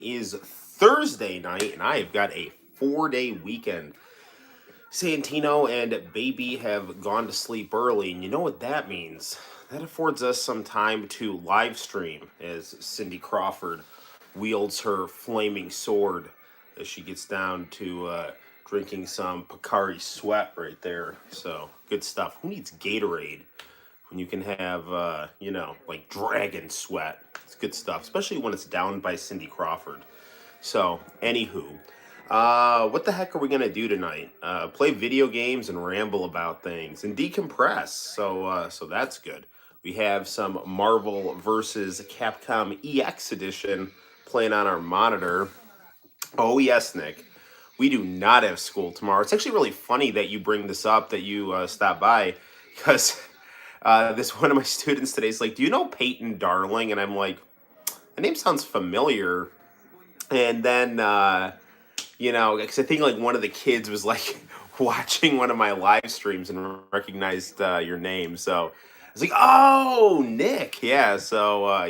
is Thursday night, and I have got a 4-day weekend. Santino and Baby have gone to sleep early, and you know what that means? That affords us some time to live stream as Cindy Crawford wields her flaming sword as she gets down to drinking some Picari sweat right there. So, good stuff. Who needs Gatorade when you can have, like dragon sweat? It's good stuff, especially when it's downed by Cindy Crawford. So, anywho, what the heck are we gonna do tonight? Play video games and ramble about things and decompress. So that's good. We have some Marvel versus Capcom EX edition playing on our monitor. Oh yes, Nick. We do not have school tomorrow. It's actually really funny that you bring this up, that you stop by, because this one of my students today is like, "Do you know Peyton Darling?" And I'm like, "The name sounds familiar." And then because I think like one of the kids was like watching one of my live streams and recognized your name. So I was like, "Oh, Nick, yeah." So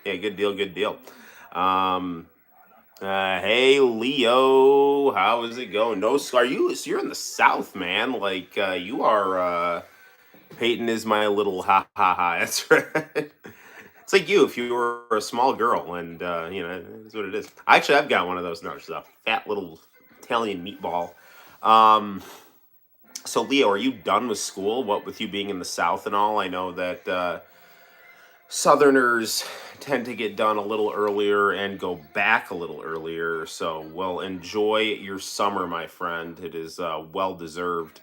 good deal, good deal. Um, hey, Leo, how is it going? No, are you? So you're in the South, man. Like you are. Peyton is my little ha ha ha. That's right. It's like you if you were a small girl, and it's what it is. Actually, I've got one of those. No, just a fat little Italian meatball. Um, so, Leo, are you done with school? What with you being in the South and all? I know that Southerners tend to get done a little earlier and go back a little earlier. So, well, enjoy your summer, my friend. It is well deserved.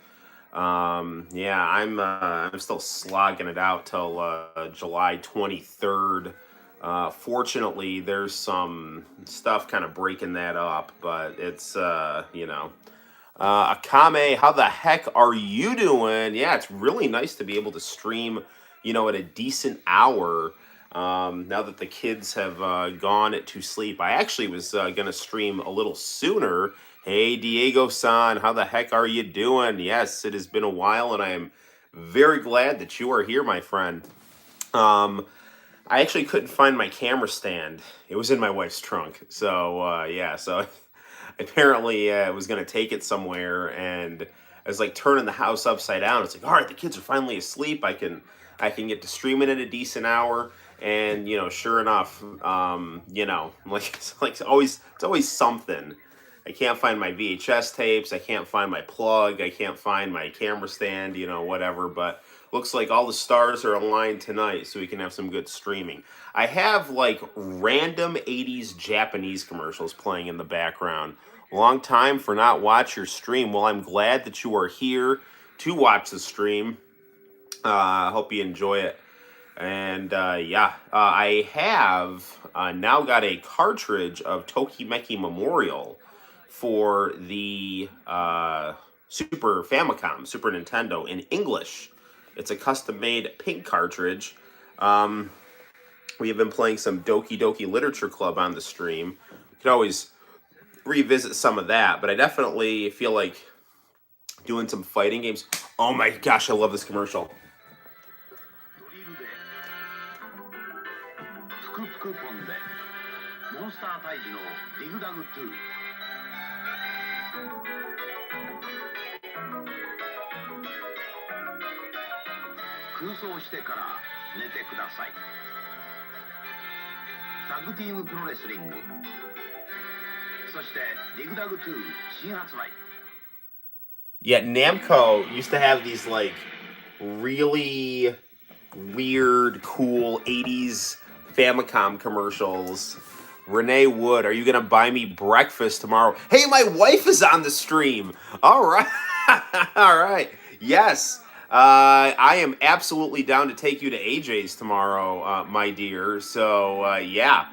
Yeah, I'm still slogging it out till July 23rd. Fortunately, there's some stuff kind of breaking that up, but it's Akame, how the heck are you doing? Yeah, it's really nice to be able to stream, at a decent hour. Now that the kids have gone to sleep, I actually was gonna stream a little sooner. Hey, Diego San, how the heck are you doing? Yes, it has been a while, and I am very glad that you are here, my friend. Um, I actually couldn't find my camera stand. It was in my wife's trunk. So apparently I was going to take it somewhere, and I was like turning the house upside down. It's like, all right, the kids are finally asleep. I can get to streaming in a decent hour. And, sure enough, like, it's always something. I can't find my VHS tapes. I can't find my plug. I can't find my camera stand, whatever. But looks like all the stars are aligned tonight, so we can have some good streaming. I have like random 80s Japanese commercials playing in the background. Long time for not watch your stream. Well, I'm glad that you are here to watch the stream. I hope you enjoy it. And I have now got a cartridge of Tokimeki Memorial for the Super Famicom, Super Nintendo in English. It's a custom-made pink cartridge. We have been playing some Doki Doki Literature Club on the stream. You could always revisit some of that, but I definitely feel like doing some fighting games. Oh my gosh, I love this commercial. Yeah, Namco used to have these like really weird, cool 80s Famicom commercials. Renee Wood, are you going to buy me breakfast tomorrow? Hey, my wife is on the stream. All right. All right. Yes. I am absolutely down to take you to AJ's tomorrow, my dear. So, yeah.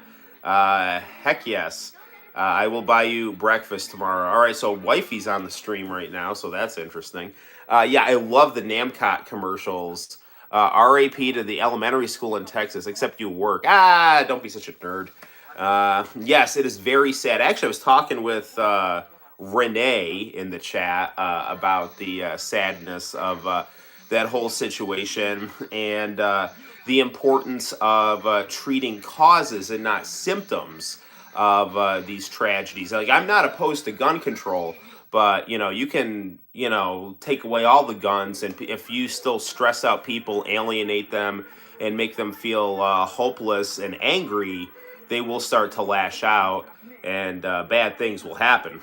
Heck yes. I will buy you breakfast tomorrow. All right, so wifey's on the stream right now, so that's interesting. Yeah, I love the Namcot commercials. RAP to the elementary school in Texas, except you work. Don't be such a nerd. Yes, it is very sad. Actually, I was talking with Renee in the chat about the sadness of that whole situation and the importance of treating causes and not symptoms. of these tragedies. Like, I'm not opposed to gun control, but you can take away all the guns, and if you still stress out people, alienate them, and make them feel hopeless and angry, they will start to lash out, and bad things will happen.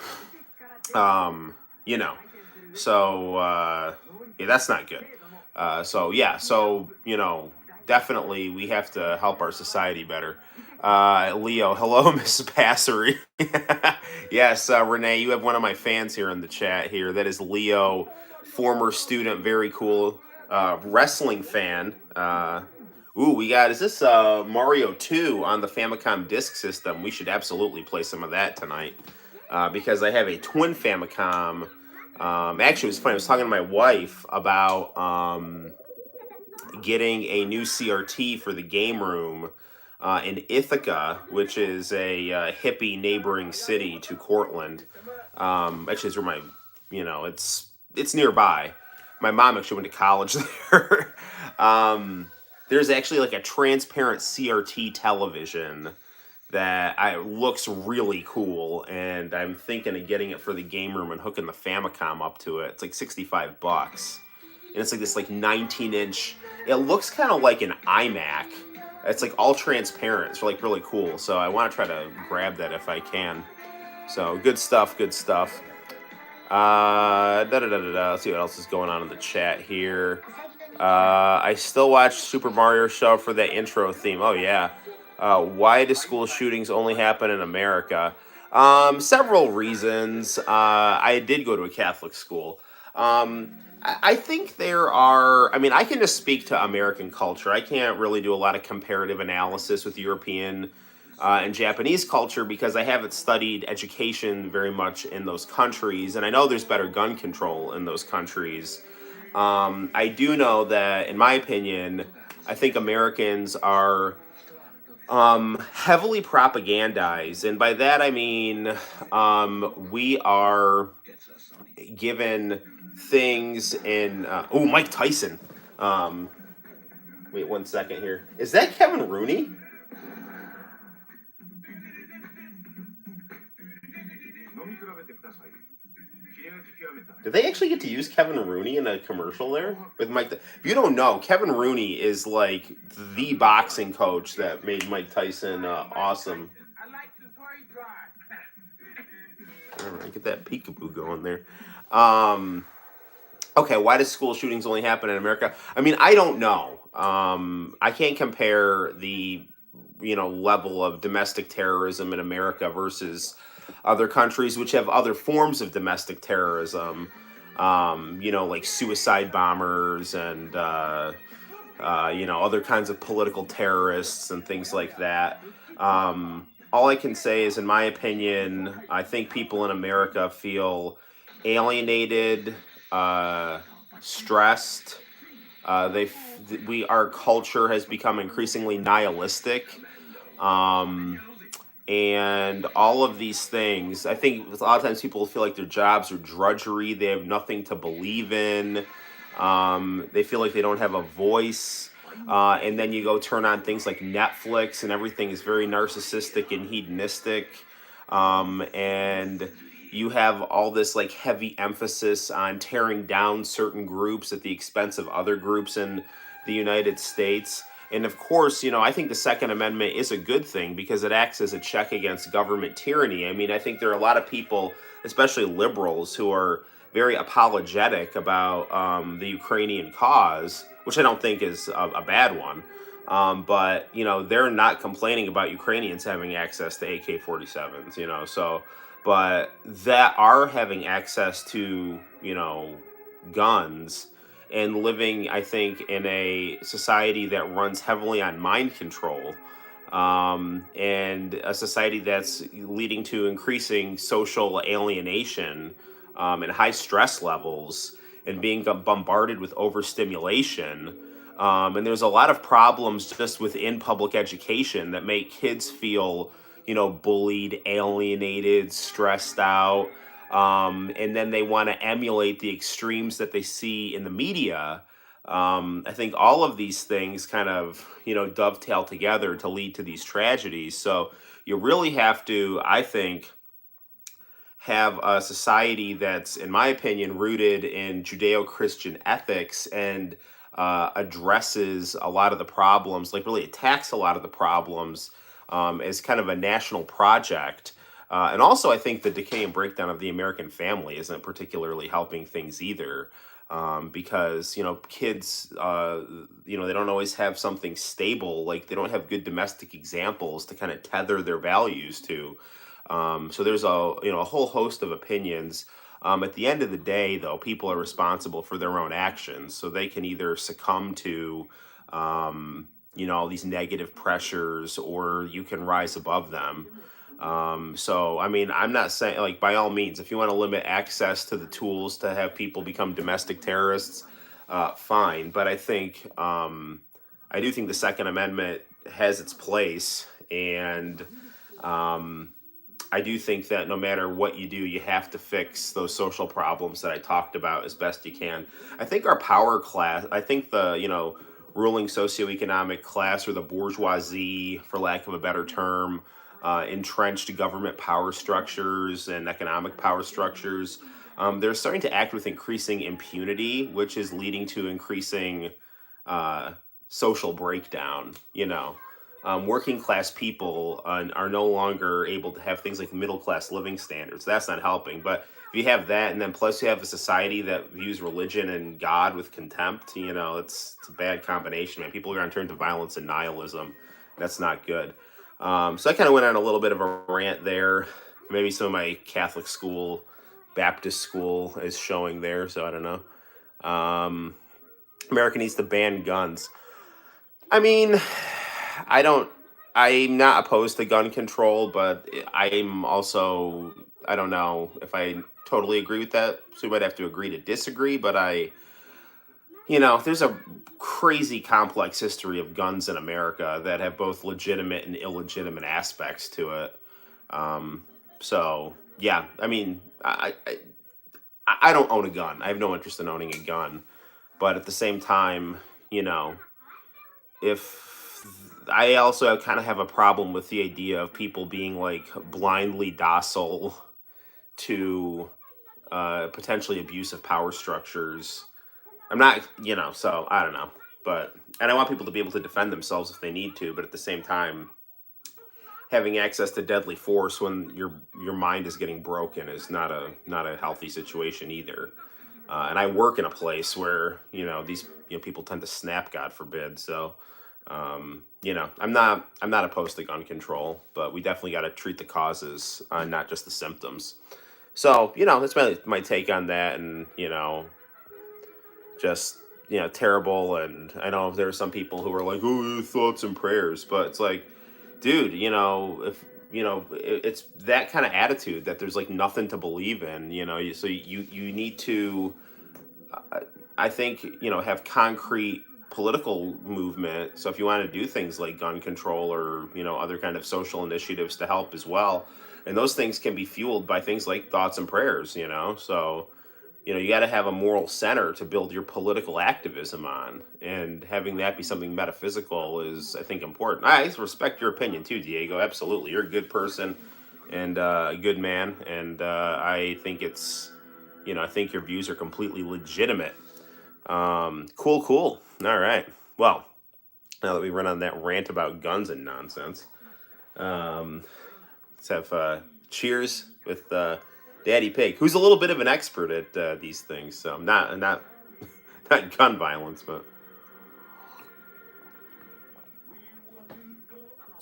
Um, you know, so yeah, that's not good. So yeah, so definitely we have to help our society better. Leo, hello, Mrs. Passery. Yes, Renee, you have one of my fans here in the chat here. That is Leo, former student, very cool wrestling fan. We got, is this Mario 2 on the Famicom Disk System? We should absolutely play some of that tonight because I have a twin Famicom. Actually, it was funny. I was talking to my wife about getting a new CRT for the game room in Ithaca, which is a hippie neighboring city to Cortland. Actually, it's where it's nearby. My mom actually went to college there. There's actually like a transparent CRT television that looks really cool, and I'm thinking of getting it for the game room and hooking the Famicom up to it. It's like $65, and it's like this like 19-inch. It looks kind of like an iMac. It's like all transparent. It's like really cool. So I want to try to grab that if I can. So good stuff. Good stuff. Let's see what else is going on in the chat here. I still watch Super Mario Show for that intro theme. Oh yeah. Why do school shootings only happen in America? Several reasons. I did go to a Catholic school. I think there are. I mean, I can just speak to American culture. I can't really do a lot of comparative analysis with European and Japanese culture because I haven't studied education very much in those countries, and I know there's better gun control in those countries. I do know that, in my opinion, I think Americans are heavily propagandized, and by that I mean we are given things in. Mike Tyson. Wait 1 second here. Is that Kevin Rooney? Did they actually get to use Kevin Rooney in a commercial there with Mike? If you don't know, Kevin Rooney is like the boxing coach that made Mike Tyson awesome. All right, get that peekaboo going there. Okay, why does school shootings only happen in America? I mean, I don't know. I can't compare the level of domestic terrorism in America versus other countries which have other forms of domestic terrorism. Like suicide bombers and other kinds of political terrorists and things like that. All I can say is, in my opinion, I think people in America feel alienated, stressed. Our culture has become increasingly nihilistic, and all of these things. I think a lot of times people feel like their jobs are drudgery. They have nothing to believe in. They feel like they don't have a voice. And then you go turn on things like Netflix, and everything is very narcissistic and hedonistic. And you have all this like heavy emphasis on tearing down certain groups at the expense of other groups in the United States. And of course, I think the Second Amendment is a good thing because it acts as a check against government tyranny. I mean, I think there are a lot of people, especially liberals, who are very apologetic about the Ukrainian cause, which I don't think is a bad one. But they're not complaining about Ukrainians having access to AK-47s. But that are having access to guns and living, I think, in a society that runs heavily on mind control, and a society that's leading to increasing social alienation, and high stress levels, and being bombarded with overstimulation. And there's a lot of problems just within public education that make kids feel, bullied, alienated, stressed out. And then they want to emulate the extremes that they see in the media. I think all of these things kind of, dovetail together to lead to these tragedies. So, you really have to, I think, have a society that's, in my opinion, rooted in Judeo-Christian ethics and addresses a lot of the problems, like really attacks a lot of the problems as kind of a national project. And also, I think the decay and breakdown of the American family isn't particularly helping things either. Because kids, they don't always have something stable. Like they don't have good domestic examples to kind of tether their values to. So there's a whole host of opinions. At the end of the day, though, people are responsible for their own actions, so they can either succumb to all these negative pressures, or you can rise above them. So I mean, I'm not saying, like, by all means, if you want to limit access to the tools to have people become domestic terrorists, fine. But I do think the Second Amendment has its place, and I do think that no matter what you do, you have to fix those social problems that I talked about as best you can. I think our power class, I think the, ruling socioeconomic class, or the bourgeoisie, for lack of a better term, entrenched government power structures and economic power structures, they're starting to act with increasing impunity, which is leading to increasing uh, social breakdown. Working class people are no longer able to have things like middle class living standards. That's not helping. But if you have that, and then plus you have a society that views religion and God with contempt, it's a bad combination, man. People are going to turn to violence and nihilism. That's not good. So I kind of went on a little bit of a rant there. Maybe some of my Catholic school, Baptist school is showing there. So I don't know. America needs to ban guns. I mean, I don't. I'm not opposed to gun control, but I'm also. I don't know if I totally agree with that. So we might have to agree to disagree. But there's a crazy complex history of guns in America that have both legitimate and illegitimate aspects to it. So yeah, I mean, I don't own a gun. I have no interest in owning a gun. But at the same time, you know, if I also kind of have a problem with the idea of people being like blindly docile to potentially abusive power structures. I'm not, so I don't know. But, and I want people to be able to defend themselves if they need to, but at the same time, having access to deadly force when your mind is getting broken is not a healthy situation either. And I work in a place where these people tend to snap, God forbid. So I'm not opposed to gun control, but we definitely got to treat the causes, not just the symptoms. So that's my take on that, and just terrible. And I know there are some people who are like, oh, thoughts and prayers, but it's like, dude, if it's that kind of attitude that there's like nothing to believe in, so you need to, I think, have concrete political movement. So if you want to do things like gun control, or other kind of social initiatives to help as well, and those things can be fueled by things like thoughts and prayers, so you got to have a moral center to build your political activism on, and having that be something metaphysical is, I think, important. I respect your opinion too, Diego. Absolutely, you're a good person and a good man, and I think I think your views are completely legitimate. Cool. All right. Well, now that we run on that rant about guns and nonsense, um, let's have cheers with Daddy Pig, who's a little bit of an expert at these things. So not not gun violence, but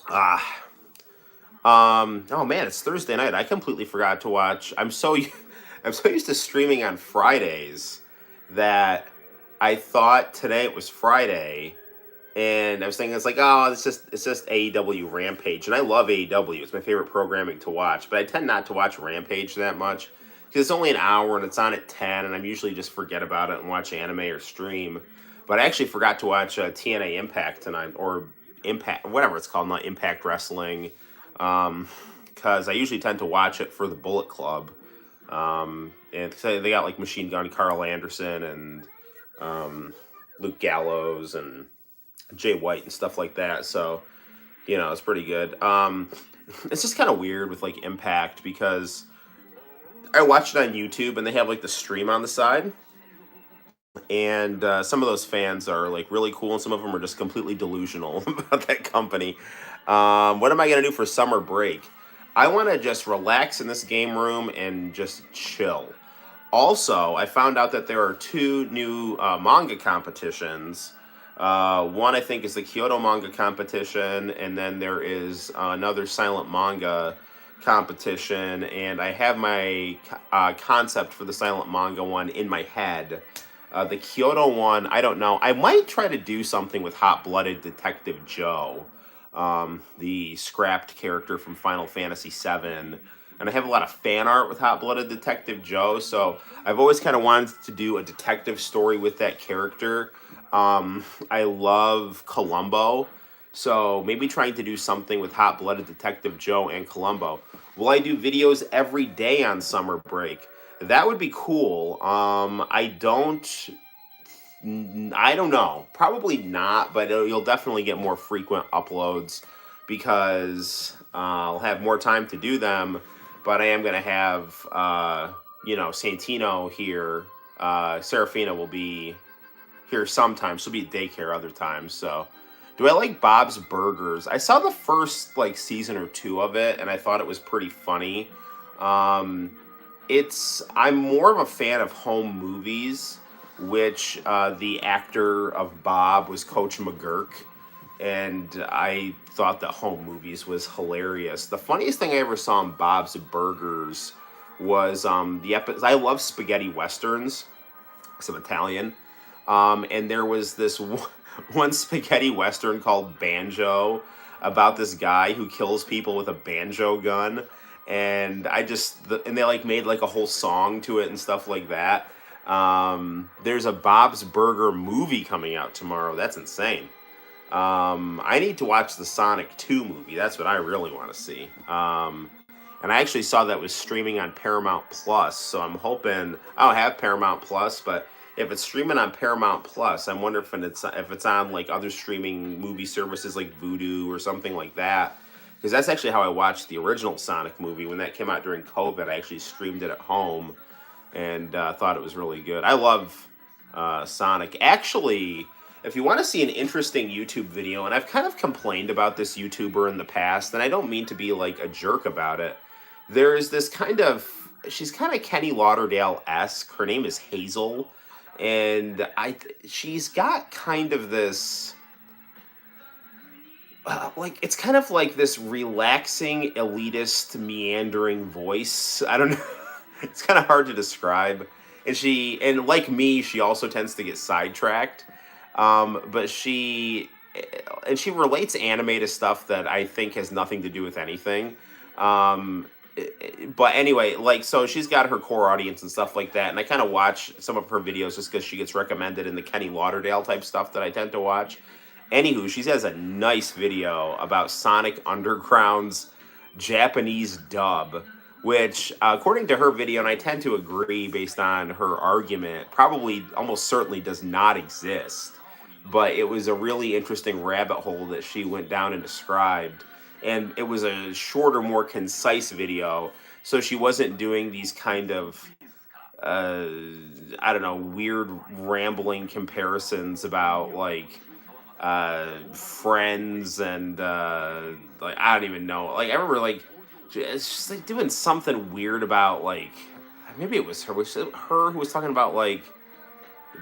ah. Oh man, it's Thursday night. I completely forgot to watch. I'm so used to streaming on Fridays that I thought today it was Friday, and I was thinking, it's like, oh, it's just AEW Rampage, and I love AEW. It's my favorite programming to watch, but I tend not to watch Rampage that much because it's only an hour and it's on at 10, and I'm usually just forget about it and watch anime or stream. But I actually forgot to watch TNA Impact tonight, or Impact, whatever it's called, not Impact Wrestling, because I usually tend to watch it for the Bullet Club. And so they got like Machine Gun Carl Anderson and Luke Gallows and Jay White and stuff like that. So, it's pretty good. it's just kind of weird with like Impact because I watched it on YouTube and they have like the stream on the side, and some of those fans are like really cool, and some of them are just completely delusional about that company. What am I gonna do for summer break? I want to just relax in this game room and just chill. Also, I found out that there are two new manga competitions. One I think is the Kyoto manga competition, and then there is another silent manga competition. And I have my concept for the silent manga one in my head. The Kyoto one, I don't know. I might try to do something with Hot Blooded Detective Joe, the scrapped character from Final Fantasy VII. And I have a lot of fan art with Hot Blooded Detective Joe, so I've always kind of wanted to do a detective story with that character. I love Columbo, so maybe trying to do something with Hot Blooded Detective Joe and Columbo. Will I do videos every day on summer break? That would be cool. I don't know. Probably not, but you'll definitely get more frequent uploads because I'll have more time to do them. But I am going to have, Santino here. Serafina will be here sometimes. She'll be at daycare other times. So, do I like Bob's Burgers? I saw the first like season or two of it, and I thought it was pretty funny. Um, I'm more of a fan of home movies, which the actor of Bob was Coach McGurk, and I thought that home movies was hilarious. The funniest thing I ever saw in Bob's Burgers was the episode. I love spaghetti westerns because I'm Italian, and there was this one spaghetti western called Banjo about this guy who kills people with a banjo gun, and and they like made like a whole song to it and stuff like that. There's a Bob's Burger movie coming out tomorrow. That's insane. I need to watch the Sonic 2 movie. That's what I really want to see. And I actually saw that was streaming on Paramount Plus, so I'm hoping I don't have Paramount Plus, but if it's streaming on Paramount Plus, I'm wondering if it's on like other streaming movie services like Vudu or something like that. Because that's actually how I watched the original Sonic movie when that came out during COVID. I actually streamed it at home and thought it was really good. I love Sonic. Actually, if you want to see an interesting YouTube video, and I've kind of complained about this YouTuber in the past, and I don't mean to be like a jerk about it. There is this she's kind of Kenny Lauderdale-esque. Her name is Hazel, and she's got kind of this like it's kind of like this relaxing, elitist, meandering voice. I don't know. It's kind of hard to describe. And like me, she also tends to get sidetracked. But she relates anime to stuff that I think has nothing to do with anything. Um, but anyway, like, so she's got her core audience and stuff like that, and I kind of watch some of her videos just because she gets recommended in the Kenny Lauderdale type stuff that I tend to watch. Anywho, she has a nice video about Sonic Underground's Japanese dub, which, according to her video, and I tend to agree based on her argument, probably almost certainly does not exist. But it was a really interesting rabbit hole that she went down and described. And it was a shorter, more concise video. So she wasn't doing these kind of, uh, I don't know, weird rambling comparisons about like friends and like I don't even know. Like I remember like it's just like doing something weird about like maybe it was her. Was it her who was talking about like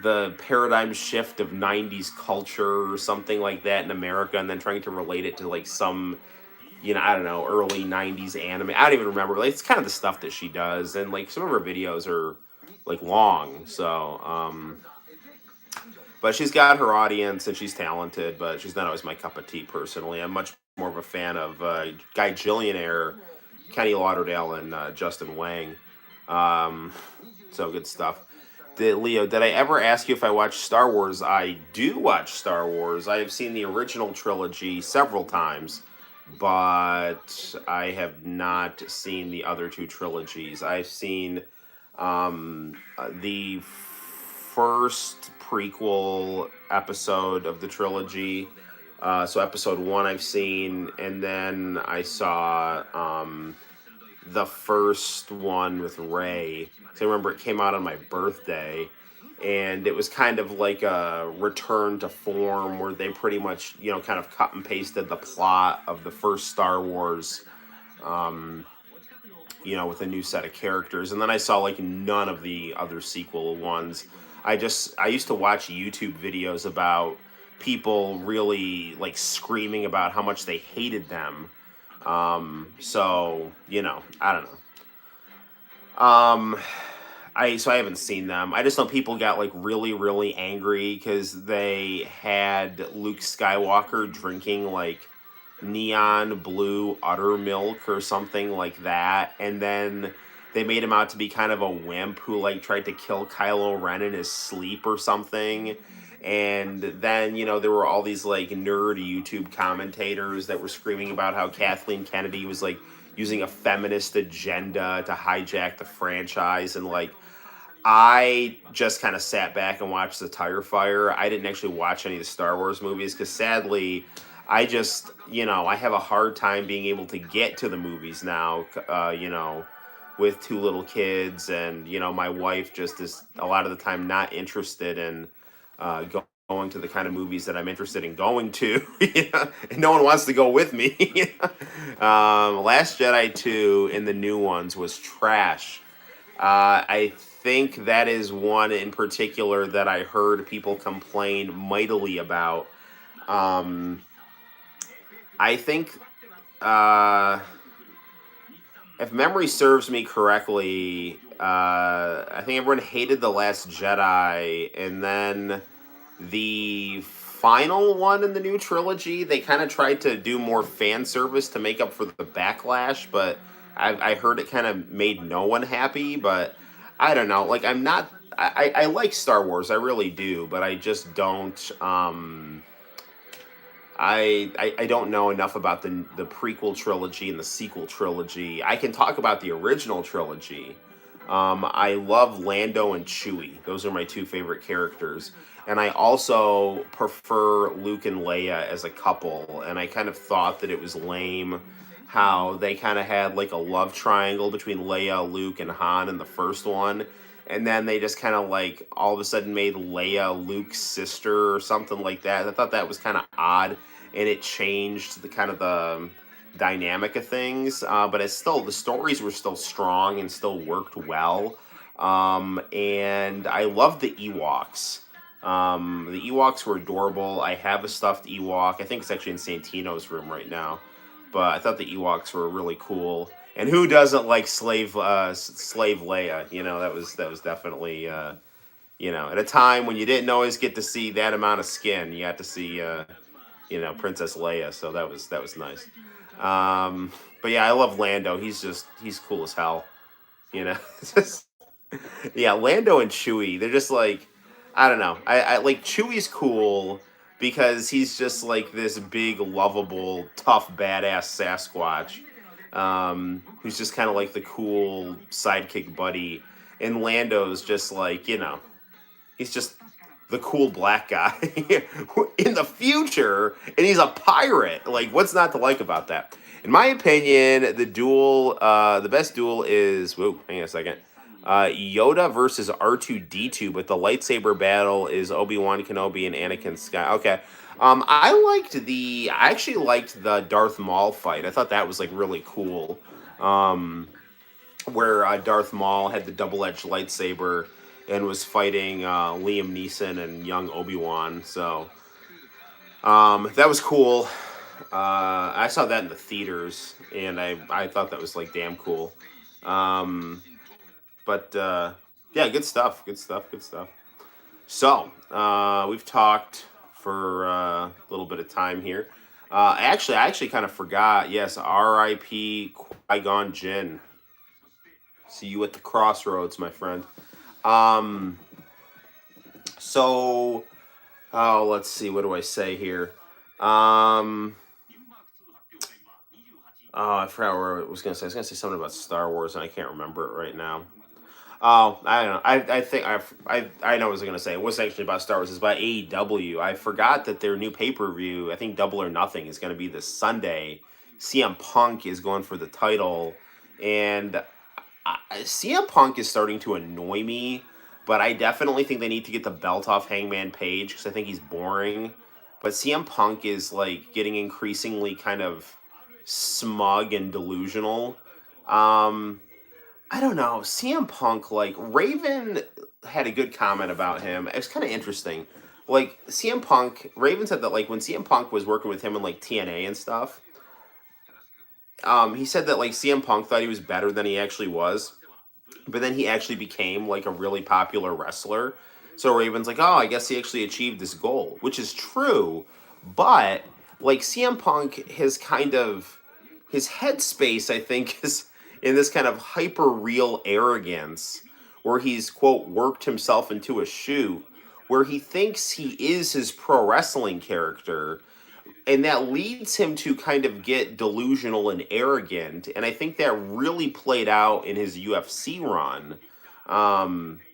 the paradigm shift of 90s culture or something like that in America, and then trying to relate it to like some, I don't know, early 90s anime. I don't even remember. Like, it's kind of the stuff that she does. And like some of her videos are like long. So, but she's got her audience and she's talented, but she's not always my cup of tea personally. I'm much more of a fan of Guy Gillionaire, Kenny Lauderdale, and Justin Wang. Um, so good stuff. Leo, did I ever ask you if I watched Star Wars? I do watch Star Wars. I have seen the original trilogy several times, but I have not seen the other two trilogies. I've seen the first prequel episode of the trilogy, So episode one I've seen, and then I saw the first one with Ray. So I remember it came out on my birthday, and it was kind of like a return to form where they pretty much, kind of cut and pasted the plot of the first Star Wars, um, with a new set of characters. And then I saw like none of the other sequel ones. I used to watch YouTube videos about people really like screaming about how much they hated them. So I don't know. I haven't seen them. I just know people got like really really angry because they had Luke Skywalker drinking like neon blue uttermilk or something like that, and then they made him out to be kind of a wimp who like tried to kill Kylo Ren in his sleep or something. And then there were all these like nerd YouTube commentators that were screaming about how Kathleen Kennedy was like using a feminist agenda to hijack the franchise. And like I just kind of sat back and watched the tire fire. I didn't actually watch any of the Star Wars movies because sadly, I just, I have a hard time being able to get to the movies now, with two little kids. And, my wife just is a lot of the time not interested in going to the kind of movies that I'm interested in going to. And no one wants to go with me. Last Jedi 2 and the new ones was trash. I think that is one in particular that I heard people complain mightily about. Um, I think, uh, if memory serves me correctly, I think everyone hated The Last Jedi, and then the final one in the new trilogy, they kind of tried to do more fan service to make up for the backlash, but I heard it kind of made no one happy. But I don't know. Like, I'm not. I like Star Wars, I really do, but I just don't. I don't know enough about the prequel trilogy and the sequel trilogy. I can talk about the original trilogy. I love Lando and Chewie. Those are my two favorite characters. And I also prefer Luke and Leia as a couple. And I kind of thought that it was lame how they kind of had like a love triangle between Leia, Luke, and Han in the first one. And then they just kind of like all of a sudden made Leia Luke's sister or something like that. I thought that was kind of odd, and it changed the kind of the dynamic of things. But it's still, the stories were still strong and still worked well. And I love the Ewoks. The Ewoks were adorable. I have a stuffed Ewok. I think it's actually in Santino's room right now. But I thought the Ewoks were really cool. And who doesn't like slave Leia? That was definitely at a time when you didn't always get to see that amount of skin. You got to see Princess Leia, so that was nice. But yeah, I love Lando. He's cool as hell. It's just, yeah, Lando and Chewie, they're just like, I don't know. I like Chewie's cool because he's just like this big, lovable, tough, badass Sasquatch, who's just kind of like the cool sidekick buddy. And Lando's just like, he's just the cool black guy in the future, and he's a pirate. Like, what's not to like about that? In my opinion, the best duel is. Whoa, hang on a second. Yoda versus R2D2, but the lightsaber battle is Obi-Wan Kenobi and Anakin Sky. Okay. I actually liked the Darth Maul fight. I thought that was like really cool. Where Darth Maul had the double-edged lightsaber and was fighting Liam Neeson and young Obi-Wan. So that was cool. I saw that in the theaters, and I thought that was like damn cool. Um, but yeah, good stuff. Good stuff. Good stuff. So we've talked for a little bit of time here. I actually kind of forgot. Yes, R.I.P. Qui-Gon Jinn. See you at the crossroads, my friend. Um, so, oh, let's see. What do I say here? Um, oh, I forgot where I was going to say. I was going to say something about Star Wars, and I can't remember it right now. Oh, I don't know. I think I know what I was gonna say. It wasn't actually about Star Wars. It's about AEW. I forgot that their new pay per view. I think Double or Nothing is gonna be this Sunday. CM Punk is going for the title, and CM Punk is starting to annoy me. But I definitely think they need to get the belt off Hangman Page because I think he's boring. But CM Punk is like getting increasingly kind of smug and delusional. Um, I don't know. CM Punk, like, Raven had a good comment about him. It was kind of interesting. Like, CM Punk, Raven said that, like, when CM Punk was working with him in, like, TNA and stuff, he said that, like, CM Punk thought he was better than he actually was. But then he actually became, like, a really popular wrestler. So Raven's like, oh, I guess he actually achieved this goal, which is true. But, like, CM Punk has kind of his headspace, I think, is in this kind of hyper real arrogance where he's, quote, worked himself into a shoot, where he thinks he is his pro wrestling character. And that leads him to kind of get delusional and arrogant. And I think that really played out in his UFC run.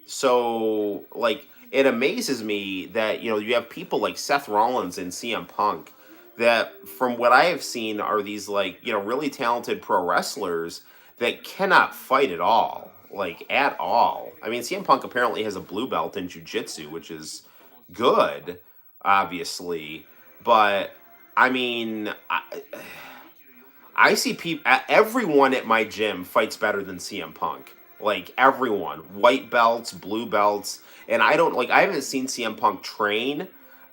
So, like, it amazes me that, you have people like Seth Rollins and CM Punk that, from what I have seen, are these, like, really talented pro wrestlers that cannot fight at all. Like, at all. I mean, CM Punk apparently has a blue belt in jiu-jitsu, which is good, obviously. But, I mean, I see people, everyone at my gym fights better than CM Punk. Like, everyone, white belts, blue belts, and I haven't seen CM Punk train,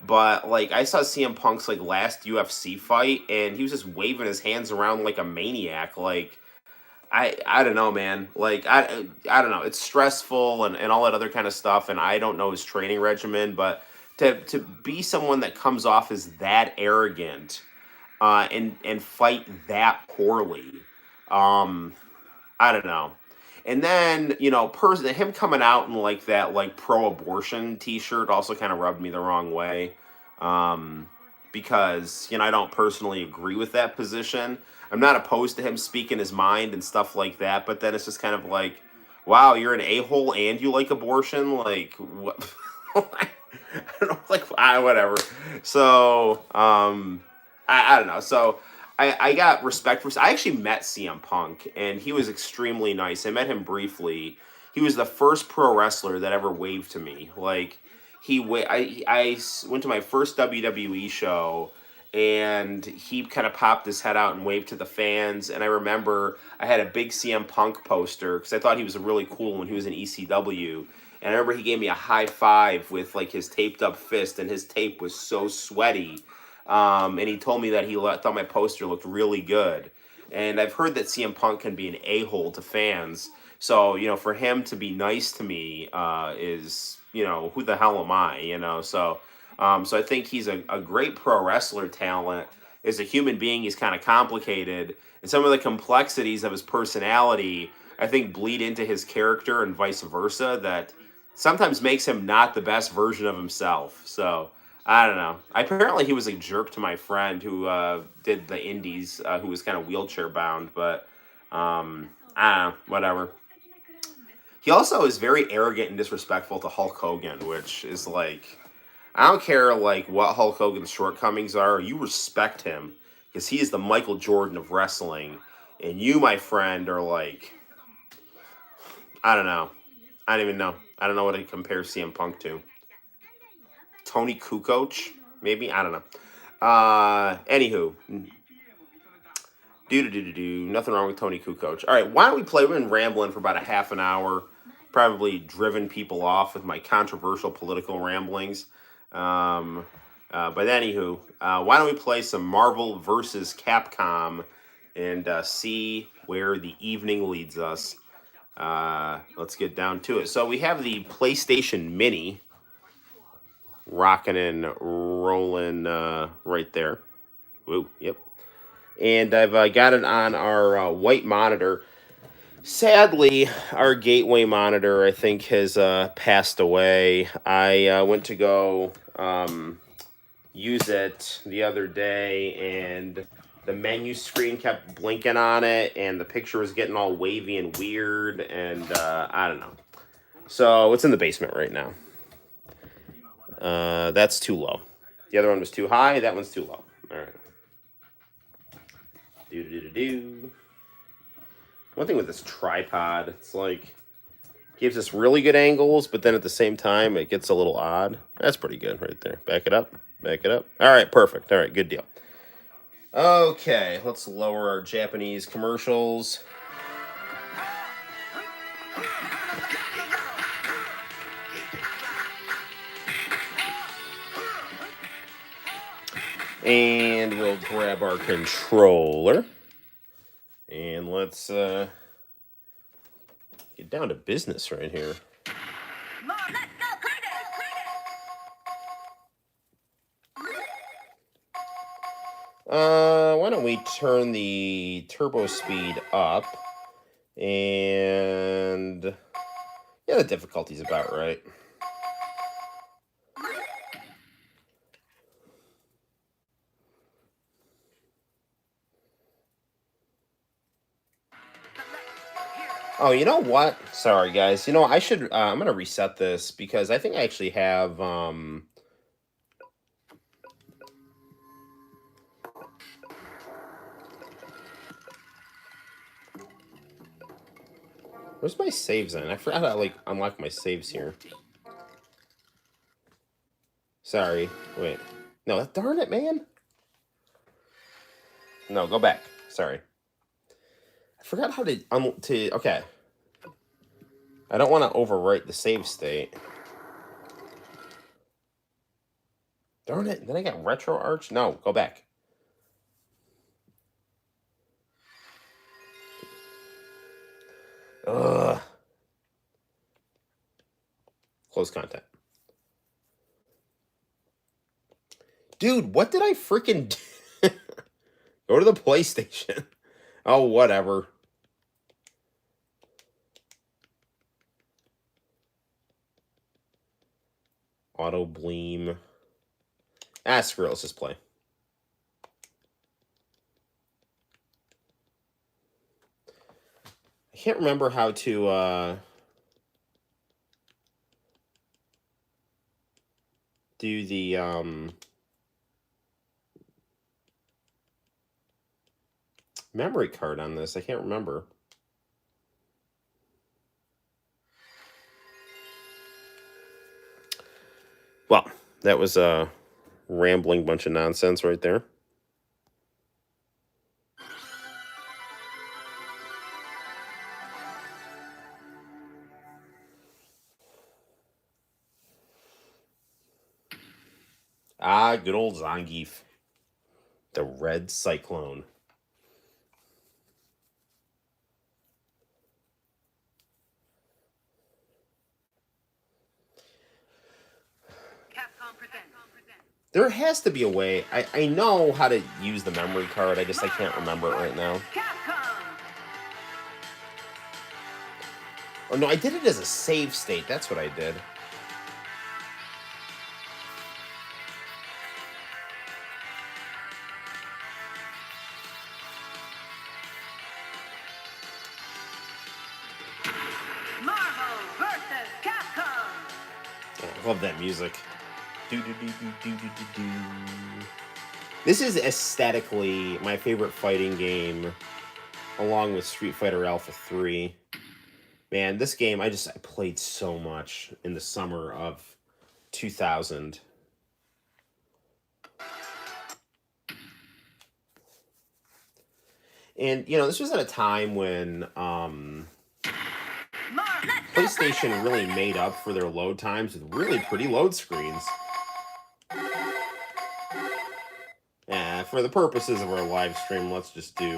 but like I saw CM Punk's like last UFC fight, and he was just waving his hands around like a maniac. Like, I don't know, man. Like, I don't know. It's stressful and all that other kind of stuff, and I don't know his training regimen, but to be someone that comes off as that arrogant and fight that poorly. Um, I don't know. And then him coming out in like that like pro-abortion T-shirt also kind of rubbed me the wrong way, um, because I don't personally agree with that position. I'm not opposed to him speaking his mind and stuff like that, but then it's just kind of like, wow, you're an a-hole and you like abortion, like what? I don't know, like whatever. So I don't know. So I got respect for. I actually met CM Punk, and he was extremely nice. I met him briefly. He was the first pro wrestler that ever waved to me. Like I went to my first WWE show, and he kind of popped his head out and waved to the fans. And I remember I had a big CM Punk poster because I thought he was really cool when he was in ECW. And I remember he gave me a high five with like his taped up fist, and his tape was so sweaty. And he told me that he thought my poster looked really good. And I've heard that CM Punk can be an a-hole to fans. So, for him to be nice to me is, who the hell am I, So I think he's a great pro wrestler talent. As a human being, he's kind of complicated. And some of the complexities of his personality, I think, bleed into his character and vice versa, that sometimes makes him not the best version of himself. So, I don't know. Apparently, he was a jerk to my friend who did the indies, who was kind of wheelchair bound, but I don't know, whatever. He also is very arrogant and disrespectful to Hulk Hogan, which is like, I don't care like what Hulk Hogan's shortcomings are. You respect him because he is the Michael Jordan of wrestling, and you, my friend, are like, I don't know. I don't even know. I don't know what to compare CM Punk to. Tony Kukoc, maybe, I don't know. Anywho, do nothing wrong with Tony Kukoc. All right, why don't we play? We've been rambling for about a half an hour, probably driven people off with my controversial political ramblings. Um, but anywho, why don't we play some Marvel versus Capcom and see where the evening leads us? Let's get down to it. So we have the PlayStation Mini rocking and rolling right there. Woo, yep. And I've got it on our white monitor. Sadly, our gateway monitor, I think, has passed away. I went to go use it the other day, and the menu screen kept blinking on it, and the picture was getting all wavy and weird, and I don't know. So it's in the basement right now. That's too low. The other one was too high. That one's too low. All right. Do. One thing with this tripod, it's like gives us really good angles, but then at the same time it gets a little odd. That's pretty good right there. Back it up. Back it up. All right, perfect. All right, good deal. Okay, let's lower our Japanese commercials. And we'll grab our controller. And let's get down to business right here. Why don't we turn the turbo speed up? And yeah, the difficulty's about right. Oh, you know what? Sorry, guys. You know, I should. I'm gonna reset this because I think I actually have. Where's my saves in? I forgot how to like unlock my saves here. Sorry. Wait. No, darn it, man. No, go back. Sorry. I forgot how to. Okay. I don't want to overwrite the save state. Darn it. Then I got retro arch. No, go back. Ugh. Close content. Dude, what did I freaking do? Go to the PlayStation. Oh, whatever. Auto Bleem. Ah, screw it. Let's just play. I can't remember how to do the memory card on this. I can't remember. Well, that was a rambling bunch of nonsense right there. Ah, good old Zangief. The Red Cyclone. There has to be a way. I know how to use the memory card. I can't remember it right now. Oh, no, I did it as a save state. That's what I did. I love that music. This is aesthetically my favorite fighting game, along with Street Fighter Alpha 3. Man, this game I played so much in the summer of 2000. And you know, this was at a time when PlayStation really made up for their load times with really pretty load screens. For the purposes of our live stream, let's just do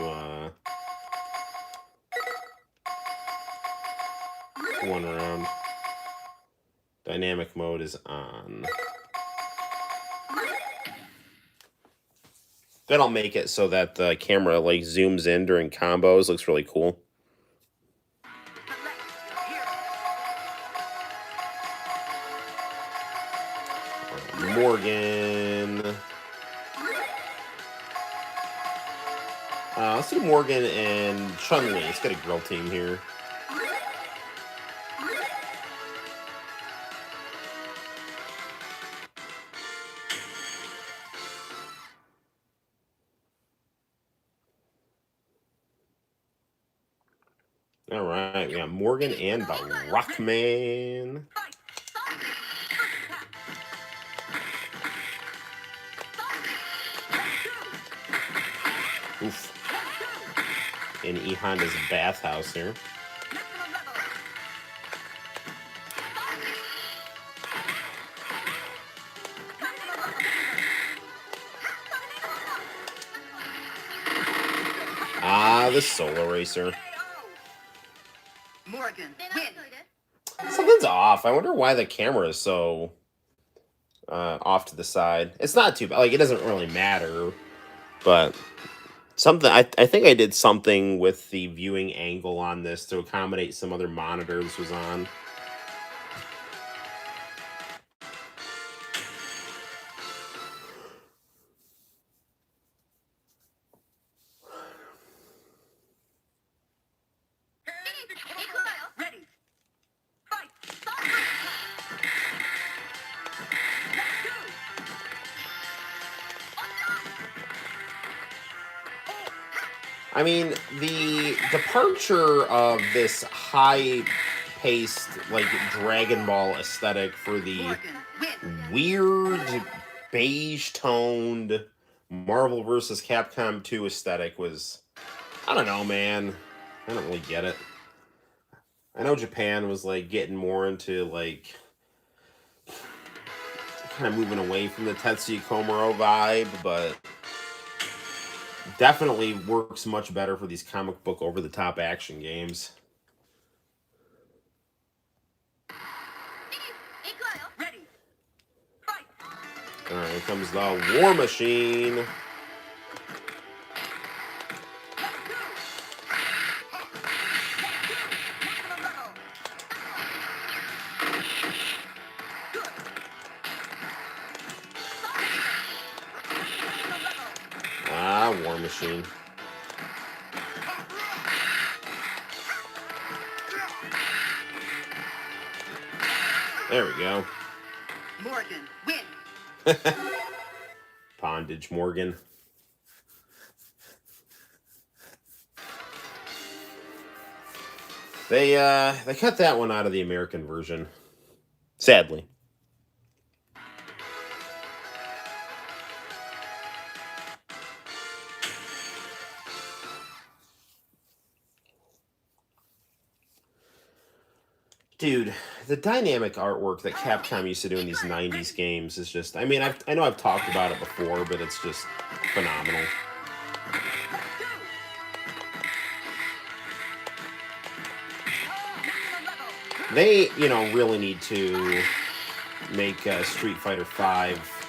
one round. Dynamic mode is on. That'll make it so that the camera like zooms in during combos. Looks really cool. Morgan. Let's do Morgan and Chun-Li. Let's get a girl team here. right, we got Morgan and the Rockman. Oof. In E Honda's bathhouse here. Ah, the Solar Racer. Morgan, win. Something's off. I wonder why the camera is so off to the side. It's not too bad. Like, it doesn't really matter, but something. I think I did something with the viewing angle on this to accommodate some other monitor this was on. Ready. Fight. I mean, the departure of this high-paced, like, Dragon Ball aesthetic for the weird, beige-toned Marvel vs. Capcom 2 aesthetic was, I don't know, man. I don't really get it. I know Japan was, like, getting more into, like, kind of moving away from the Tetsuya Komuro vibe, but definitely works much better for these comic book over-the-top action games. Ready. Fight. All right, here comes the War Machine. Ah, War Machine. There we go. Morgan, win. Pondage Morgan. They cut that one out of the American version. Sadly. Dude, the dynamic artwork that Capcom used to do in these 90s games is just, I mean, I know I've talked about it before, but it's just phenomenal. They, you know, really need to make Street Fighter 5,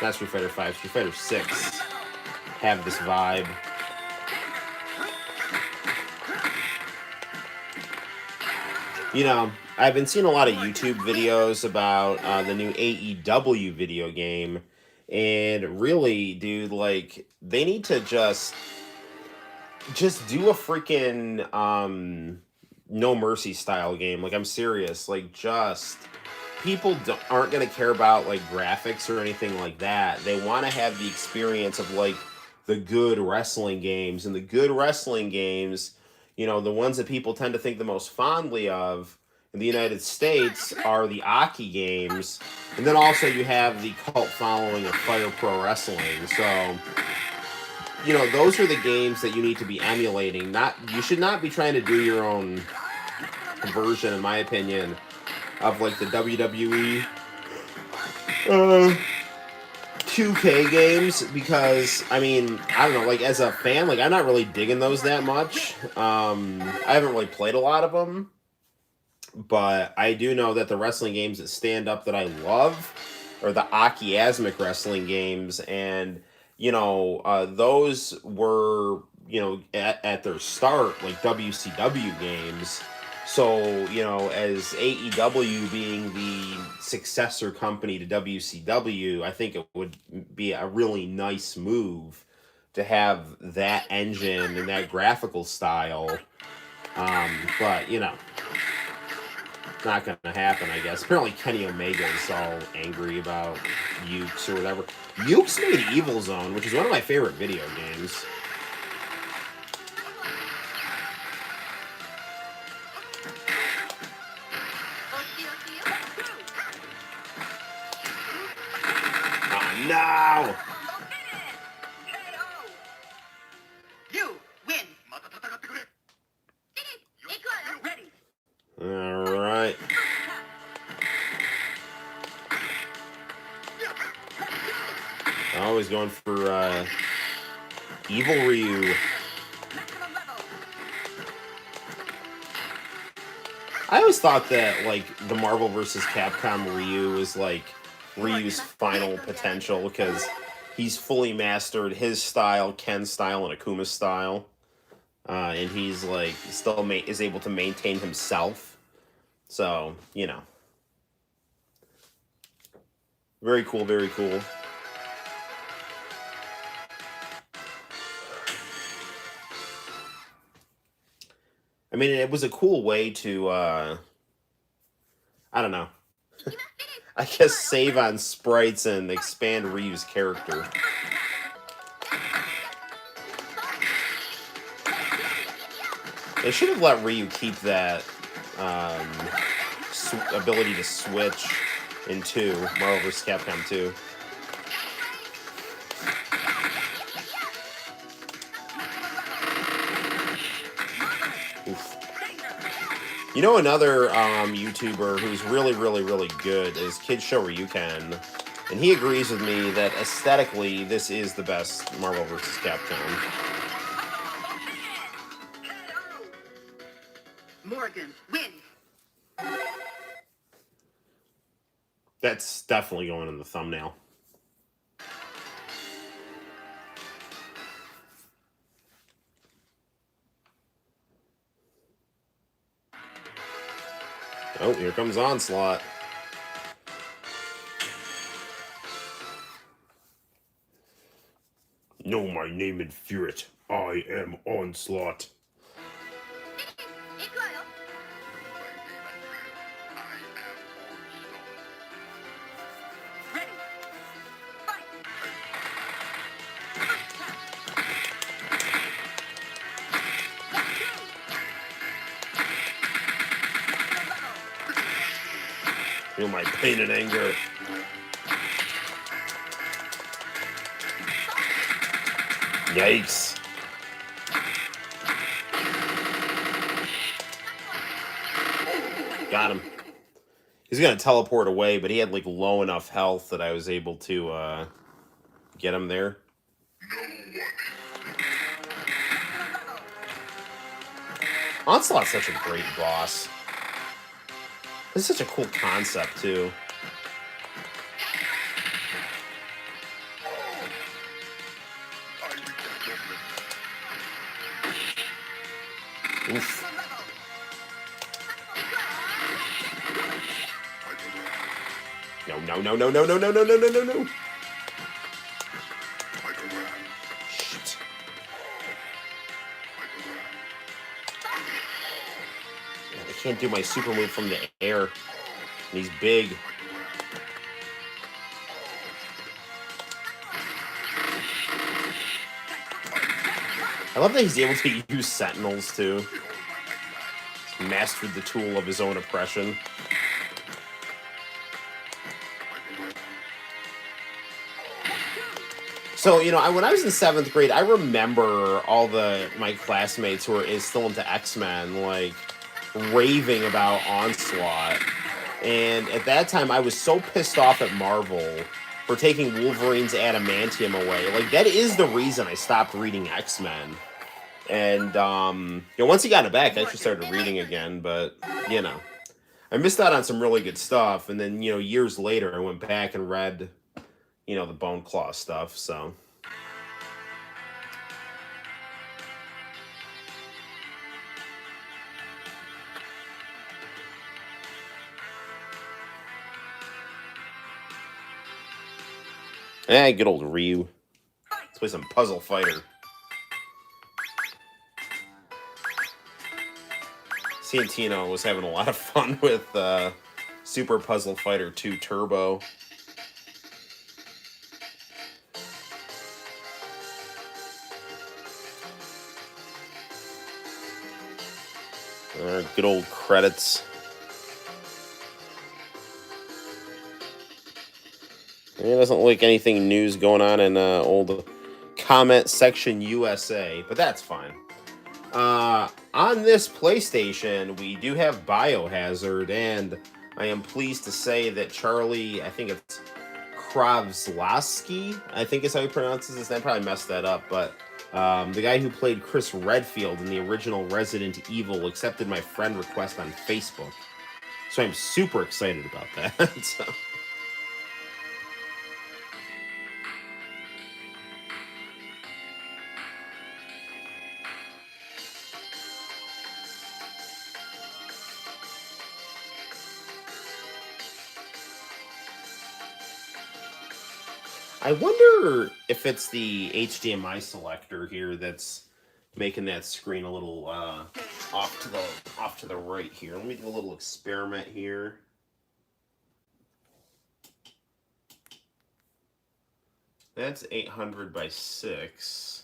not Street Fighter 5, Street Fighter 6 have this vibe. You know, I've been seeing a lot of YouTube videos about the new AEW video game, and really, dude, like, they need to just do a freaking No Mercy style game. Like, I'm serious. Like, just people aren't going to care about like graphics or anything like that. They want to have the experience of like the good wrestling games, and the good wrestling games, you know, the ones that people tend to think the most fondly of in the United States are the Aki games, and then also you have the cult following of Fire Pro Wrestling. So, you know, those are the games that you need to be emulating. You should not be trying to do your own version, in my opinion, of like the WWE 2K games, because I mean, I don't know, like as a fan, like I'm not really digging those that much. I haven't really played a lot of them, but I do know that the wrestling games that stand up that I love are the Aki Asmic wrestling games, and you know, those were, you know, at their start like WCW games. So, you know, as AEW being the successor company to WCW, I think it would be a really nice move to have that engine and that graphical style. But, you know, not going to happen, I guess. Apparently Kenny Omega is all angry about Ukes or whatever. Ukes made Evil Zone, which is one of my favorite video games. No! You win. Ready. Alright. Always going for Evil Ryu. Maximum level. I always thought that, like, the Marvel vs. Capcom Ryu was, like, Ryu's final potential because he's fully mastered his style, Ken's style, and Akuma's style. And he's, like, still is able to maintain himself. So, you know. Very cool, very cool. I mean, it was a cool way to, I don't know. I guess save on sprites and expand Ryu's character. They should have let Ryu keep that ability to switch in 2, Marvel vs. Capcom 2. Oof. You know, another YouTuber who's really, really, really good is Kid Show Ryuken. And he agrees with me that aesthetically, this is the best Marvel vs. Capcom. Morgan, win. That's definitely going in the thumbnail. Oh, here comes Onslaught. Know my name and fear it. I am Onslaught. Ready. Fight. Feel my pain and anger. Yikes. Got him. He's going to teleport away, but he had like low enough health that I was able to get him there. Onslaught's such a great boss. This is such a cool concept, too. Oof. No, no, no, no, no, no, no, no, no, no, no, no. Shit. I can't do my super move from the air. And he's big. I love that he's able to use sentinels, too. He's mastered the tool of his own oppression. So, you know, when I was in 7th grade, I remember all my classmates who were still into X-Men, like, raving about Onslaught. And at that time, I was so pissed off at Marvel for taking Wolverine's adamantium away. Like, that is the reason I stopped reading X-Men. And, you know, once he got it back, I actually started reading again. But, you know, I missed out on some really good stuff. And then, you know, years later, I went back and read, you know, the Bone Claw stuff, so. Good old Ryu. Let's play some Puzzle Fighter. Santino was having a lot of fun with Super Puzzle Fighter 2 Turbo. Good old credits. It doesn't look like anything news going on in old comment section USA, but that's fine. On this PlayStation, we do have Biohazard, and I am pleased to say that Charlie, I think it's Kravslavsky, I think is how he pronounces his name. I probably messed that up, but the guy who played Chris Redfield in the original Resident Evil accepted my friend request on Facebook. So I'm super excited about that. So. I wonder if it's the HDMI selector here that's making that screen a little off to the right here. Let me do a little experiment here. That's 800 by 6.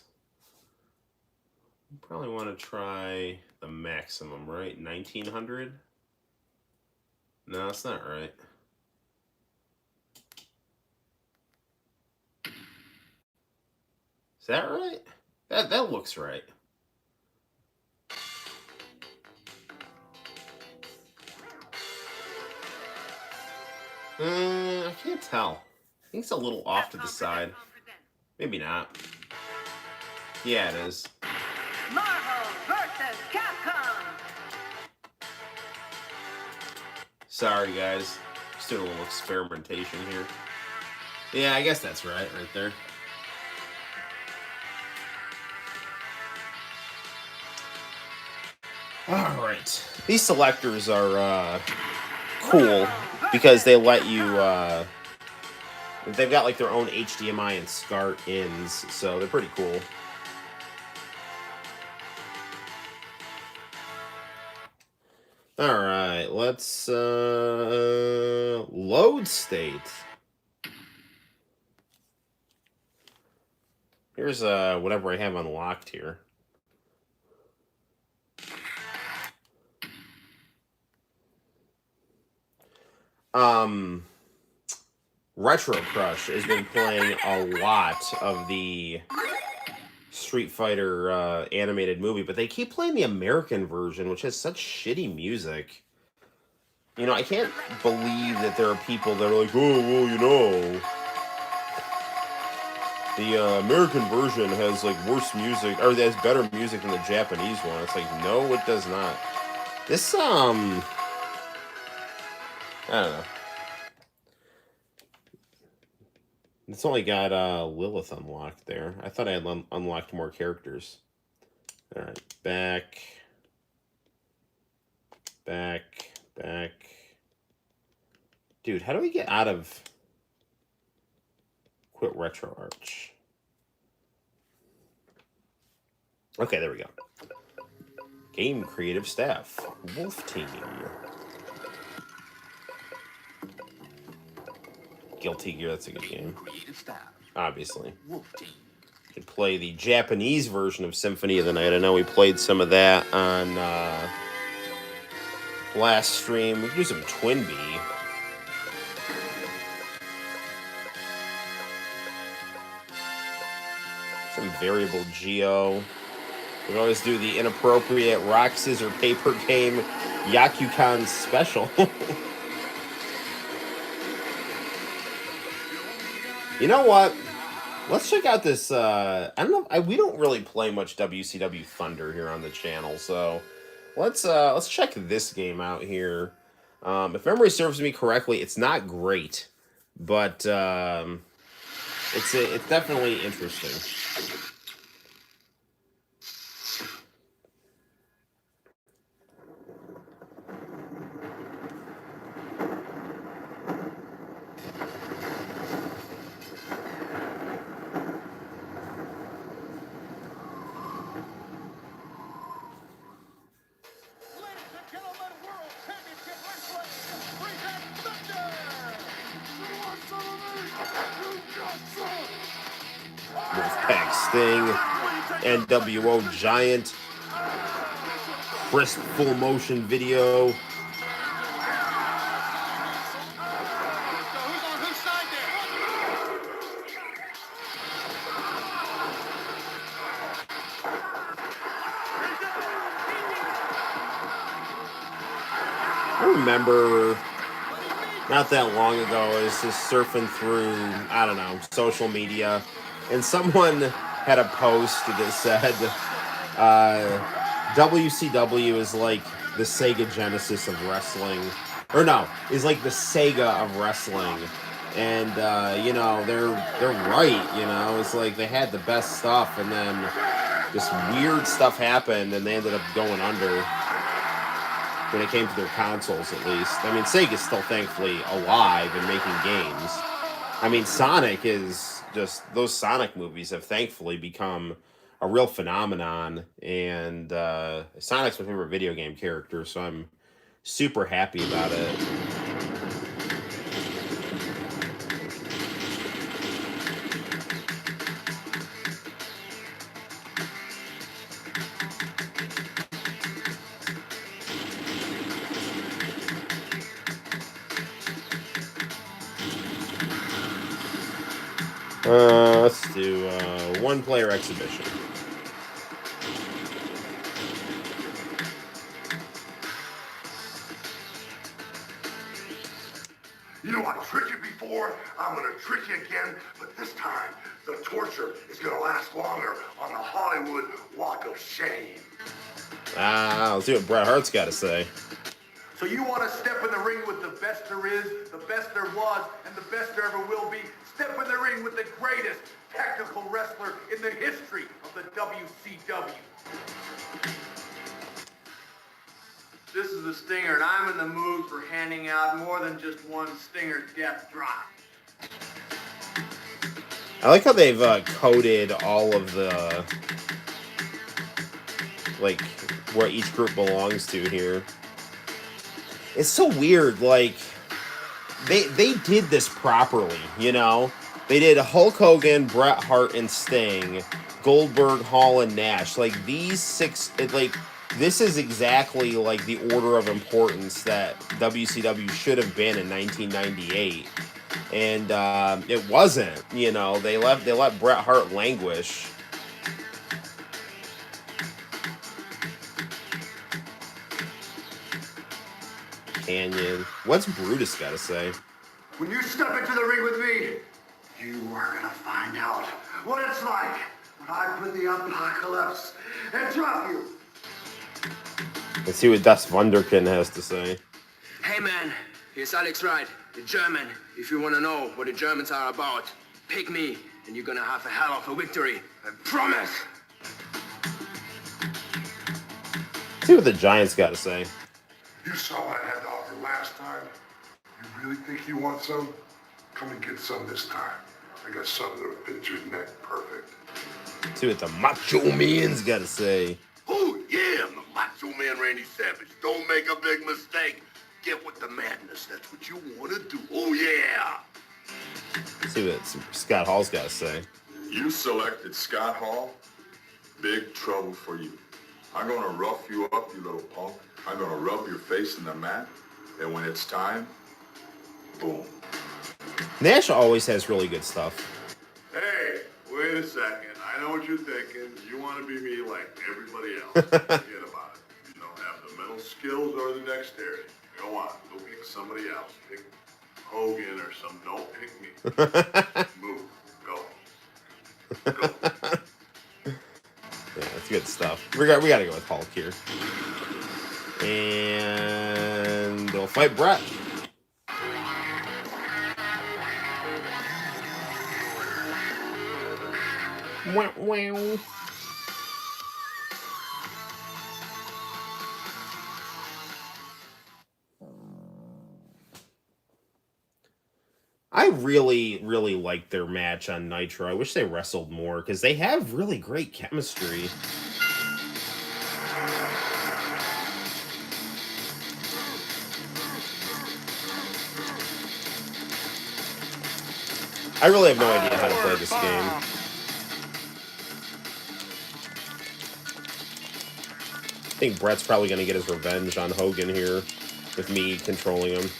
You probably want to try the maximum, right? 1900? No, that's not right. Is that right? That looks right. I can't tell. I think it's a little off to the side. Maybe not. Yeah, it is. Marvel vs. Capcom. Sorry, guys. Just doing a little experimentation here. Yeah, I guess that's right there. All right. These selectors are cool because they let you. They've got like their own HDMI and SCART ins, so they're pretty cool. All right, let's load state. Here's whatever I have unlocked here. Retro Crush has been playing a lot of the Street Fighter animated movie, but they keep playing the American version, which has such shitty music. You know, I can't believe that there are people that are like, oh, well, you know, the American version has like worse music, or has better music than the Japanese one. It's like, no, it does not. This, I don't know. It's only got Lilith unlocked there. I thought I had unlocked more characters. All right, back. Dude, how do we get out of quit RetroArch? Okay, there we go. Game creative staff. Wolf Team. Guilty Gear, that's a good game. Obviously. You could play the Japanese version of Symphony of the Night. I know we played some of that on last stream. We could do some Twinbee. Some Variable Geo. We always do the inappropriate rock, scissor, paper game Yakukan special. You know what? Let's check out this. I don't know. We don't really play much WCW Thunder here on the channel, so let's check this game out here. If memory serves me correctly, it's not great, but it's definitely interesting. Wolfpack Sting, NWO Giant, crisp full motion video. I remember not that long ago, I was just surfing through, I don't know, social media, and someone had a post that said, WCW is like the Sega Genesis of wrestling, or no, is like the Sega of wrestling, and they're right. It's like they had the best stuff, and then this weird stuff happened, and they ended up going under when it came to their consoles, at least. I mean, Sega's still thankfully alive and making games. I mean, Sonic is just, those Sonic movies have thankfully become a real phenomenon, and Sonic's my favorite video game character, so I'm super happy about it. Let's do one-player exhibition. You know I tricked you before, I'm gonna trick you again, but this time the torture is gonna last longer on the Hollywood Walk of Shame. Let's see what Bret Hart's got to say. So you want to step in the ring with the best there is, the best there was, and the best there ever will be? Step in the ring with the greatest technical wrestler in the history of the WCW. This is the Stinger, and I'm in the mood for handing out more than just one Stinger death drop. I like how they've coded all of the, like, what each group belongs to here. It's so weird, like, they did this properly, They did Hulk Hogan, Bret Hart, and Sting, Goldberg, Hall, and Nash. Like, these six, this is exactly, like, the order of importance that WCW should have been in 1998. And it wasn't, They let Bret Hart languish. Canyon. What's Brutus got to say? When you step into the ring with me, You are gonna find out what it's like when I put the apocalypse and drop you. Let's see what Das Wunderkind has to say. Hey man, here's Alex Wright, the German. If you want to know what the Germans are about, pick me, and you're gonna have a hell of a victory. I promise. Let's see what the Giants got to say. You saw what I had to offer last time. You really think you want some? Come and get some this time. I got something that'll fit your neck perfect. Let's see what the Macho Man's got to say. Oh, yeah, I'm the Macho Man Randy Savage. Don't make a big mistake. Get with the madness. That's what you want to do. Oh, yeah. Let's see what Scott Hall's got to say. You selected Scott Hall? Big trouble for you. I'm gonna rough you up, you little punk. I'm gonna rub your face in the mat, and when it's time, boom. Nash always has really good stuff. Hey, wait a second. I know what you're thinking. You want to be me like everybody else. Forget about it. You don't have the mental skills or the dexterity. Go on. Go pick somebody else. Pick Hogan or some. Don't pick me. Move. Go. Go. Yeah, that's good stuff. We got to go with Hulk here. And they'll fight Bret. Wow, wow. I really, really liked their match on Nitro. I wish they wrestled more because they have really great chemistry. I really have no idea how to play this game. I think Bret's probably going to get his revenge on Hogan here with me controlling him.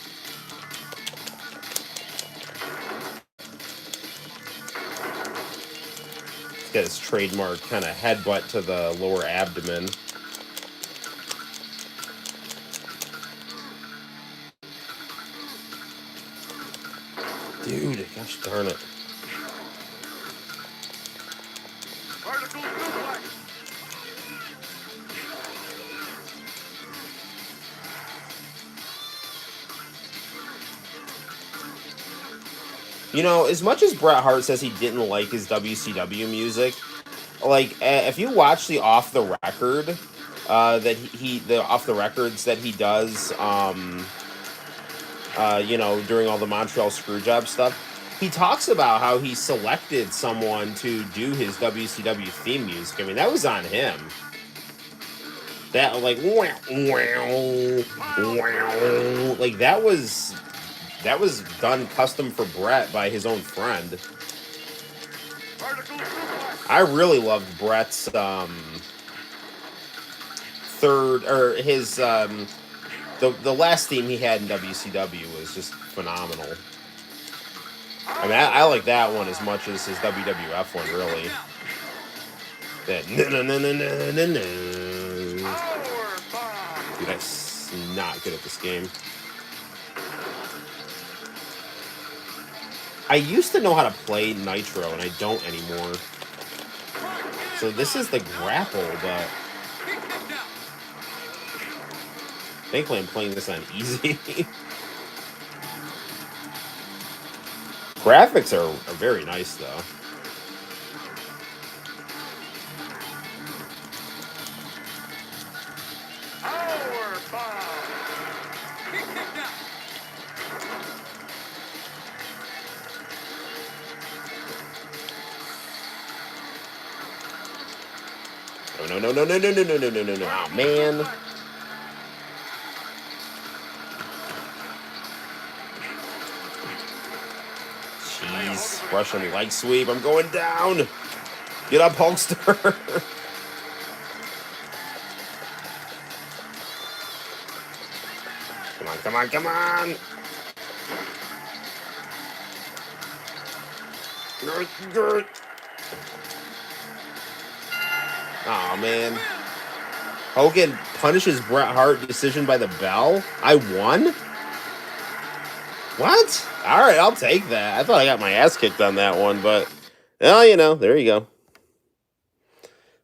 He's got his trademark kind of headbutt to the lower abdomen. Dude, gosh darn it. Vertical suplex. You know, as much as Bret Hart says he didn't like his WCW music, like if you watch the off the record that the off the records that he does, you know, during all the Montreal Screwjob stuff, he talks about how he selected someone to do his WCW theme music. I mean, that was on him. That like like that was done custom for Bret by his own friend. Vertical suplex. I really loved Bret's third or his the last theme he had in WCW was just phenomenal. I mean, I like that one as much as his WWF one, really. That Power bomb. dude, I'm not good at this game. I used to know how to play Nitro, and I don't anymore. So this is the grapple, but thankfully I'm playing this on easy. Graphics are very nice, though. Power bomb. No, no, no, no, no, no, no, no, no, no, no. Oh, man. Jeez. Russian leg sweep. I'm going down. Get up, Hulkster. Come on, come on, come on. Oh, man. Hogan punishes Bret Hart decision by the bell? I won? What? All right, I'll take that. I thought I got my ass kicked on that one, but, well, you know, there you go.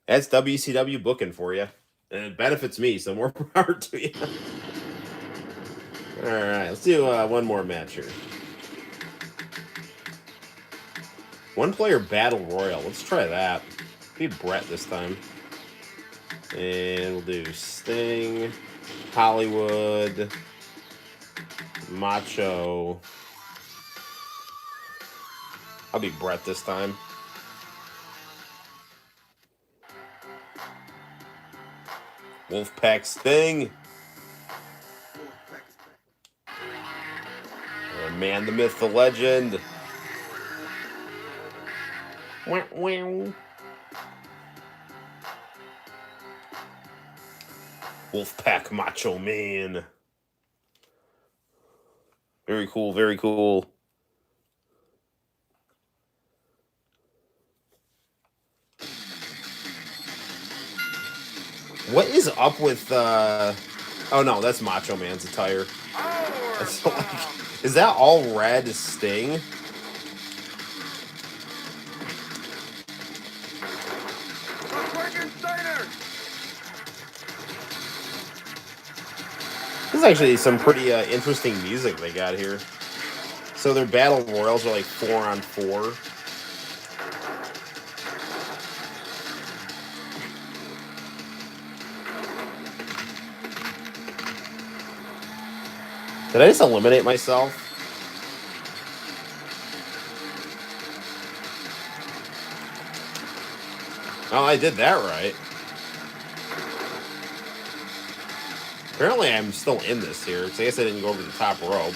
That's WCW booking for you. And it benefits me, so more power to you. All right, let's do one more match here. One player battle royal. Let's try that. Be Bret this time. And we'll do Sting, Hollywood, Macho. I'll be Bret this time. Wolfpack Sting. Man, the myth, the legend. Wow, wow. Wolfpack Macho Man. Very cool, very cool. What is up with oh no, that's Macho Man's attire. That's like, is that all red Sting? This is actually some pretty interesting music they got here. So their battle royals are like 4-on-4. Did I just eliminate myself? Oh, I did that right. Apparently I'm still in this here, because I guess I didn't go over the top rope.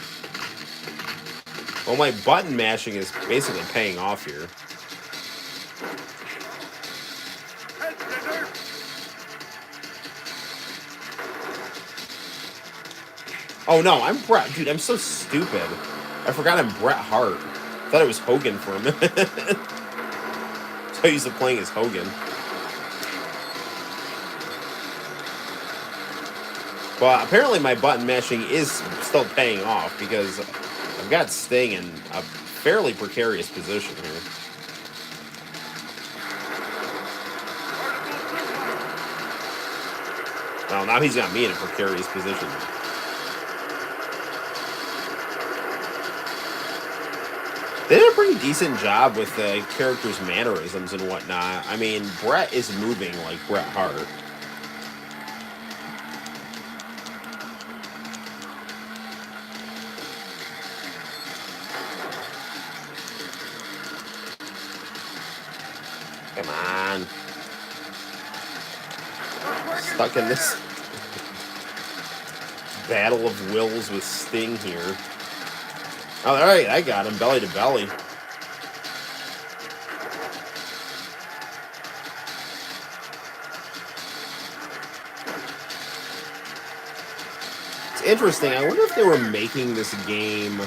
Well, my button mashing is basically paying off here. Oh no, I'm Bret. Dude, I'm so stupid. I forgot I'm Bret Hart. I thought it was Hogan for a minute. So used to playing as Hogan. But apparently my button mashing is still paying off because I've got Sting and a fairly precarious position here. Oh, now he's got me in a precarious position. They did a pretty decent job with the characters' mannerisms and whatnot. I mean, Bret is moving like Bret Hart. Come on. Stuck in this battle of wills with Sting here. Oh, all right, I got him belly to belly. It's interesting. I wonder if they were making this game,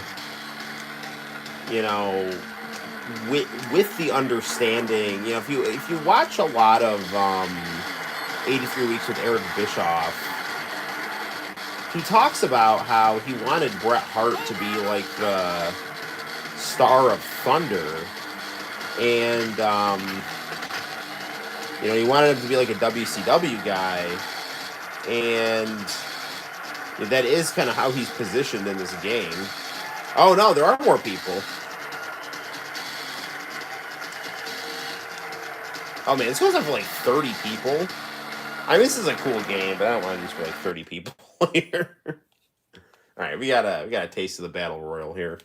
you know, with the understanding, you know, if you watch a lot of 83 Weeks with Eric Bischoff, he talks about how he wanted Bret Hart to be like the star of Thunder, and you know, he wanted him to be like a WCW guy, and that is kind of how he's positioned in this game. Oh no, there are more people. Oh man, this goes on for like 30 people. I mean, this is a cool game, but I don't want to do this for like 30 people here. All right, we got a taste of the battle royal here.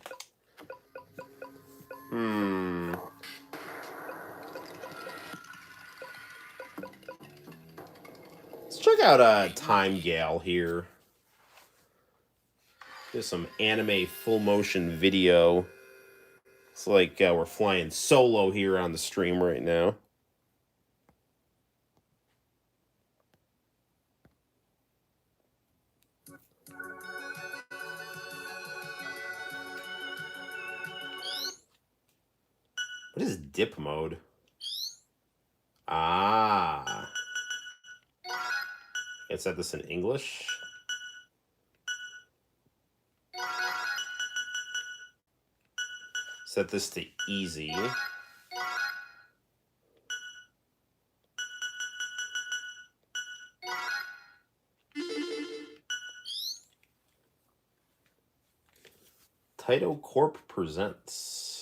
Let's check out Time Gal here. There's some anime full motion video. It's like we're flying solo here on the stream right now. What is dip mode? Ah. I set this in English. Set this to easy. Taito Corp presents.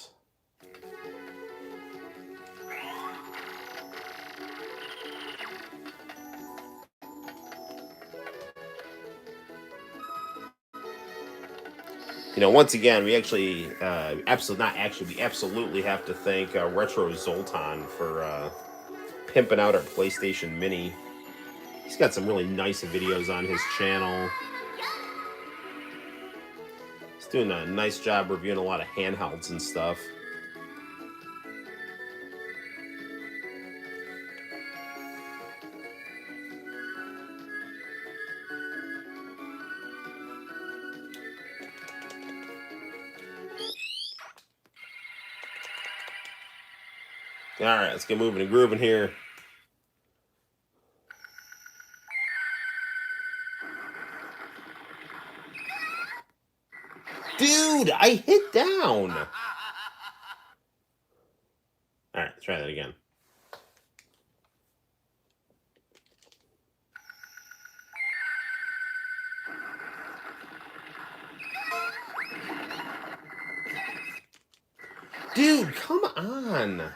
You know, once again, we actually, we absolutely have to thank Retro Zoltan for pimping out our PlayStation Mini. He's got some really nice videos on his channel. He's doing a nice job reviewing a lot of handhelds and stuff. All right, let's get moving and grooving here. Dude, I hit down. All right, let's try that again. Dude, come on.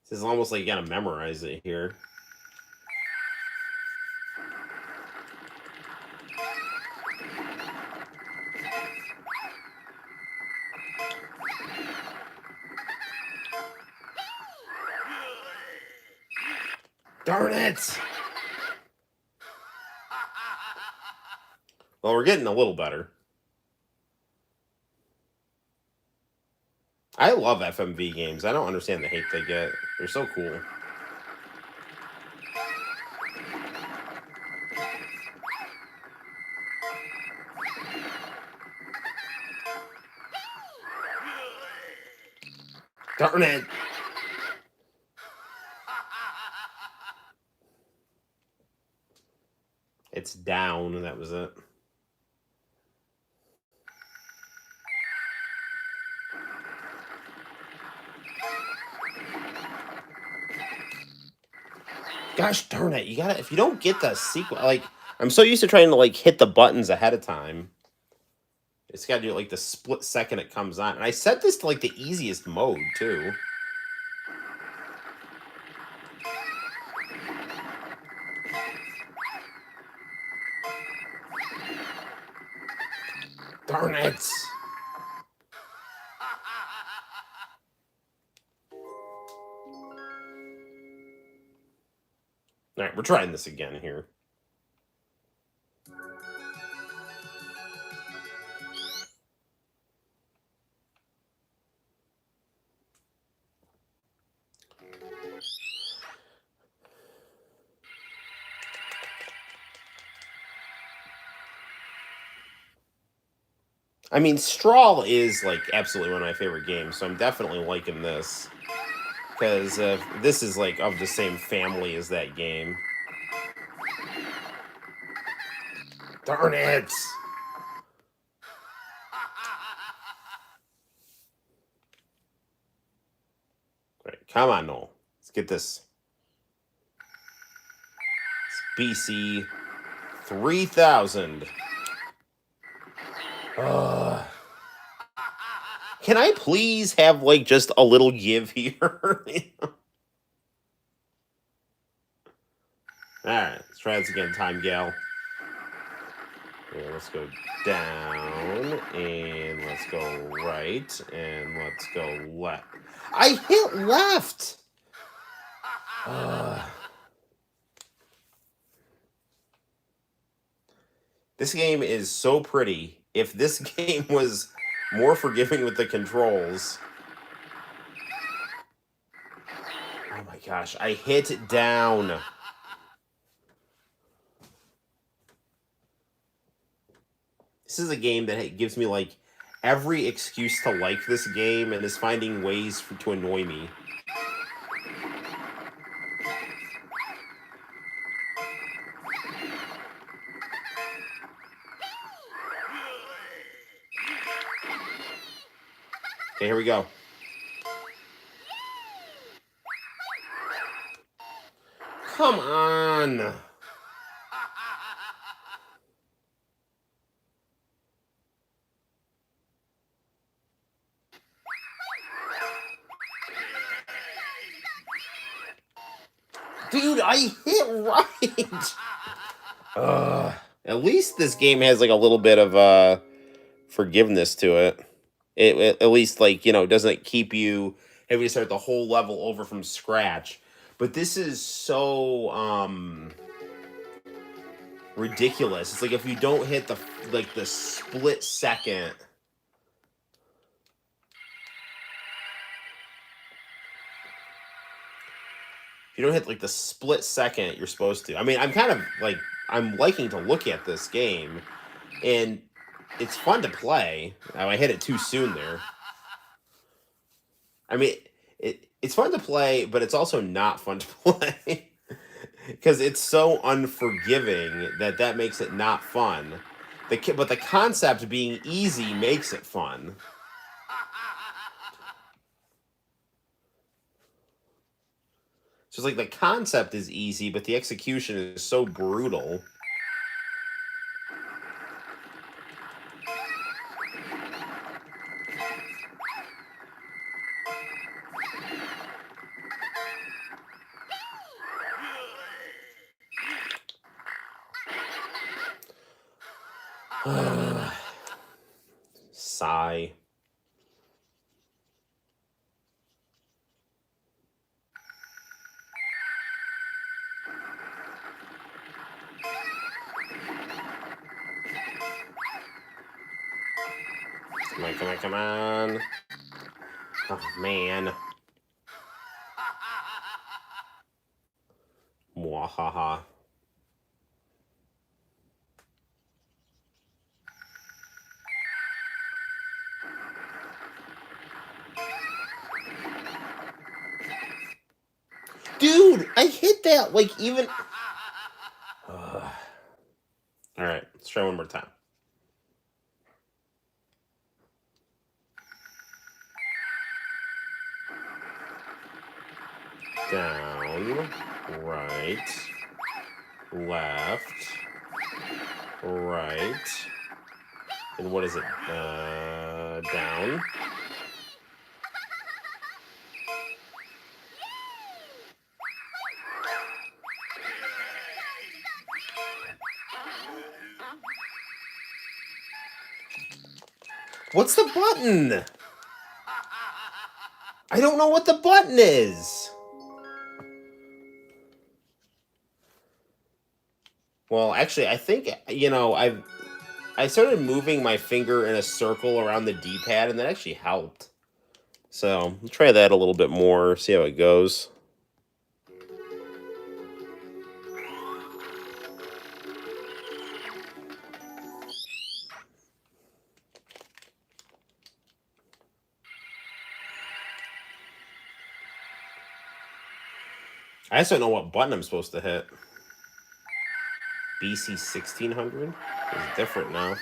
This is almost like you gotta memorize it here. Darn it! Well, we're getting a little better. I love FMV games. I don't understand the hate they get. They're so cool. Darn it! It's down, and that was it. Gosh darn it! You gotta, if you don't get the sequence, like I'm so used to trying to like hit the buttons ahead of time. It's got to do it like the split second it comes on, and I set this to like the easiest mode too. Darn it! All right, we're trying this again here. I mean, Straw is like absolutely one of my favorite games, so I'm definitely liking this because this is like of the same family as that game. Darn it! All right, come on, Noel. Let's get this. It's BC 3000. Can I please have like just a little give here? Alright, let's try this again, Time Gal. Yeah, let's go down, and let's go right, and let's go left. I hit left! This game is so pretty. If this game was more forgiving with the controls... Oh my gosh, I hit down. This is a game that gives me, like, every excuse to like this game and is finding ways to annoy me. Okay, here we go. Come on! Dude, I hit right! At least this game has, like, a little bit of, forgiveness to it. It at least, like, you know, doesn't keep you having to start the whole level over from scratch. But this is so, ridiculous. It's like if you don't hit the split second... You don't hit like the split second you're supposed to. I mean, I'm kind of like, I'm liking to look at this game, and it's fun to play. Oh, I hit it too soon there. I mean, it's fun to play, but it's also not fun to play because it's so unforgiving that makes it not fun. But the concept being easy makes it fun. So it's like the concept is easy, but the execution is so brutal. Sigh. Come on, come on, come on. Oh, man. Mwahaha. Dude, I hit that, like, even... All right, let's try one more time. Down, right, left, right, and what is it? Down. What's the button? I don't know what the button is. Well, actually, I think, I started moving my finger in a circle around the D-pad, and that actually helped. So, I'll try that a little bit more, see how it goes. I just don't know what button I'm supposed to hit. BC 1600 is different now.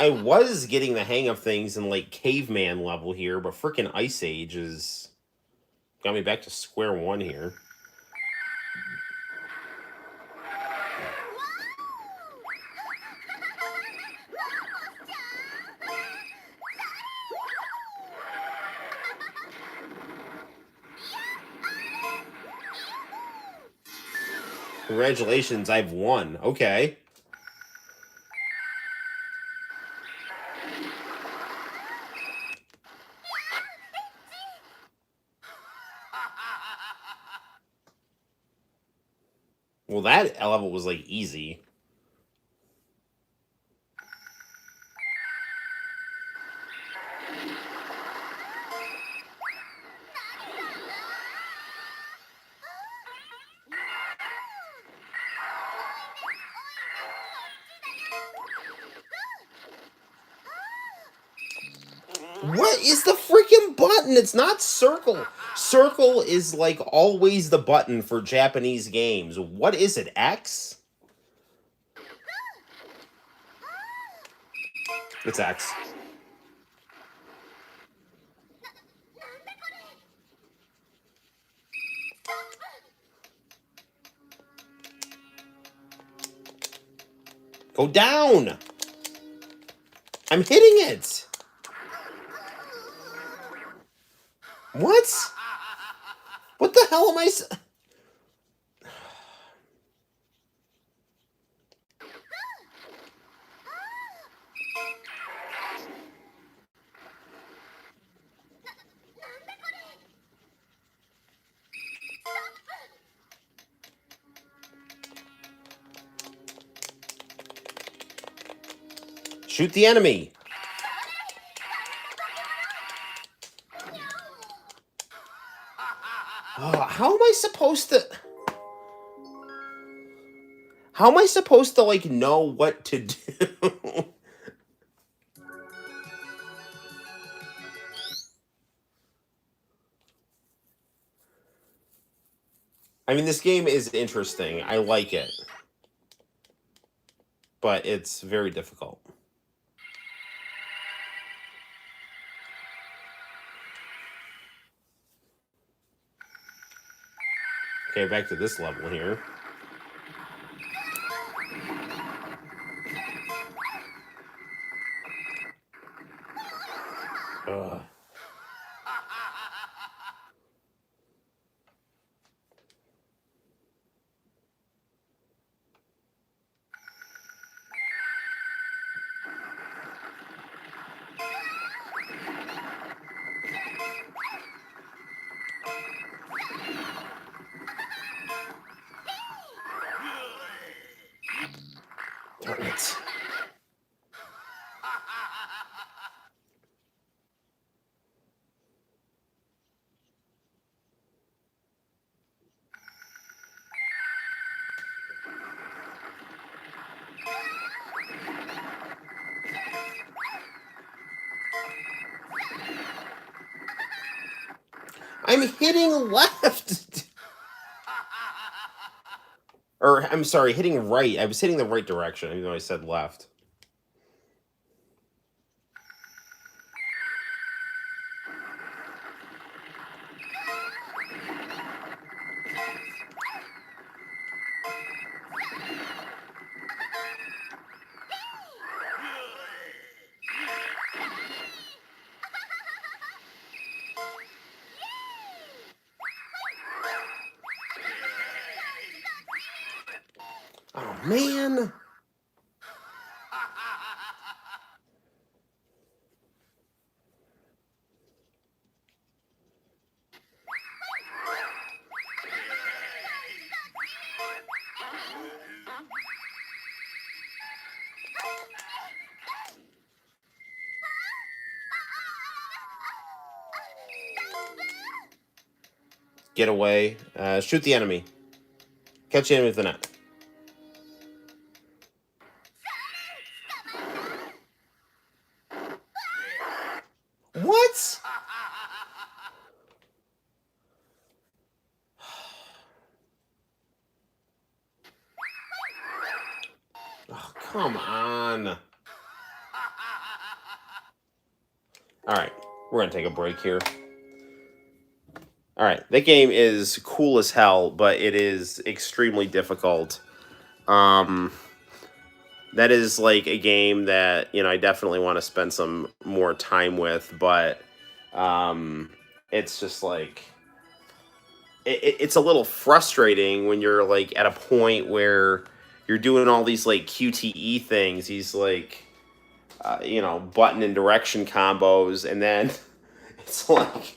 I was getting the hang of things in like caveman level here, but freaking Ice Age is got me back to square one here. Congratulations, I've won. Okay. Well, that level was like easy. What is the freaking button? It's not circle. Circle is like always the button for Japanese games. What is it? X? It's X. Go down! I'm hitting it! What? What the hell am I... Shoot the enemy! Oh, how am I supposed to... How am I supposed to, like, know what to do? I mean, this game is interesting. I like it. But it's very difficult. Okay, back to this level here. Ugh. Darn it. I'm hitting left. Or, I'm sorry, hitting right. I was hitting the right direction, even though I said left. Oh, man. Get away. Shoot the enemy. Catch the enemy with the net. What? Oh, come on. All right, we're going to take a break here. All right, that game is cool as hell, but it is extremely difficult. That is like a game that, I definitely want to spend some more time with, but it's just like it's a little frustrating when you're like at a point where you're doing all these like QTE things, these like button and direction combos, and then it's like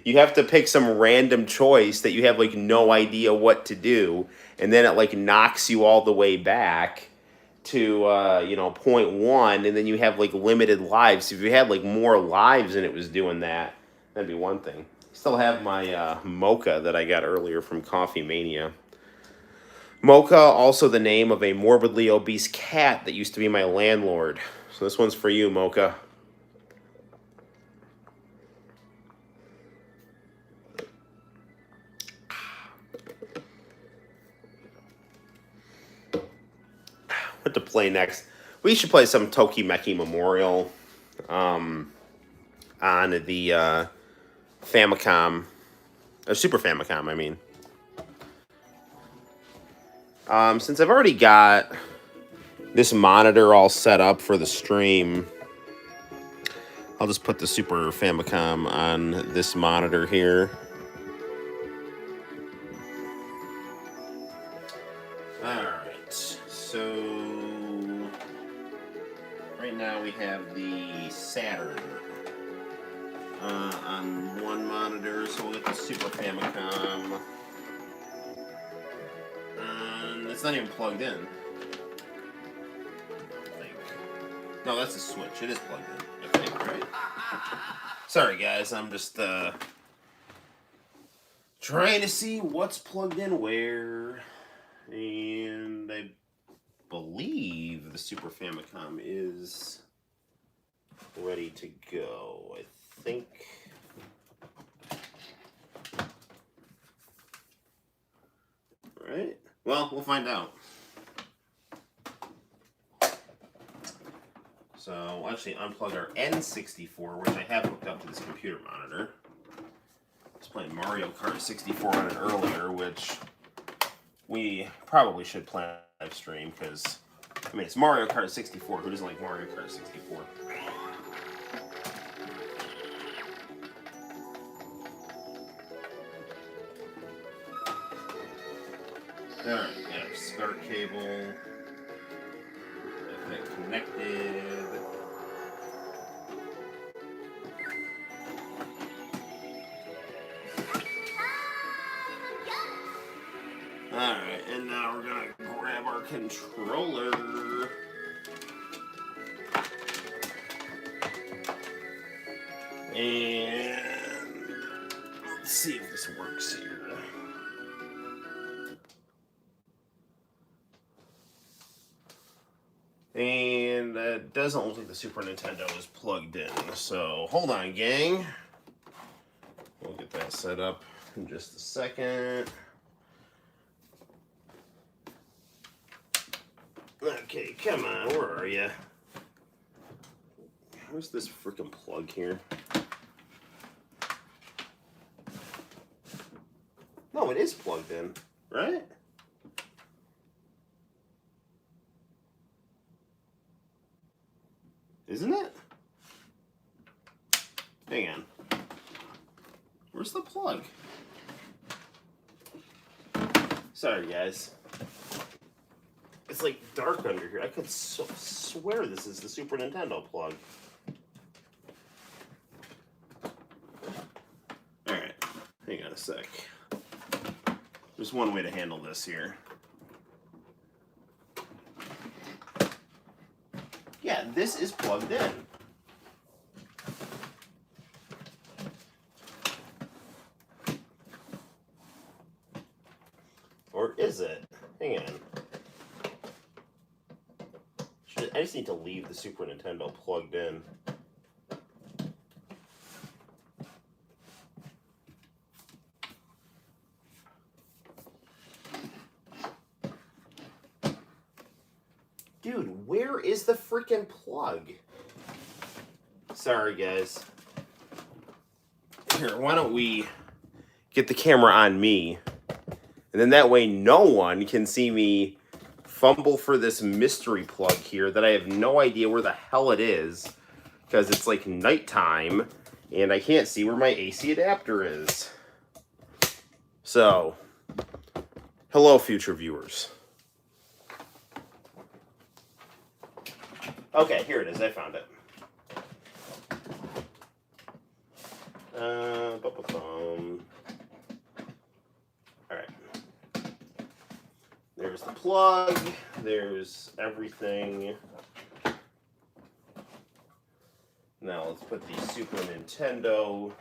you have to pick some random choice that you have like no idea what to do, and then it like knocks you all the way back to point one, and then you have like limited lives. If you had like more lives and it was doing that, that'd be one thing. Still have my Mocha that I got earlier from Coffee Mania. Mocha, also the name of a morbidly obese cat that used to be my landlord. So this one's for you, Mocha. What to play next? We should play some Tokimeki Memorial on the Famicom, Super Famicom, I mean. Since I've already got this monitor all set up for the stream, I'll just put the Super Famicom on this monitor here. Alright, so right now we have the Saturn on one monitor, so we'll get the Super Famicom. It's not even plugged in. I think. No, that's a Switch. It is plugged in, I think, right? Sorry, guys. I'm just trying to see what's plugged in where. And I believe the Super Famicom is ready to go. I think. Right? Well, we'll find out. So we'll actually unplug our N64, which I have hooked up to this computer monitor. I was playing Mario Kart 64 on it earlier, which we probably should play on live stream, because, I mean, it's Mario Kart 64. Who doesn't like Mario Kart 64? Alright, got our start cable. Get that connected. Alright, and now we're gonna grab our controller. And let's see if this works here. And it doesn't look like the Super Nintendo is plugged in. So hold on, gang. We'll get that set up in just a second. Okay, come on, where are you? Where's this freaking plug here? No, it is plugged in, right? Isn't it? Hang on. Where's the plug? Sorry, guys. It's like dark under here. I could swear this is the Super Nintendo plug. Alright, hang on a sec. There's one way to handle this here. Yeah, this is plugged in. Or is it? Hang on. I just need to leave the Super Nintendo plugged in. Dude, where is the freaking plug? Sorry, guys. Here, why don't we get the camera on me? And then that way no one can see me fumble for this mystery plug here that I have no idea where the hell it is. Because it's like nighttime and I can't see where my AC adapter is. So, hello future viewers. Okay, here it is. I found it. Alright. There's the plug. There's everything. Now let's put the Super Nintendo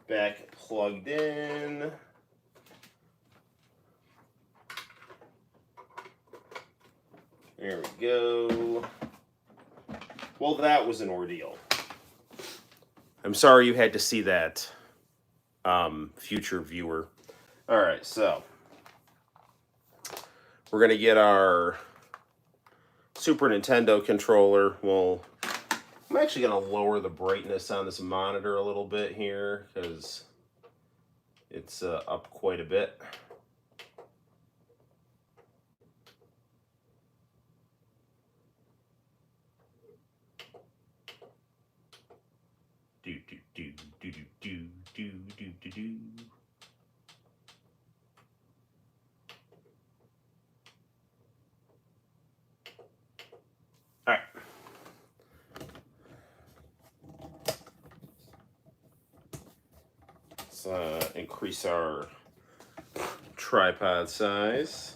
back plugged in. There we go. Well, that was an ordeal. I'm sorry you had to see that, future viewer. All right, so we're going to get our Super Nintendo controller. Well, I'm actually going to lower the brightness on this monitor a little bit here because it's up quite a bit. Do do do do do do do do do. All right. Let's increase our tripod size.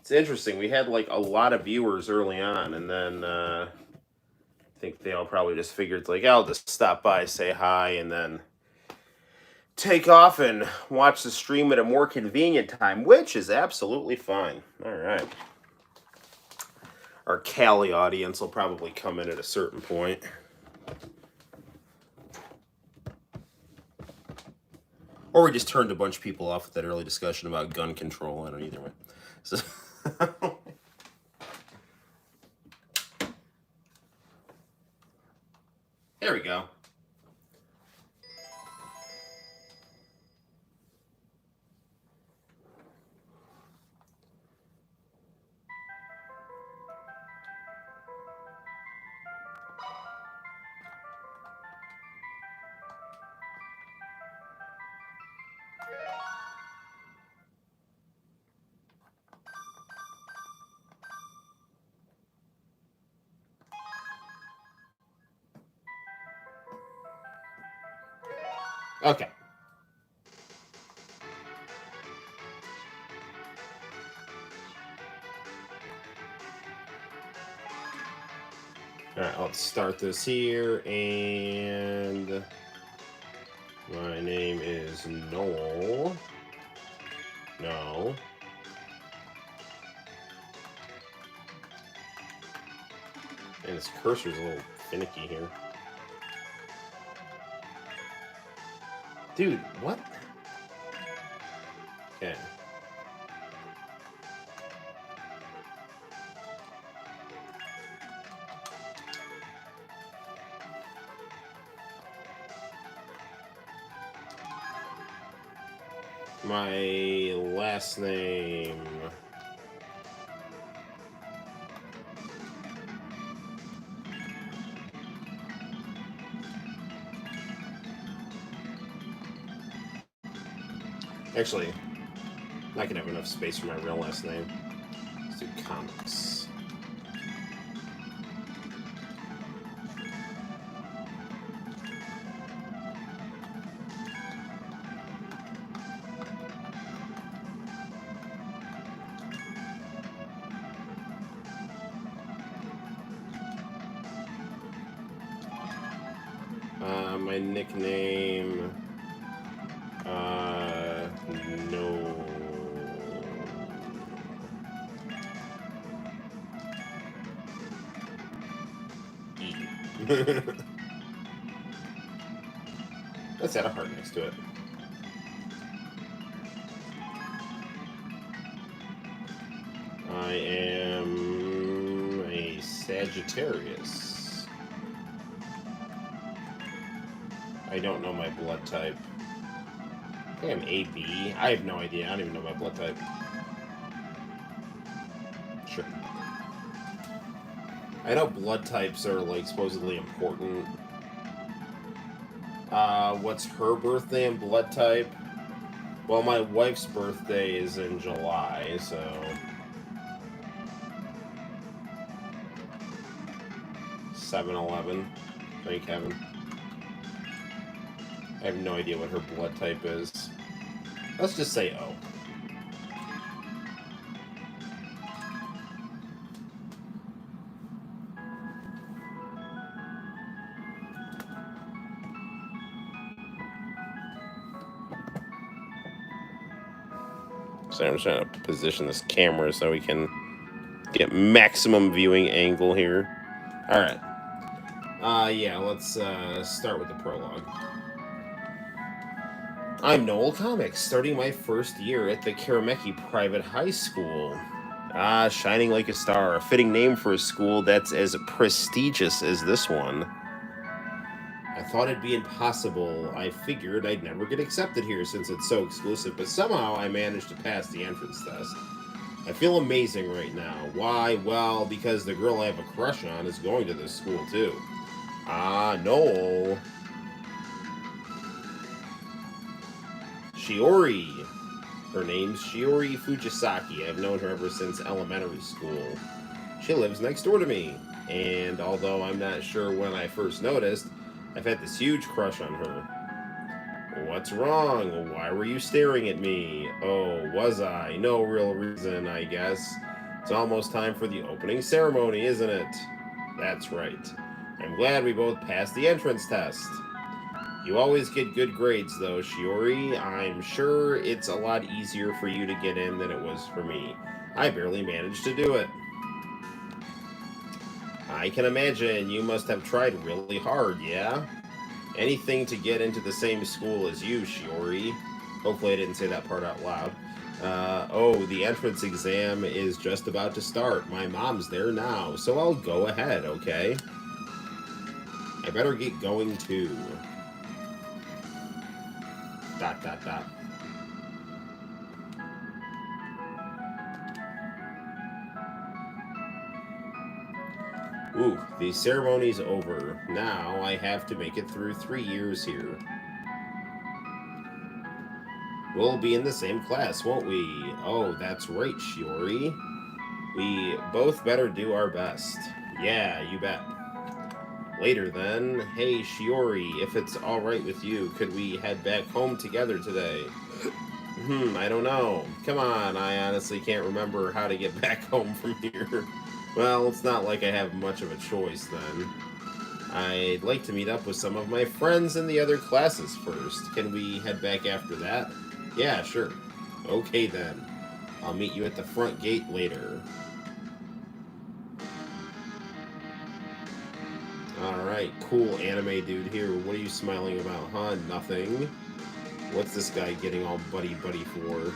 It's interesting. We had like a lot of viewers early on, and then I think they all probably just figured, like, I'll just stop by, say hi, and then take off and watch the stream at a more convenient time, which is absolutely fine. All right. Our Cali audience will probably come in at a certain point. Or we just turned a bunch of people off with that early discussion about gun control. I don't know, either way. So there we go. Okay. All right, let's start this here, and my name is Noel. No. And this cursor's a little finicky here. Dude, what? Okay. My last name. Actually, I can have enough space for my real last name. Let's do comics. My nickname. No. E. Let's add a heart next to it. I am a Sagittarius. I don't know my blood type. I think I'm AB. I have no idea. I don't even know my blood type. Sure. I know blood types are like supposedly important. What's her birthday and blood type? Well, my wife's birthday is in July, so 7/11. Thank heaven. I have no idea what her blood type is. Let's just say O. So I'm trying to position this camera so we can get maximum viewing angle here. All right. Yeah, let's start with the prologue. I'm Noel ComiX, starting my first year at the Karameki Private High School. Shining like a star, a fitting name for a school that's as prestigious as this one. I thought it'd be impossible. I figured I'd never get accepted here since it's so exclusive, but somehow I managed to pass the entrance test. I feel amazing right now. Why? Well, because the girl I have a crush on is going to this school too. No. Shiori. Her name's Shiori Fujisaki. I've known her ever since elementary school. She lives next door to me, and although I'm not sure when I first noticed, I've had this huge crush on her. What's wrong? Why were you staring at me? Oh, was I? No real reason, I guess. It's almost time for the opening ceremony, isn't it? That's right. I'm glad we both passed the entrance test. You always get good grades, though, Shiori. I'm sure it's a lot easier for you to get in than it was for me. I barely managed to do it. I can imagine you must have tried really hard, yeah? Anything to get into the same school as you, Shiori. Hopefully I didn't say that part out loud. Oh, the entrance exam is just about to start. My mom's there now, so I'll go ahead, okay? I better get going too. ... Ooh, the ceremony's over. Now I have to make it through 3 years here. We'll be in the same class, won't we? Oh, that's right, Shiori. We both better do our best. Yeah, you bet. Later then. Hey, Shiori, if it's alright with you, could we head back home together today? I don't know. Come on, I honestly can't remember how to get back home from here. Well, it's not like I have much of a choice then. I'd like to meet up with some of my friends in the other classes first. Can we head back after that? Yeah, sure. Okay then. I'll meet you at the front gate later. Alright, cool anime dude here. What are you smiling about, huh? Nothing. What's this guy getting all buddy-buddy for?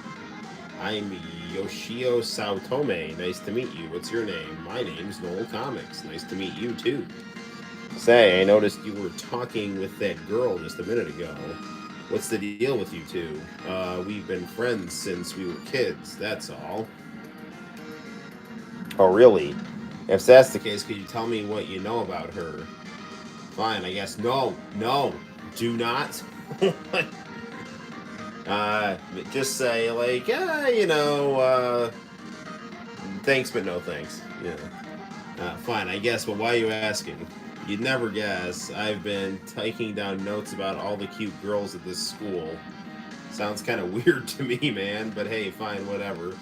I'm Yoshio Saotome. Nice to meet you. What's your name? My name's Noel ComiX. Nice to meet you, too. Say, I noticed you were talking with that girl just a minute ago. What's the deal with you two? We've been friends since we were kids, that's all. Oh, really? If that's the case, could you tell me what you know about her? Fine, I guess. No, do not. uh, just say, like, thanks, but no thanks. Yeah. Fine, I guess, but why are you asking? You'd never guess. I've been taking down notes about all the cute girls at this school. Sounds kind of weird to me, man, but hey, fine, whatever.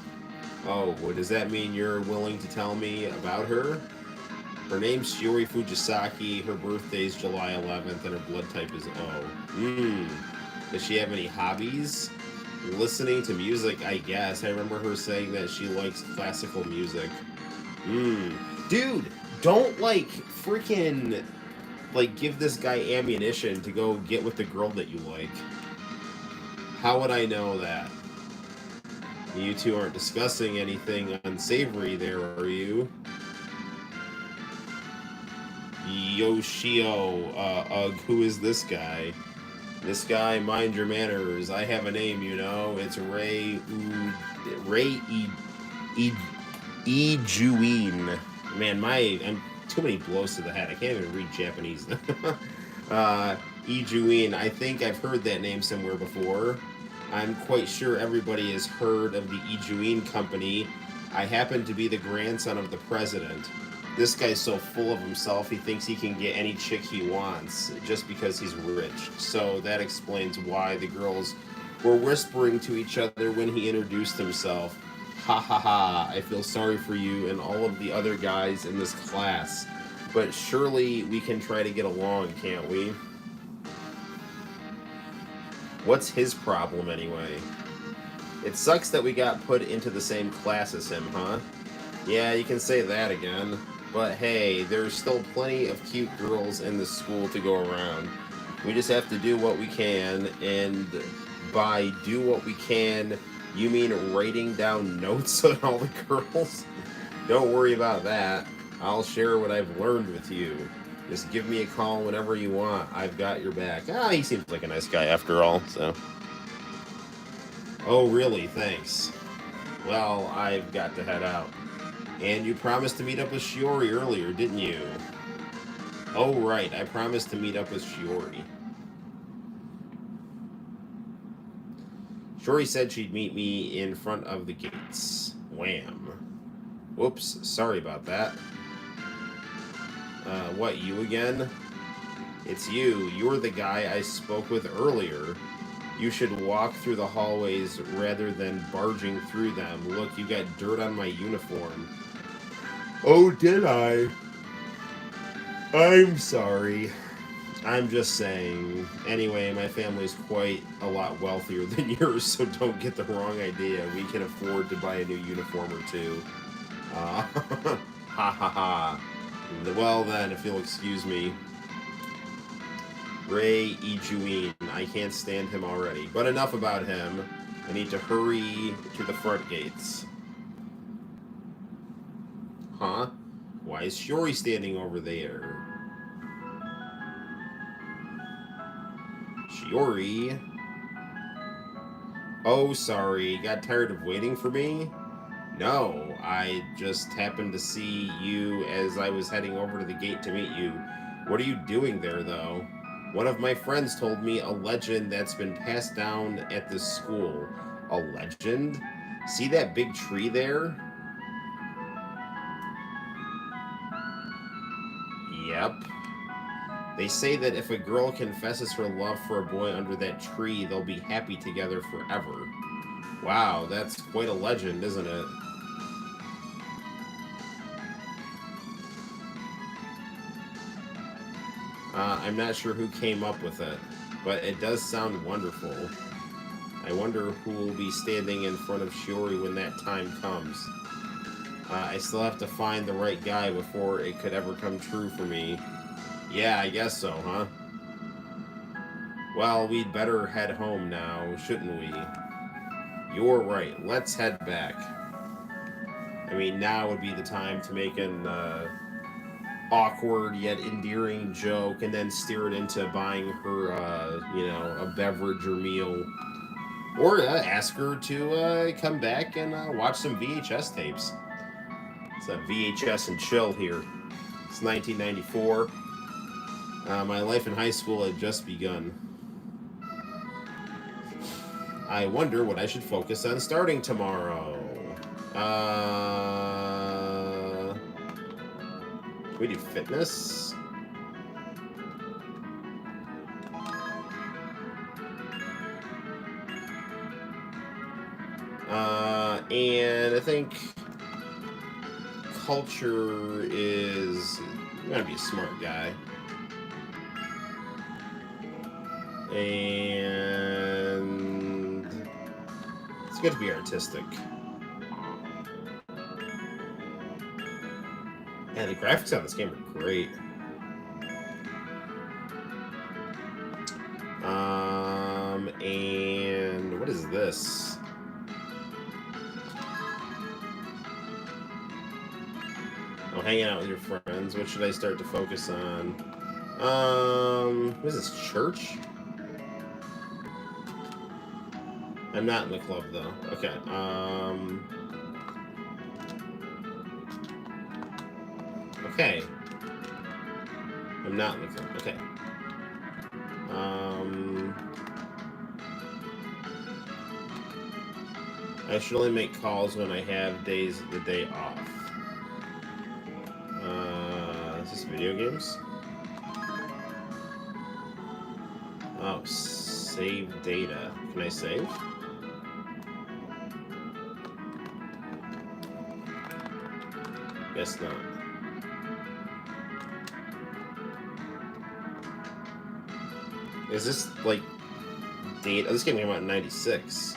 Oh, well, does that mean you're willing to tell me about her? Her name's Shiori Fujisaki, her birthday's July 11th, and her blood type is O. Does she have any hobbies? Listening to music, I guess. I remember her saying that she likes classical music. Dude, don't, freaking, give this guy ammunition to go get with the girl that you like. How would I know that? You two aren't discussing anything unsavory there, are you? Yoshio, who is this guy? This guy, mind your manners. I have a name, you know. It's Ray Ijuin. Man, I'm too many blows to the head. I can't even read Japanese. Ijuin. I think I've heard that name somewhere before. I'm quite sure everybody has heard of the Ijuin Company. I happen to be the grandson of the president. This guy's so full of himself, he thinks he can get any chick he wants just because he's rich. So that explains why the girls were whispering to each other when he introduced himself. Ha ha ha, I feel sorry for you and all of the other guys in this class. But surely we can try to get along, can't we? What's his problem anyway? It sucks that we got put into the same class as him, huh? Yeah, you can say that again. But hey, there's still plenty of cute girls in the school to go around. We just have to do what we can, and by do what we can, you mean writing down notes on all the girls? Don't worry about that. I'll share what I've learned with you. Just give me a call whenever you want. I've got your back. He seems like a nice guy after all, so. Oh, really? Thanks. Well, I've got to head out. And you promised to meet up with Shiori earlier, didn't you? Oh, right. I promised to meet up with Shiori. Shiori said she'd meet me in front of the gates. Wham. Whoops. Sorry about that. What, you again? It's you. You're the guy I spoke with earlier. You should walk through the hallways rather than barging through them. Look, you got dirt on my uniform. Oh, did I? I'm sorry. I'm just saying. Anyway, my family's quite a lot wealthier than yours, so don't get the wrong idea. We can afford to buy a new uniform or two. Ha ha ha. Well then, if you'll excuse me. Ray Ijuin. I can't stand him already. But enough about him. I need to hurry to the front gates. Huh? Why is Shiori standing over there? Shiori? Oh, sorry. Got tired of waiting for me? No, I just happened to see you as I was heading over to the gate to meet you. What are you doing there, though? One of my friends told me a legend that's been passed down at this school. A legend? See that big tree there? Yep. They say that if a girl confesses her love for a boy under that tree, they'll be happy together forever. Wow, that's quite a legend, isn't it? I'm not sure who came up with it, but it does sound wonderful. I wonder who will be standing in front of Shiori when that time comes. I still have to find the right guy before it could ever come true for me. Yeah, I guess so, huh? Well, we'd better head home now, shouldn't we? You're right. Let's head back. I mean, now would be the time to make an awkward yet endearing joke and then steer it into buying her, a beverage or meal. Or ask her to come back and watch some VHS tapes. It's a VHS and chill here. It's 1994. My life in high school had just begun. I wonder what I should focus on starting tomorrow. Can we do fitness? And I think culture is, you gotta be a smart guy. And it's good to be artistic. And the graphics on this game are great. And what is this? Oh, hanging out with your friends. What should I start to focus on? What is this, church? I'm not in the club though. Okay. Okay. I'm not in the club. Okay. I should only make calls when I have the day off. Is this video games? Oh, save data. Can I save? Guess not. Is this like date? Oh, this game came out in '96.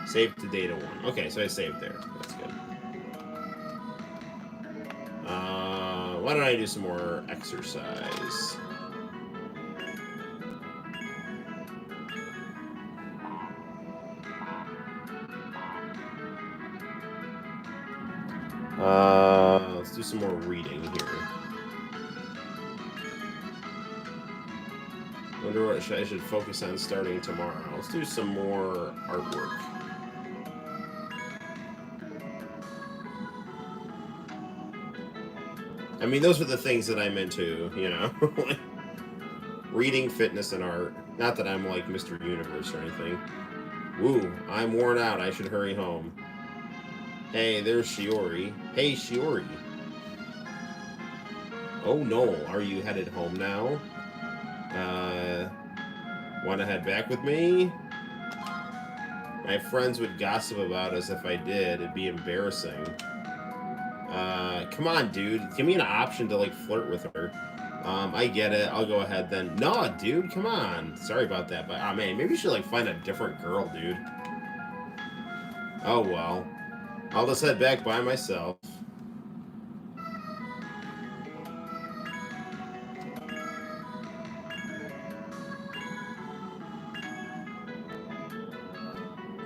Save to data 1. Okay, so I saved there. That's good. Why don't I do some more exercise? Let's do some more reading here. Wonder what I should focus on starting tomorrow. Let's do some more artwork. I mean, those are the things that I'm into, like reading, fitness, and art. Not that I'm like Mr. Universe or anything. Woo, I'm worn out. I should hurry home. Hey, there's Shiori. Hey, Shiori. Oh, Noel, are you headed home now? Want to head back with me? My friends would gossip about us if I did. It'd be embarrassing. Come on, dude. Give me an option to, like, flirt with her. I get it. I'll go ahead then. No, dude, come on. Sorry about that, but, man, maybe you should, like, find a different girl, dude. Oh, well. I'll just head back by myself.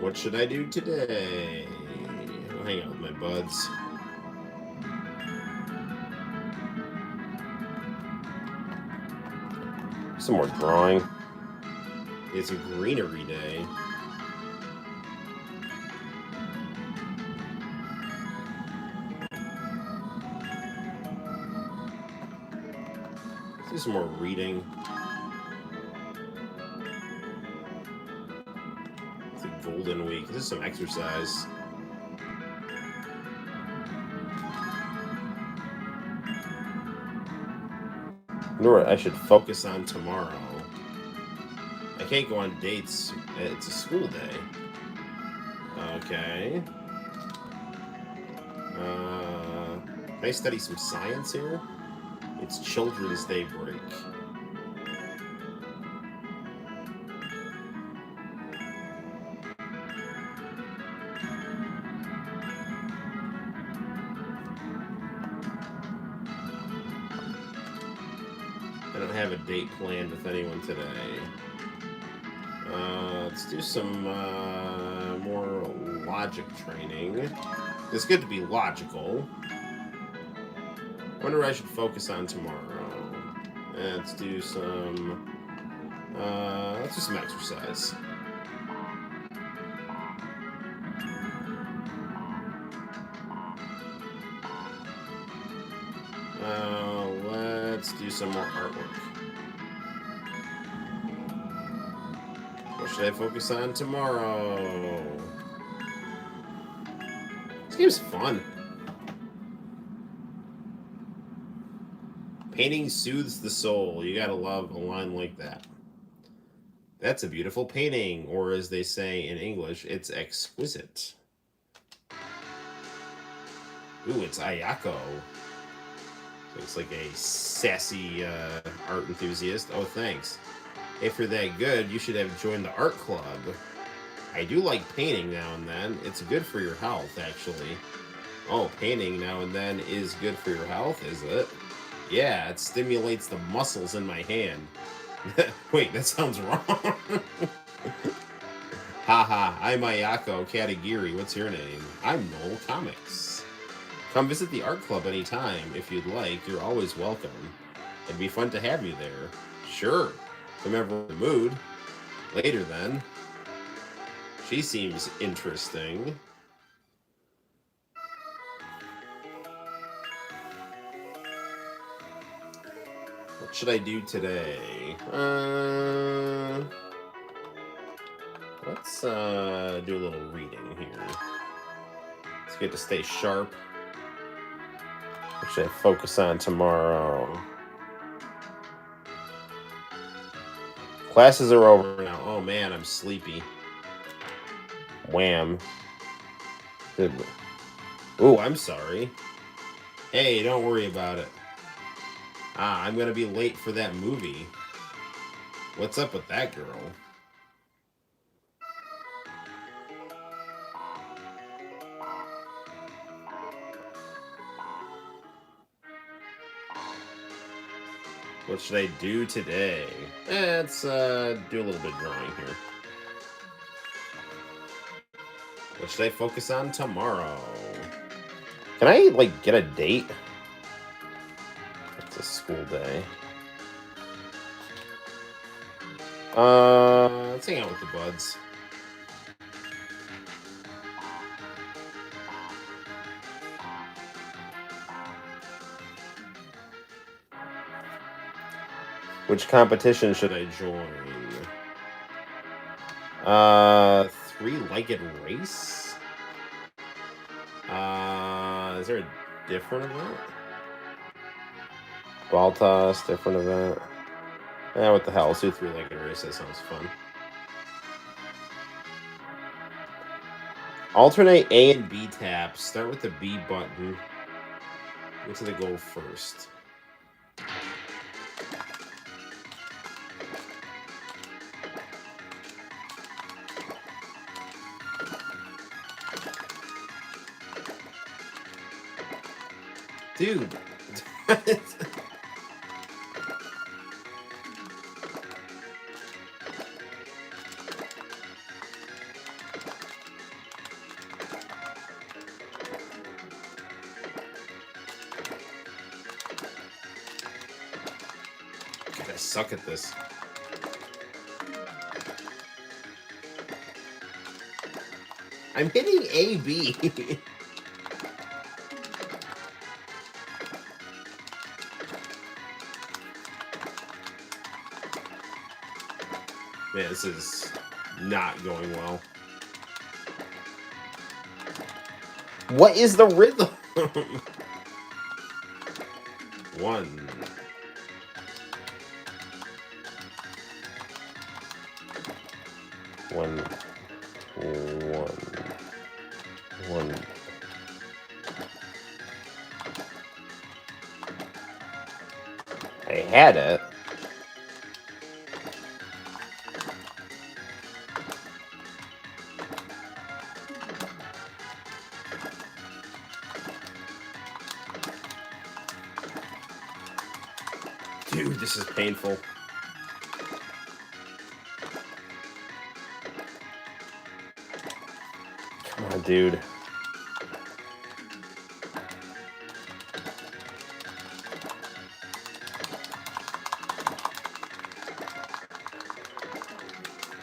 What should I do today? I'll hang out with my buds. Some more drawing. It's a greenery day. Let's do some more reading. It's a golden week. This is some exercise. You know what I should focus on tomorrow? I can't go on dates. It's a school day. Okay. Can I study some science here? It's Children's Day break. don't have a date planned with anyone today. Let's do some more logic training. It's good to be logical. Wonder what I should focus on tomorrow. Let's do some exercise. Let's do some more artwork. What should I focus on tomorrow? This game's fun. Painting soothes the soul. You gotta love a line like that. That's a beautiful painting, or as they say in English, it's exquisite. Ooh, it's Ayako. Looks like a sassy art enthusiast. Oh, thanks. If you're that good, you should have joined the art club. I do like painting now and then. It's good for your health, actually. Oh, painting now and then is good for your health, is it? Yeah, it stimulates the muscles in my hand. Wait, that sounds wrong. Haha, I'm Ayako Katagiri. What's your name? I'm Noel ComiX. Come visit the art club anytime. If you'd like, you're always welcome. It'd be fun to have you there. Sure. If I'm ever in the mood. Later then. She seems interesting. What should I do today? Let's do a little reading here. It's good to stay sharp. What should I focus on tomorrow? Classes are over now. Oh man, I'm sleepy. Wham. Ooh, I'm sorry. Hey, don't worry about it. I'm gonna be late for that movie. What's up with that girl? What should I do today? Let's do a little bit of drawing here. What should I focus on tomorrow? Can I, like, get a date? It's a school day. Let's hang out with the buds. Which competition should I join? Three-legged race? Is there a different event? Ball toss, different event. What the hell? Let's do three-legged race. That sounds fun. Alternate A and B taps. Start with the B button. Get to the goal first. Dude. God, I suck at this. I'm hitting A-B. Man, this is not going well. What is the rhythm? One. One. I had it. Dude, this is painful. Come on, dude.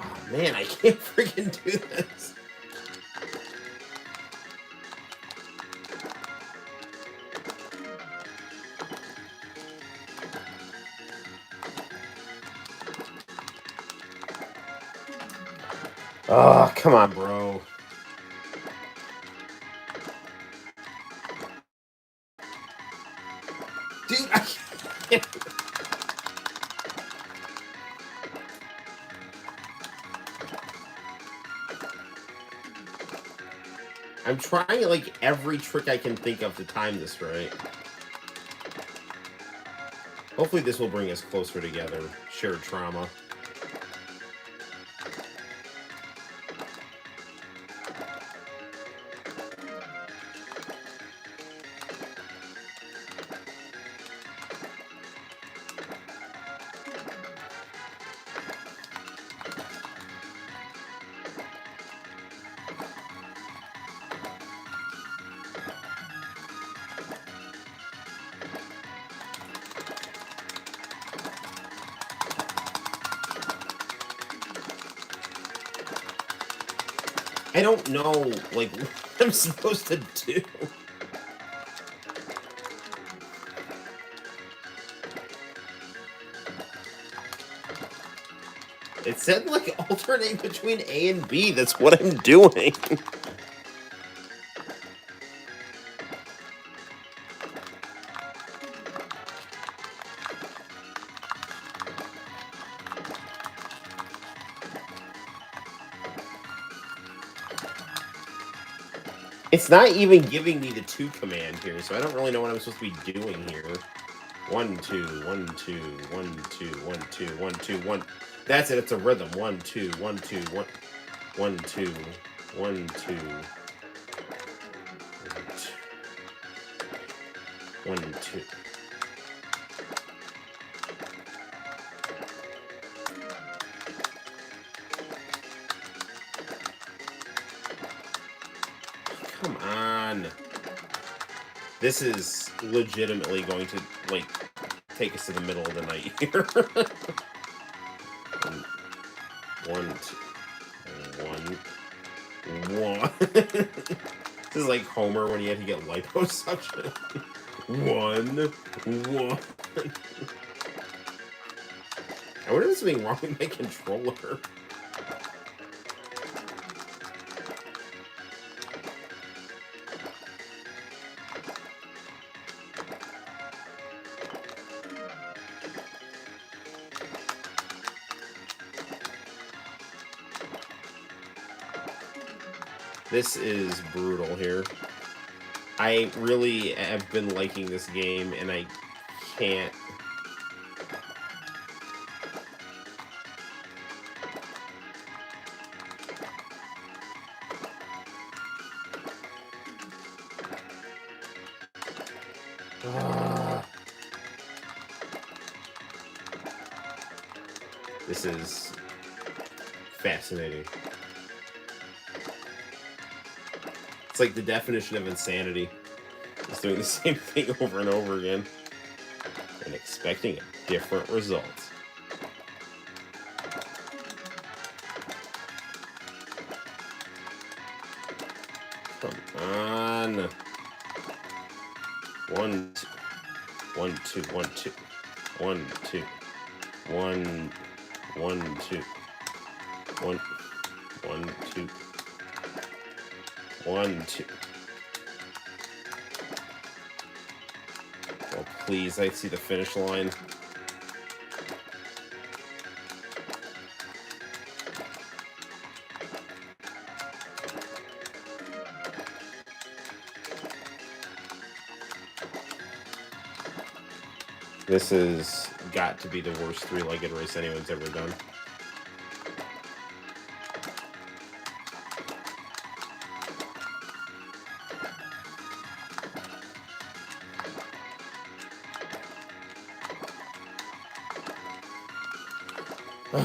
Oh, man, I can't freaking do this. Oh, come on, bro. Dude, I can't. I'm trying, like, every trick I can think of to time this right. Hopefully this will bring us closer together. Shared trauma. I don't know, like, what I'm supposed to do. It said, like, alternate between A and B. That's what I'm doing. It's not even giving me the 2 command here, so I don't really know what I'm supposed to be doing here. 1, 2, 1, 2, 1, 2, 1, 2, 1, 2, 1. That's it, it's a rhythm. 1, 2, 1, 2, 1, 1, 2, 1, 2, 1, 2. Come on. This is legitimately going to, like, take us to the middle of the night here. 1, 2, 1, 1. This is like Homer when he had to get liposuction. 1, 1. I wonder if there's something wrong with my controller. This is brutal here. I really have been liking this game, and I can't. This is fascinating. It's like the definition of insanity. It's doing the same thing over and over again and expecting a different result. Come on. 1, 2, 1, 2, 1, 2, 1, 2, 1, 1, 2, 1, 1, 2, 1, 2. Oh, please, I see the finish line. This has got to be the worst 3-legged race anyone's ever done. Maybe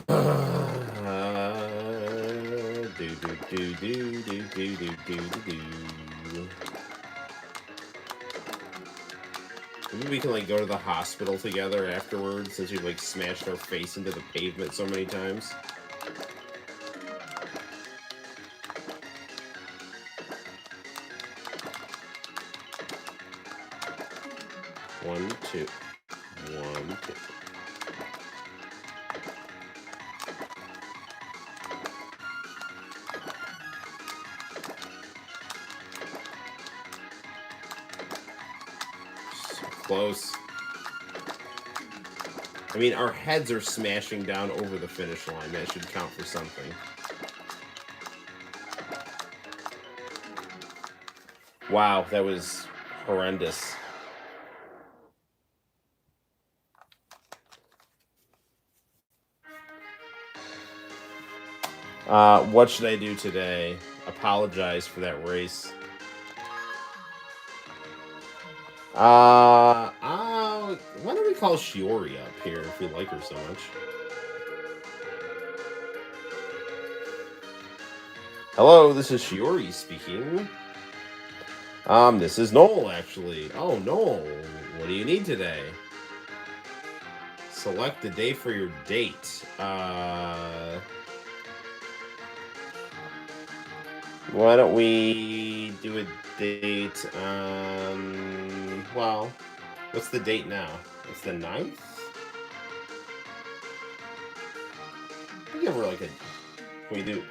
we can like go to the hospital together afterwards since we've like smashed our face into the pavement so many times. One, two. One, two. So close. I mean, our heads are smashing down over the finish line. That should count for something. Wow, that was horrendous. What should I do today? Apologize for that race. Why don't we call Shiori up here if we like her so much? Hello, this is Shiori speaking. This is Noel, actually. Oh, Noel, what do you need today? Select the day for your date. Why don't we do a date, well, what's the date now? It's the 9th? We give her like a, can we do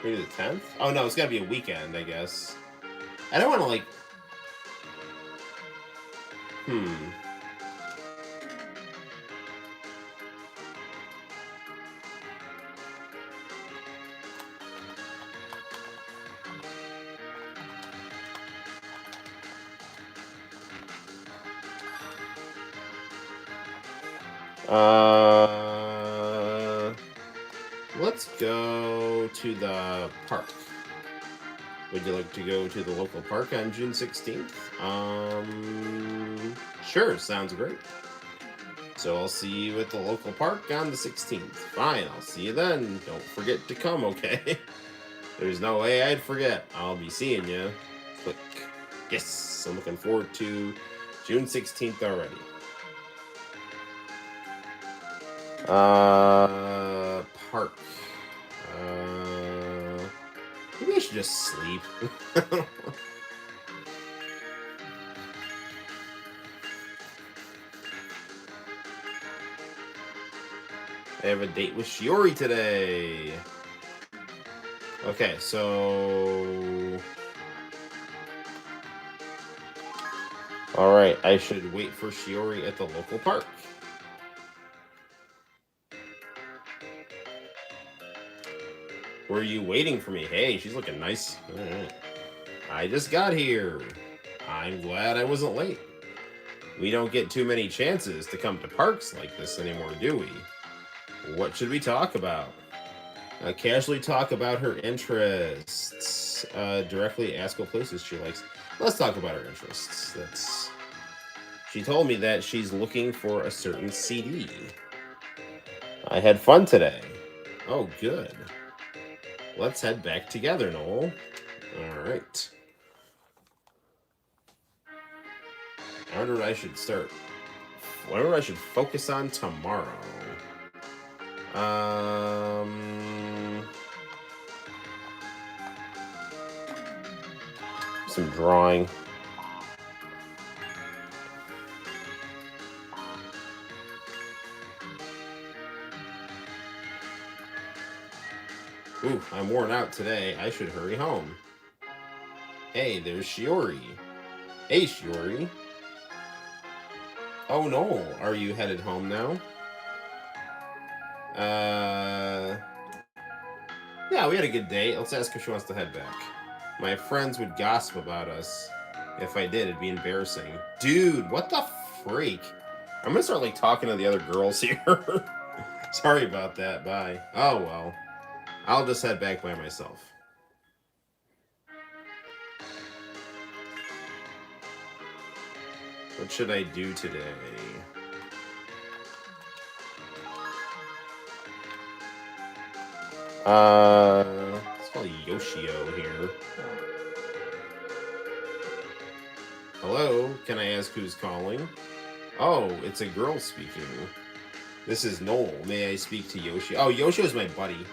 the 10th? Oh no, it's gotta be a weekend, I guess. I don't want to like, let's go to the park. Would you like to go to the local park on June 16th? Sure, sounds great. So I'll see you at the local park on the 16th. Fine, I'll see you then. Don't forget to come, okay? There's no way I'd forget. I'll be seeing you. Click. Yes, I'm looking forward to June 16th already. Park. Maybe I should just sleep. I have a date with Shiori today. Okay, so... Alright, I should wait for Shiori at the local park. Were you waiting for me? Hey, she's looking nice. Alright. I just got here. I'm glad I wasn't late. We don't get too many chances to come to parks like this anymore, do we? What should we talk about? Casually talk about her interests. Directly ask what places she likes. Let's talk about her interests. She told me that she's looking for a certain CD. I had fun today. Oh, good. Let's head back together, Noel. Alright. I wonder what I should start. I wonder what I should focus on tomorrow. Some drawing. Ooh, I'm worn out today. I should hurry home. Hey, there's Shiori. Hey, Shiori. Oh, no. Are you headed home now? Yeah, we had a good day. Let's ask if she wants to head back. My friends would gossip about us. If I did, it'd be embarrassing. Dude, what the freak? I'm gonna start, like, talking to the other girls here. Sorry about that. Bye. Oh, well. I'll just head back by myself. What should I do today? Let's call Yoshio here. Hello, can I ask who's calling? Oh, it's a girl speaking. This is Noel. May I speak to Yoshi? Oh, Yoshio's my buddy.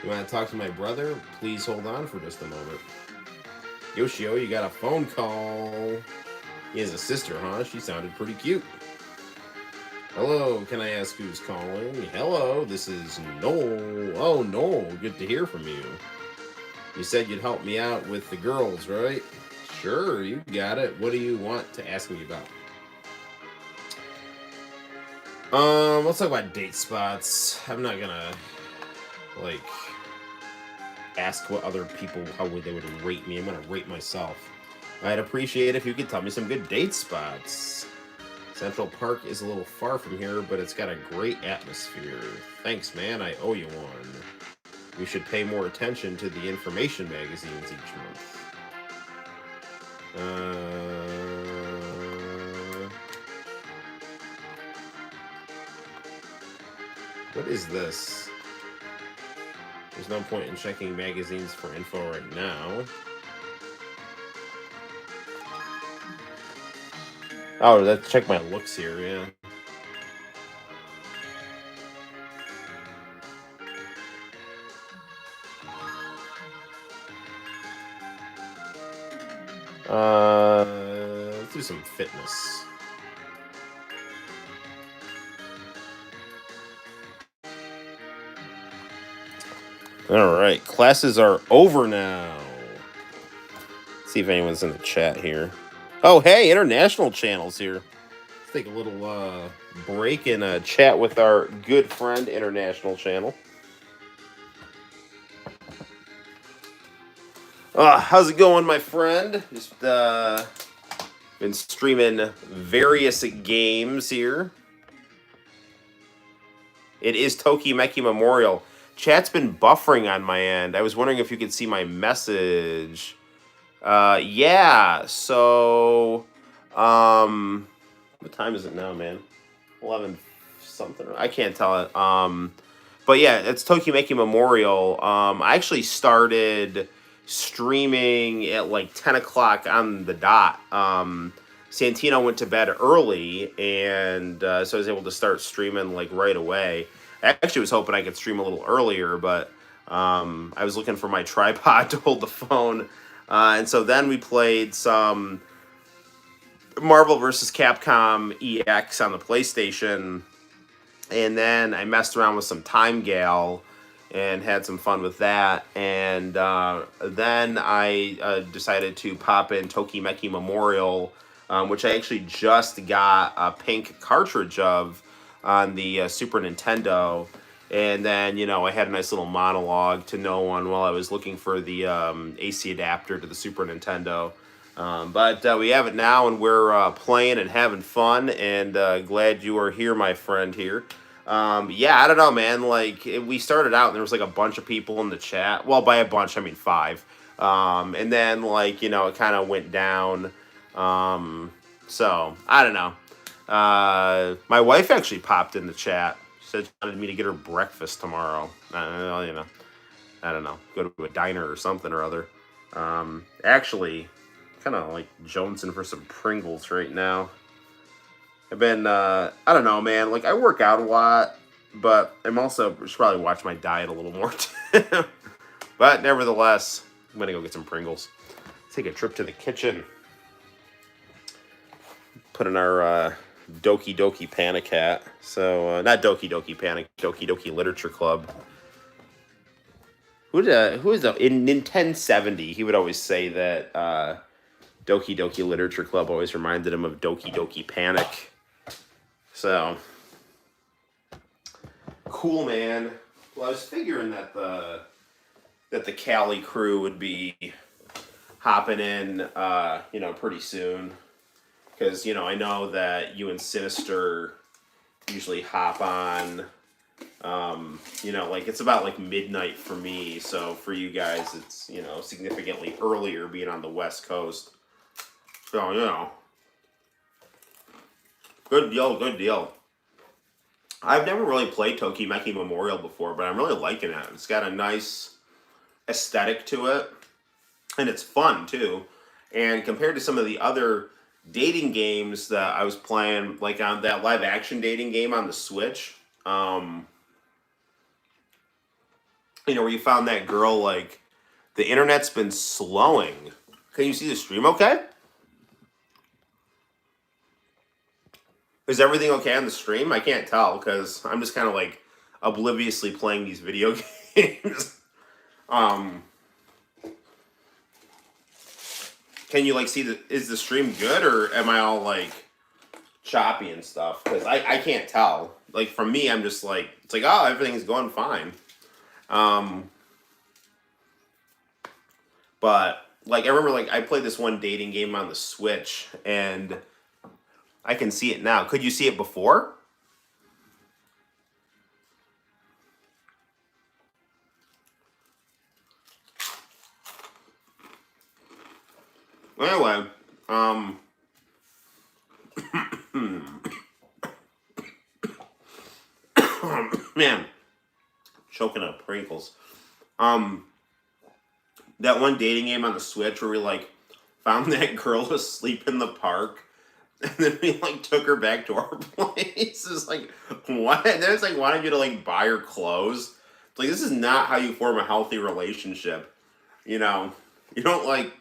You want to talk to my brother? Please hold on for just a moment. Yoshio, you got a phone call. He has a sister, huh? She sounded pretty cute. Hello, can I ask who's calling? Hello, this is Noel. Oh, Noel, good to hear from you. You said you'd help me out with the girls, right? Sure, you got it. What do you want to ask me about? Let's talk about date spots. I'm not gonna, like, ask what other people, how they would rate me. I'm gonna rate myself. I'd appreciate if you could tell me some good date spots. Central Park is a little far from here, but it's got a great atmosphere. Thanks, man. I owe you one. We should pay more attention to the information magazines each month. What is this? There's no point in checking magazines for info right now. Oh, let's check my looks here, yeah. Let's do some fitness. All right, classes are over now. Let's see if anyone's in the chat here. Oh, hey, international channels here. Let's take a little break and chat with our good friend, international channel. How's it going, my friend? Just been streaming various games here. It is Tokimeki Memorial. Chat's been buffering on my end. I was wondering if you could see my message. Yeah, so what time is it now, man? 11 something. I can't tell it. But yeah, it's Tokimeki Memorial. I actually started streaming at like 10 o'clock on the dot. Santino went to bed early, and so I was able to start streaming like right away. I actually was hoping I could stream a little earlier, but I was looking for my tripod to hold the phone. And so then we played some Marvel vs. Capcom EX on the PlayStation. And then I messed around with some Time Gal and had some fun with that. And then I decided to pop in Tokimeki Memorial, which I actually just got a pink cartridge of on the Super Nintendo. And then, you know, I had a nice little monologue to no one while I was looking for the AC adapter to the Super Nintendo. But we have it now, and we're playing and having fun, and glad you are here, my friend here. Yeah, I don't know, man. Like, we started out, and there was, like, a bunch of people in the chat. Well, by a bunch, I mean 5. And then, like, you know, it kind of went down. So, I don't know. My wife actually popped in the chat. She said she wanted me to get her breakfast tomorrow. You know, I don't know. Go to a diner or something or other. Actually, kind of like jonesing for some Pringles right now. I've been, I don't know, man. Like, I work out a lot, but I'm also should probably watch my diet a little more. But nevertheless, I'm gonna go get some Pringles. Take a trip to the kitchen. Put in our Doki Doki Panic hat. So not Doki Doki Panic, Doki Doki Literature Club. Who is in Nintendo 70? He would always say that Doki Doki Literature Club always reminded him of Doki Doki Panic. So cool, man. Well, I was figuring that the Cali crew would be hopping in, you know, pretty soon, because you know I know that you and Sinister usually hop on. You know, like it's about like midnight for me, so for you guys it's, you know, significantly earlier being on the West Coast. So, you know, good deal, good deal. I've never really played Tokimeki Memorial before, but I'm really liking it. It's got a nice aesthetic to it, and it's fun too. And compared to some of the other dating games that I was playing, like on that live action dating game on the Switch, where you found that girl, like, the internet's been slowing. Can you see the stream okay? Is everything okay on the stream? I can't tell because I'm just kind of like obliviously playing these video games. Can you like see is the stream good, or am I all like choppy and stuff? Because I can't tell. Like from me, I'm just like, it's like, oh, everything's going fine. But like I remember, like I played this one dating game on the Switch, and I can see it now. Could you see it before? Anyway, man, choking up Pringles. That one dating game on the Switch where we like found that girl asleep in the park, and then we like took her back to our place. It's like, what? And then it's like wanted you to like buy her clothes. It's like, this is not how you form a healthy relationship. You know, you don't like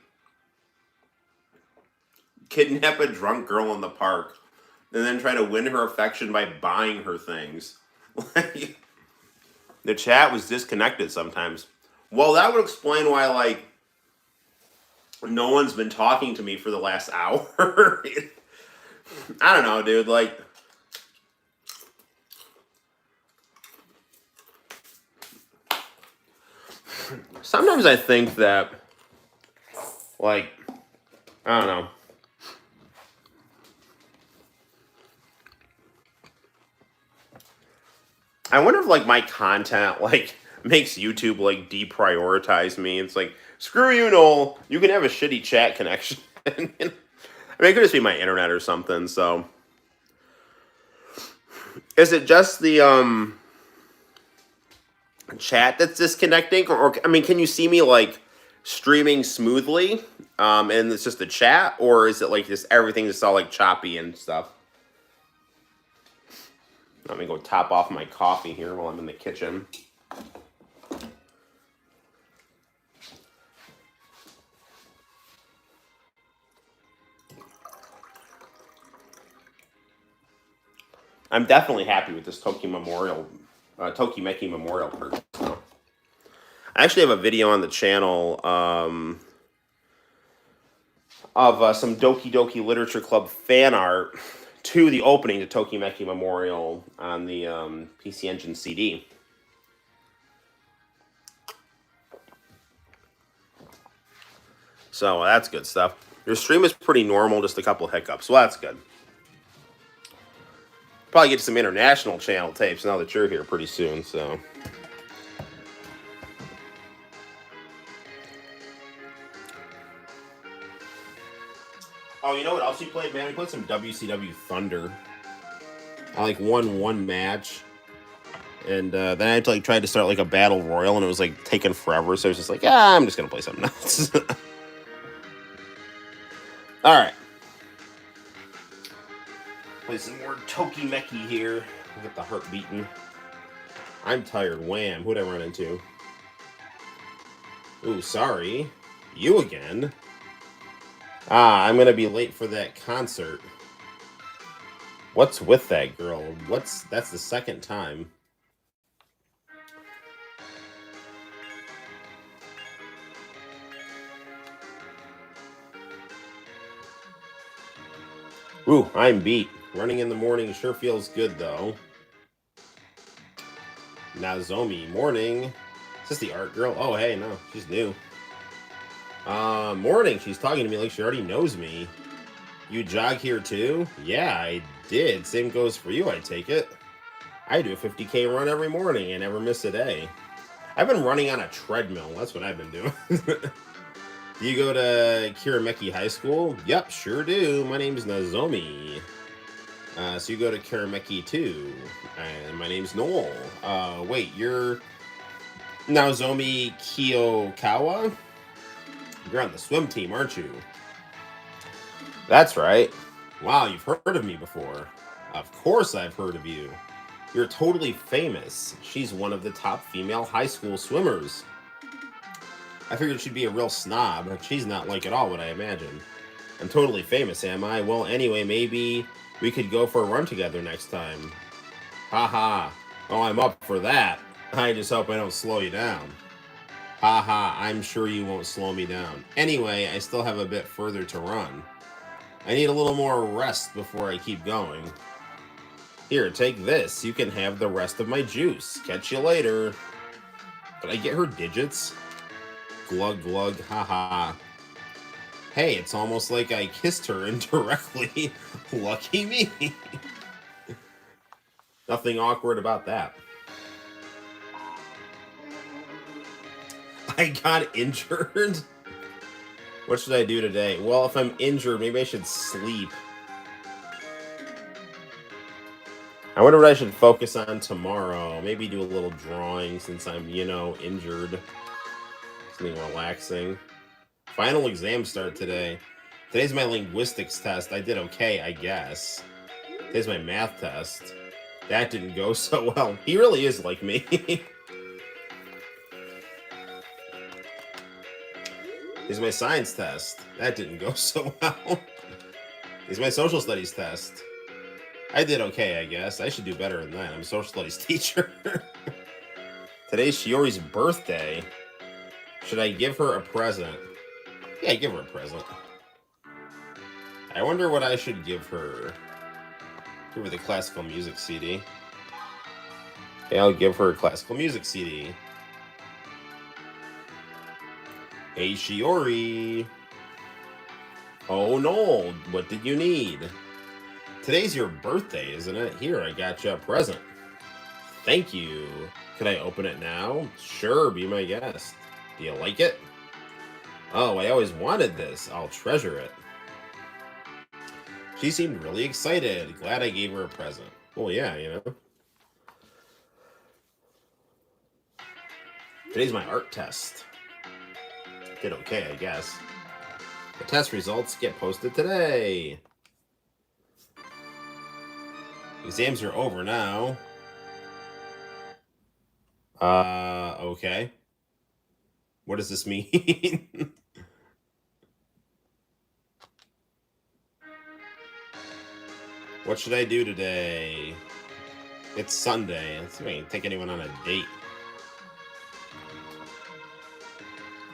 kidnap a drunk girl in the park and then try to win her affection by buying her things. Like, the chat was disconnected sometimes. Well, that would explain why, like, no one's been talking to me for the last hour. I don't know, dude. Like, sometimes I think that, like, I don't know. I wonder if, like, my content, like, makes YouTube, like, deprioritize me. It's like, screw you, Noel. You can have a shitty chat connection. I mean, it could just be my internet or something, so. Is it just the, chat that's disconnecting? Or, I mean, can you see me, like, streaming smoothly, and it's just the chat? Or is it, like, just everything just all, like, choppy and stuff? Let me go top off my coffee here while I'm in the kitchen. I'm definitely happy with this Tokimeki Memorial purchase. I actually have a video on the channel of some Doki Doki Literature Club fan art to the opening to Tokimeki Memorial on the PC Engine CD. So that's good stuff. Your stream is pretty normal, just a couple hiccups. Well, that's good. Probably get some international channel tapes now that you're here pretty soon, so. Oh, you know what else you played, man? We played some WCW Thunder. I like won one match, and then I had to like try to start like a battle royal, and it was like taking forever. So I was just like, I'm just gonna play something else. All right, play some more Tokimeki here. Get the heart beating. I'm tired. Wham! Who'd I run into? Ooh, sorry. You again. I'm gonna be late for that concert. What's with that girl? That's the second time. Ooh, I'm beat. Running in the morning sure feels good though. Nozomi, morning. Is this the art girl? Oh, hey, no, she's new. Morning. She's talking to me like she already knows me. You jog here too? Yeah, I did. Same goes for you, I take it. I do a 50K run every morning and never miss a day. I've been running on a treadmill. That's what I've been doing. Do you go to Kirameki High School? Yep, sure do. My name's Nozomi. So you go to Karameki too. And my name's Noel. Wait, you're Naozomi Kiyokawa? You're on the swim team, aren't you? That's right. Wow, you've heard of me before. Of course I've heard of you. You're totally famous. She's one of the top female high school swimmers. I figured she'd be a real snob, but she's not like at all what I imagined. I'm totally famous, am I? Well, anyway, maybe we could go for a run together next time. Haha. Oh, I'm up for that. I just hope I don't slow you down. Haha, I'm sure you won't slow me down. Anyway, I still have a bit further to run. I need a little more rest before I keep going. Here, take this. You can have the rest of my juice. Catch you later. Did I get her digits? Glug glug, haha. Hey, it's almost like I kissed her indirectly. Lucky me. Nothing awkward about that. I got injured? What should I do today? Well, if I'm injured, maybe I should sleep. I wonder what I should focus on tomorrow. Maybe do a little drawing since I'm, injured. Something relaxing. Final exams start today. Today's my linguistics test. I did okay, I guess. Today's my math test. That didn't go so well. He really is like me. Here's my science test. That didn't go so well. Here's my social studies test. I did okay, I guess. I should do better than that. I'm a social studies teacher. Today's Shiori's birthday. Should I give her a present? Yeah, give her a present. I wonder what I should give her. Give her the classical music CD. Okay, I'll give her a classical music CD. Hey, Shiori. Oh, no. What did you need? Today's your birthday, isn't it? Here, I got you a present. Thank you. Can I open it now? Sure, be my guest. Do you like it? Oh, I always wanted this. I'll treasure it. She seemed really excited. Glad I gave her a present. Well, yeah, Today's my art test. Did okay, I guess. The test results get posted today. Exams are over now. Okay. What does this mean? What should I do today? It's Sunday. Let's see if I can take anyone on a date.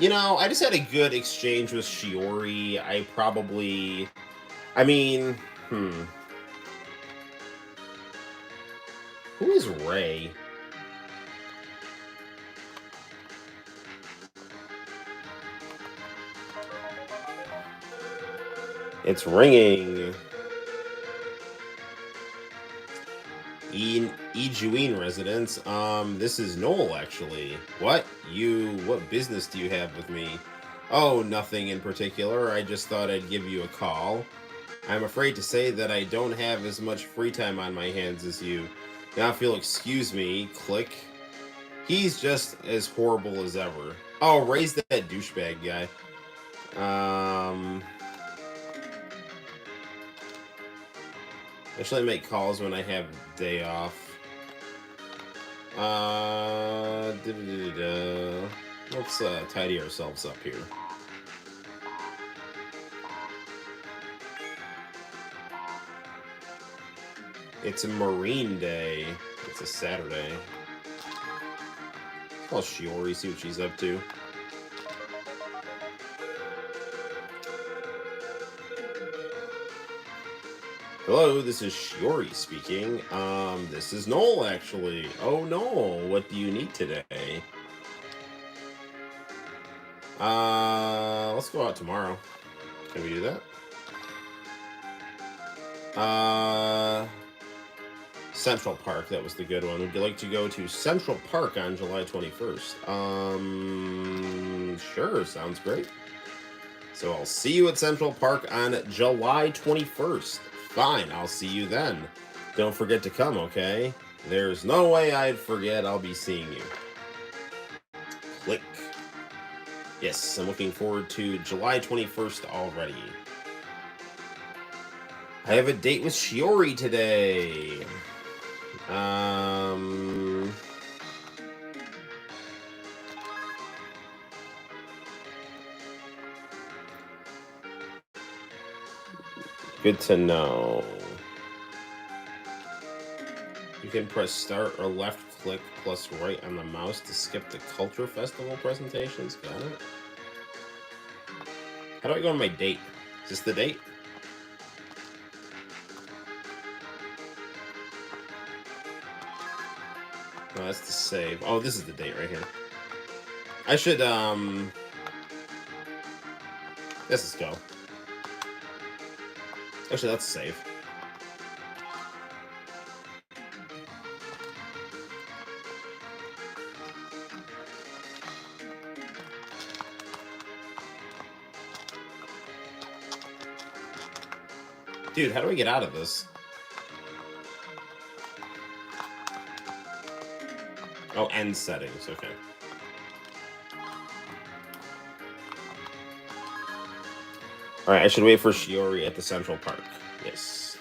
I just had a good exchange with Shiori. Who is Ray? It's ringing. Ijuin residence. This is Noel, actually. What business do you have with me? Oh, nothing in particular. I just thought I'd give you a call. I'm afraid to say that I don't have as much free time on my hands as you. Now if you'll excuse me, click. He's just as horrible as ever. Oh, raise that douchebag guy. I should make calls when I have day off. Let's tidy ourselves up here. It's a Marine Day. It's a Saturday. Call Shiori, see what she's up to. Hello, this is Shiori speaking. This is Noel, actually. Oh, Noel, what do you need today? Let's go out tomorrow. Can we do that? Central Park, that was the good one. Would you like to go to Central Park on July 21st? Sure, sounds great. So I'll see you at Central Park on July 21st. Fine, I'll see you then. Don't forget to come, okay? There's no way I'd forget. I'll be seeing you. Click. Yes, I'm looking forward to July 21st already. I have a date with Shiori today. Good to know. You can press start or left click plus right on the mouse to skip the Culture Festival presentations. Got it? How do I go on my date? Is this the date? No, that's the save. Oh, this is the date right here. I should, let's just go. Actually, let's save. Dude, how do I get out of this? Oh, end settings, okay. Alright, I should wait for Shiori at the Central Park. Yes.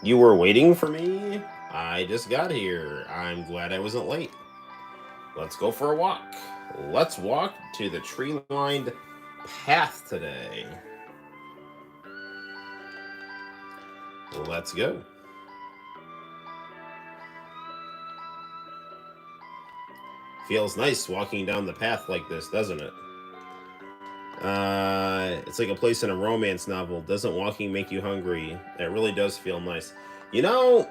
You were waiting for me? I just got here. I'm glad I wasn't late. Let's go for a walk. Let's walk to the tree-lined path today. Let's go. Feels nice walking down the path like this, doesn't it? It's like a place in a romance novel. Doesn't walking make you hungry? It really does feel nice. You know...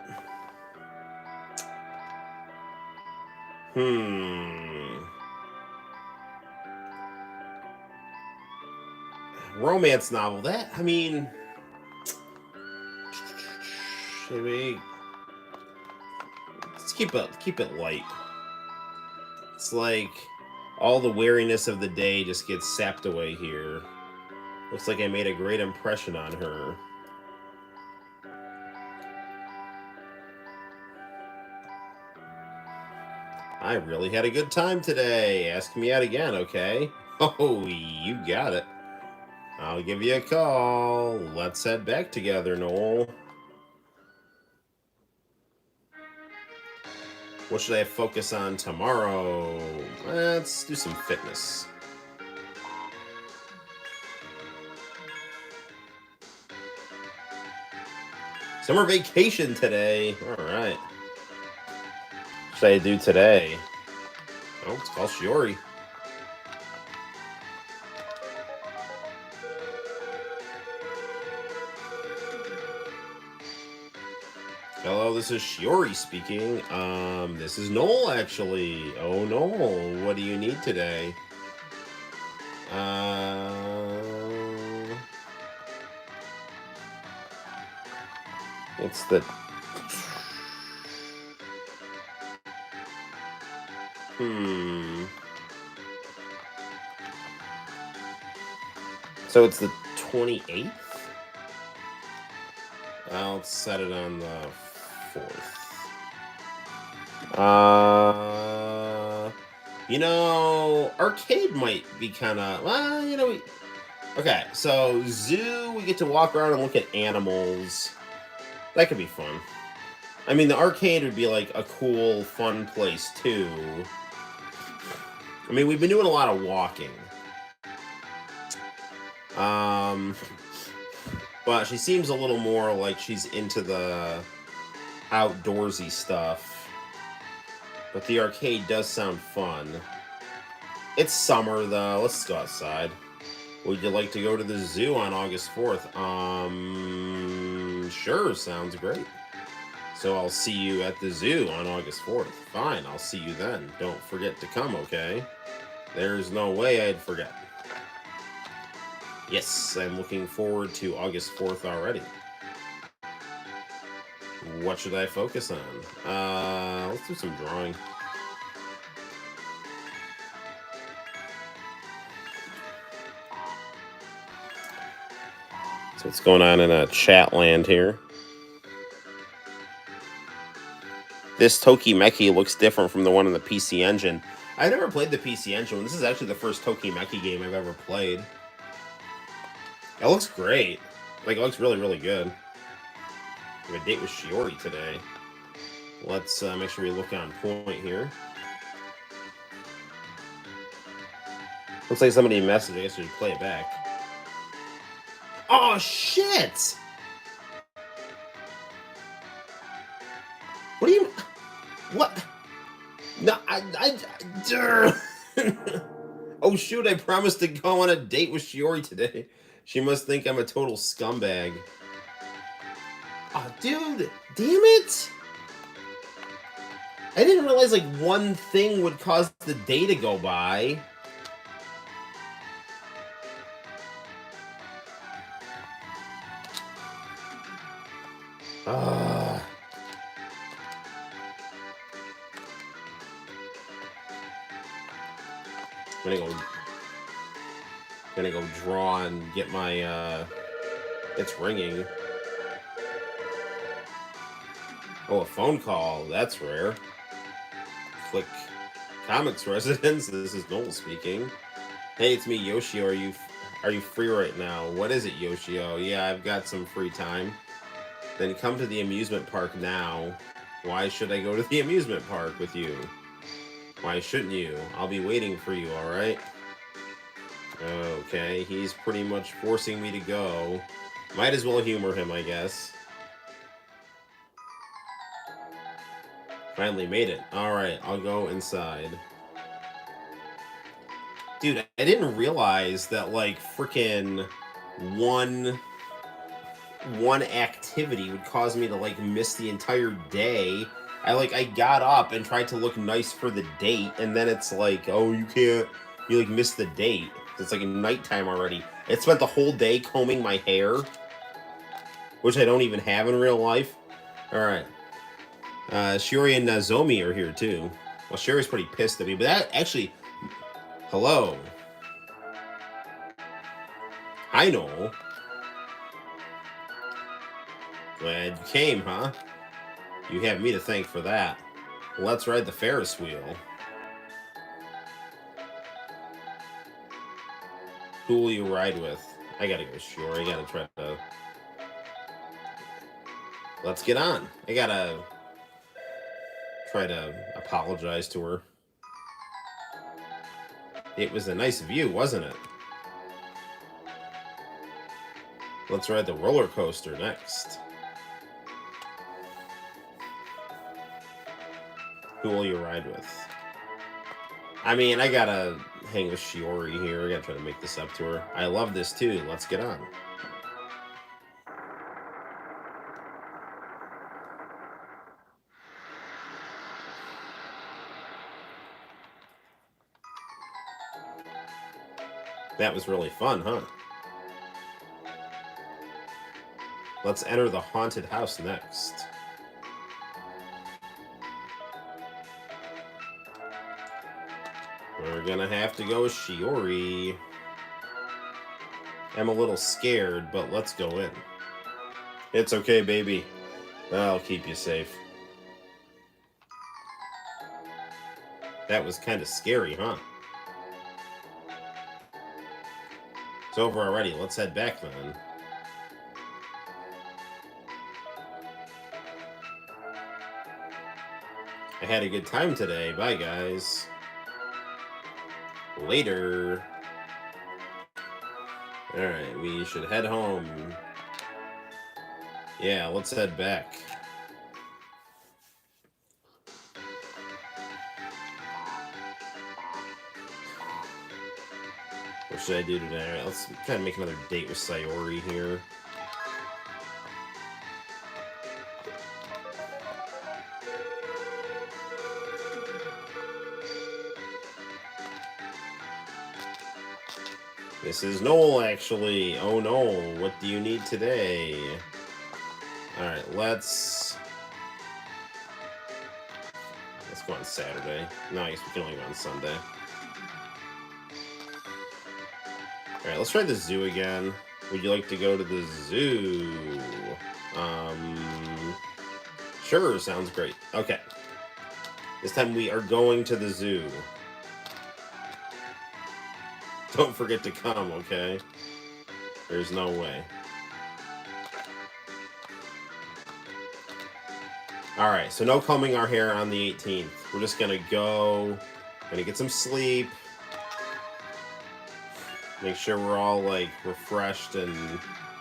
Romance novel, that, I mean... Should we... Let's keep it light. It's like all the weariness of the day just gets sapped away here. Looks like I made a great impression on her. I really had a good time today. Ask me out again, okay? Oh, you got it. I'll give you a call. Let's head back together, Noel. What should I focus on tomorrow? Let's do some fitness. Summer vacation today. All right. What should I do today? Oh, it's called Shiori. Hello, this is Shiori speaking. This is Noel, actually. Oh, Noel, what do you need today? It's the... So it's the 28th? I'll set it on the 4th. You know, arcade might be kind of... Well, you know... Okay, so zoo, we get to walk around and look at animals. That could be fun. I mean, the arcade would be like a cool, fun place, too. I mean, we've been doing a lot of walking. But she seems a little more like she's into the outdoorsy stuff. But the arcade does sound fun. It's summer, though. Let's go outside. Would you like to go to the zoo on August 4th? Sure, sounds great. So I'll see you at the zoo on August 4th. Fine, I'll see you then. Don't forget to come, okay? There's no way I'd forget. Yes, I'm looking forward to August 4th already. What should I focus on? Let's do some drawing. So what's going on in chat land here? This Tokimeki looks different from the one in the PC Engine. I never played the PC Engine. This is actually the first Tokimeki game I've ever played. It looks great. Like, it looks really, really good. I have a date with Shiori today. Let's make sure we look on point here. Looks like somebody messaged. I guess we should play it back. Oh, shit! What do you... What? No, Oh, shoot, I promised to go on a date with Shiori today. She must think I'm a total scumbag. Oh, dude, damn it! I didn't realize, like, one thing would cause the day to go by. I'm gonna go draw and get my, it's ringing. Oh, a phone call. That's rare. Click ComiX residence. This is Noel speaking. Hey, it's me, Yoshio. Are you free right now? What is it, Yoshio? Yeah, I've got some free time. Then come to the amusement park now. Why should I go to the amusement park with you? Why shouldn't you? I'll be waiting for you, alright? Okay, he's pretty much forcing me to go. Might as well humor him, I guess. Finally made it. Alright, I'll go inside. Dude, I didn't realize that, like, freaking one activity would cause me to, like, miss the entire day. I got up and tried to look nice for the date, and then it's like, oh, you like, missed the date. It's, like, nighttime already. I spent the whole day combing my hair, which I don't even have in real life. Alright. Shiori and Nozomi are here, too. Well, Shiori's pretty pissed at me, but that, actually... Hello. Hi, Noel. Glad you came, huh? You have me to thank for that. Let's ride the Ferris wheel. Who will you ride with? I gotta go Shiori. I gotta try to... Let's get on. I gotta... try to apologize to her. It was a nice view, wasn't it? Let's ride the roller coaster next. Who will you ride with? I mean, I gotta hang with Shiori here. I gotta try to make this up to her. I love this too. Let's get on. That was really fun, huh? Let's enter the haunted house next. We're gonna have to go with Shiori. I'm a little scared, but let's go in. It's okay, baby. I'll keep you safe. That was kind of scary, huh? It's over already. Let's head back then. I had a good time today. Bye, guys. Later. Alright, we should head home. Yeah, let's head back. What should I do today? Alright, let's try to make another date with Sayori here. This is Noel, actually. Oh, Noel, what do you need today? Alright, let's go on Saturday. No, I guess we can only go on Sunday. Alright, let's try the zoo again. Would you like to go to the zoo? Um, sure, sounds great. Okay. This time we are going to the zoo. Don't forget to come, okay? There's no way. Alright, so no combing our hair on the 18th. We're just gonna go, gonna get some sleep. Make sure we're all, like, refreshed and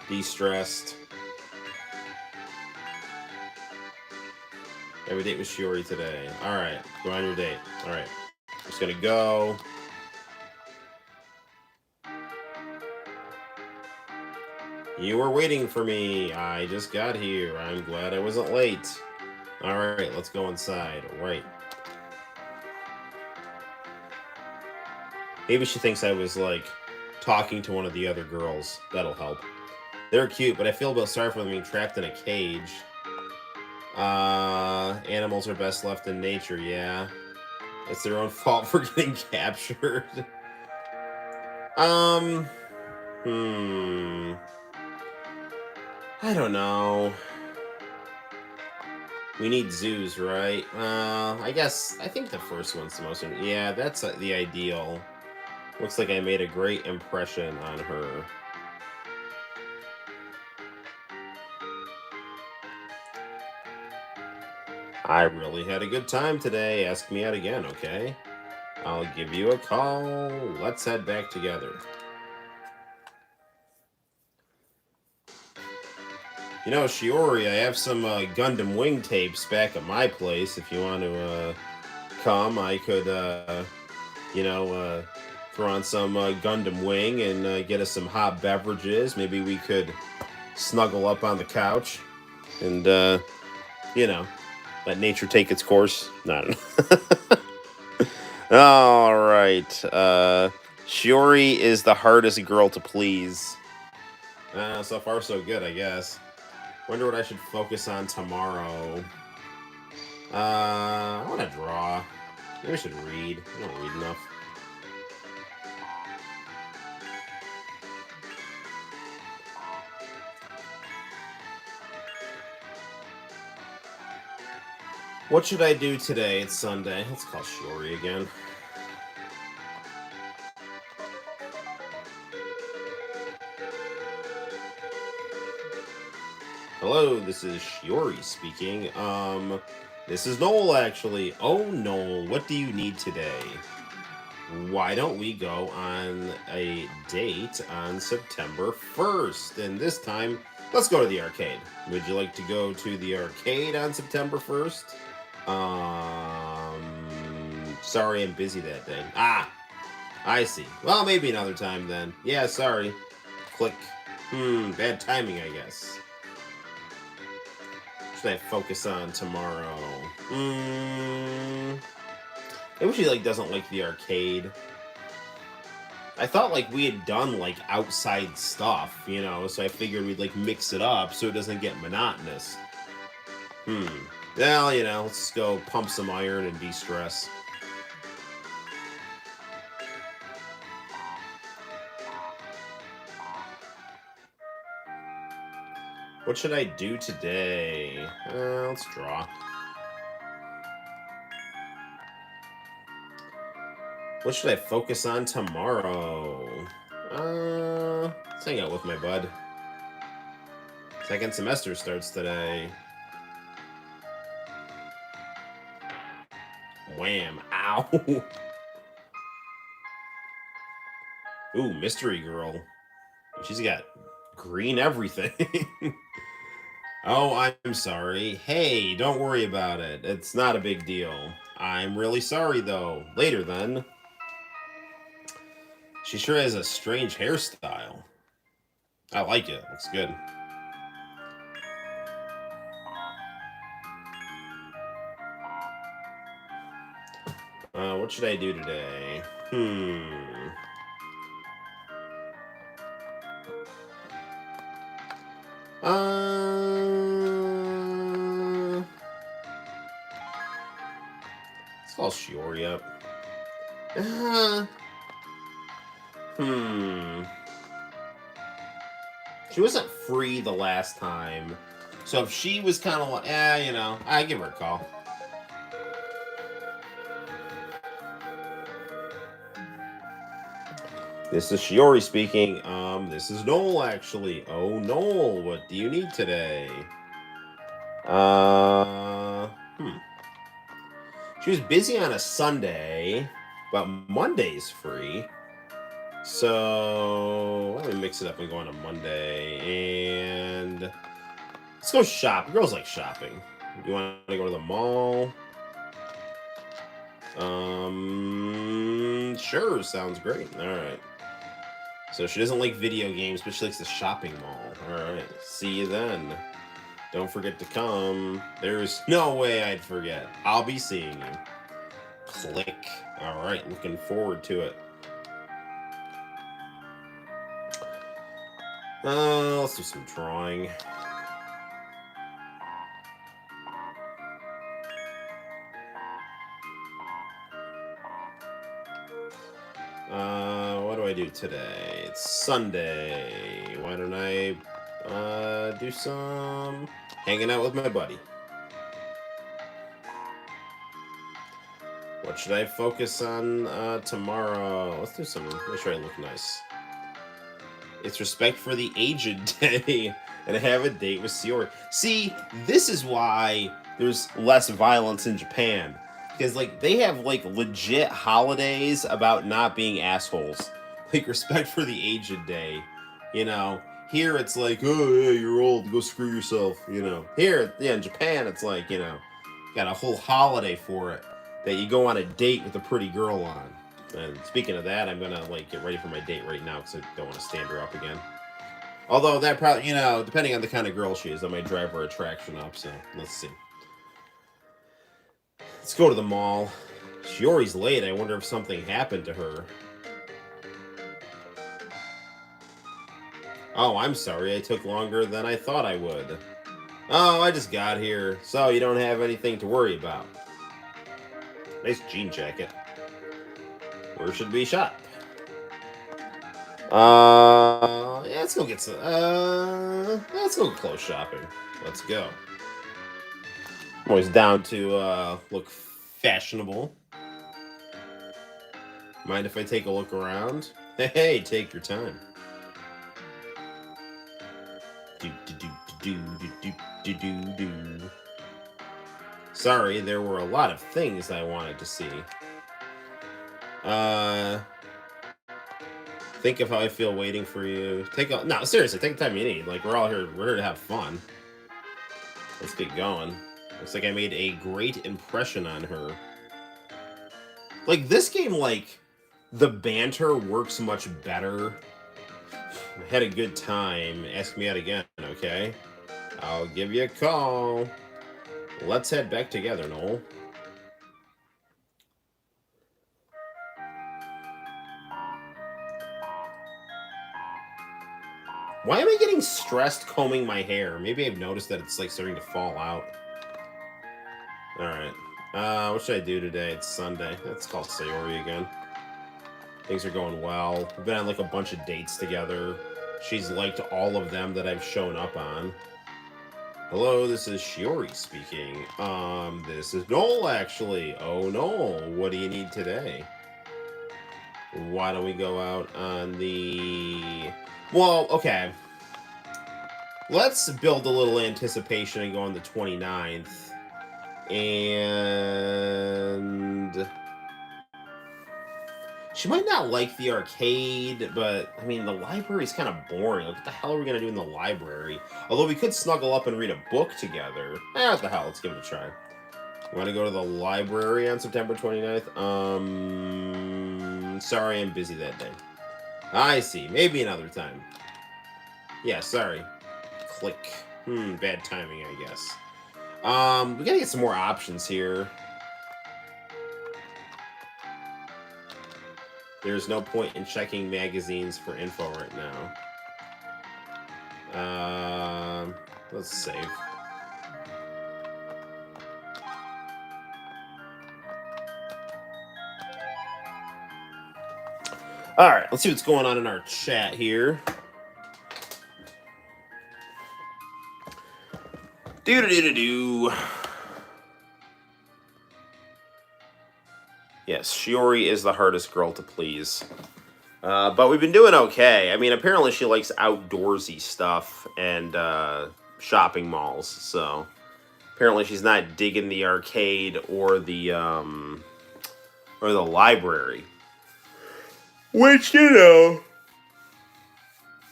de-stressed. Have a date with Shiori today. Alright, go on your date. Alright, just gonna go. You were waiting for me. I just got here. I'm glad I wasn't late. Alright, let's go inside. Alright. Maybe she thinks I was, like, talking to one of the other girls. That'll help. They're cute, but I feel a bit sorry for them being trapped in a cage. Animals are best left in nature, yeah. It's their own fault for getting captured. I don't know. We need zoos, right? I think the first one's the most... Yeah, that's the ideal. Looks like I made a great impression on her. I really had a good time today. Ask me out again, okay? I'll give you a call. Let's head back together. You know, Shiori, I have some Gundam Wing tapes back at my place. If you want to come, I could, throw on some Gundam Wing and get us some hot beverages. Maybe we could snuggle up on the couch and, let nature take its course. No, I don't know. All right. Shiori is the hardest girl to please. So far, so good, I guess. Wonder what I should focus on tomorrow. I want to draw. Maybe I should read. I don't read enough. What should I do today? It's Sunday. Let's call Shiori again. Hello, this is Shiori speaking. This is Noel, actually. Oh, Noel, what do you need today? Why don't we go on a date on September 1st? And this time, let's go to the arcade. Would you like to go to the arcade on September 1st? Sorry, I'm busy that day. Ah, I see. Well, maybe another time then. Yeah, sorry. Click. Bad timing, I guess. Should I focus on tomorrow? Maybe she doesn't like the arcade. I thought we had done outside stuff, so I figured we'd mix it up so it doesn't get monotonous. Well, let's just go pump some iron and de-stress. What should I do today? Let's draw. What should I focus on tomorrow? Let's hang out with my bud. Second semester starts today. Wham. Ow. Ooh, mystery girl. She's got green everything. Oh, I'm sorry. Hey, don't worry about it. It's not a big deal. I'm really sorry, though. Later, then. She sure has a strange hairstyle. I like it. Looks good. What should I do today? Let's call Shiori up. She wasn't free the last time. So if she was kind of like, you know, I give her a call. This is Shiori speaking. This is Noel, actually. Oh, Noel, what do you need today? She was busy on a Sunday, but Monday's free. So let me mix it up and go on a Monday. And let's go shop. Girls like shopping. You want to go to the mall? Sure, sounds great. All right. So she doesn't like video games, but she likes the shopping mall. All right. See you then. Don't forget to come. There's no way I'd forget. I'll be seeing you. Click. All right. Looking forward to it. Let's do some drawing. What do I do today? It's Sunday. Why don't I do some hanging out with my buddy? What should I focus on tomorrow? Let's do some. Make sure I look nice. It's respect for the aged day and have a date with Shiori. See, this is why there's less violence in Japan. Because, like, they have, like, legit holidays about not being assholes. Like, respect for the aged day. You know, here it's like, oh, yeah, you're old, go screw yourself, you know. Here, yeah, in Japan, it's like, you know, got a whole holiday for it. That you go on a date with a pretty girl on. And speaking of that, I'm gonna, like, get ready for my date right now because I don't want to stand her up again. Although that probably, you know, depending on the kind of girl she is, that might drive her attraction up, so let's see. Let's go to the mall. Shiori's late. I wonder if something happened to her. Oh, I'm sorry. I took longer than I thought I would. Oh, I just got here. So you don't have anything to worry about. Nice jean jacket. Where should we shop? Yeah, let's go get some. Let's go clothes shopping. Let's go. I'm always down to look fashionable. Mind if I take a look around? Hey, take your time. Do. Sorry, there were a lot of things I wanted to see. Think of how I feel waiting for you. No, seriously, take the time you need. Like, we're all here. We're here to have fun. Let's get going. Looks like I made a great impression on her. Like, this game, like, the banter works much better. I had a good time. Ask me out again, okay? I'll give you a call. Let's head back together, Noel. Why am I getting stressed combing my hair? Maybe I've noticed that it's like starting to fall out. Alright. What should I do today? It's Sunday. Let's call Sayori again. Things are going well. We've been on like a bunch of dates together. She's liked all of them that I've shown up on. Hello, this is Shiori speaking. This is Noel, actually. Oh, Noel, what do you need today? Why don't we go out on the... Well, okay. Let's build a little anticipation and go on the 29th. And... She might not like the arcade, but, I mean, the library's kind of boring. Like, what the hell are we going to do in the library? Although we could snuggle up and read a book together. What the hell? Let's give it a try. You want to go to the library on September 29th? Sorry, I'm busy that day. I see. Maybe another time. Yeah, sorry. Click. Bad timing, I guess. We gotta get some more options here. There's no point in checking magazines for info right now. Let's save. Alright, let's see what's going on in our chat here. Do do do do do. Yes, Shiori is the hardest girl to please. But we've been doing okay. I mean, apparently she likes outdoorsy stuff and shopping malls. So apparently she's not digging the arcade or the library. Which, you know,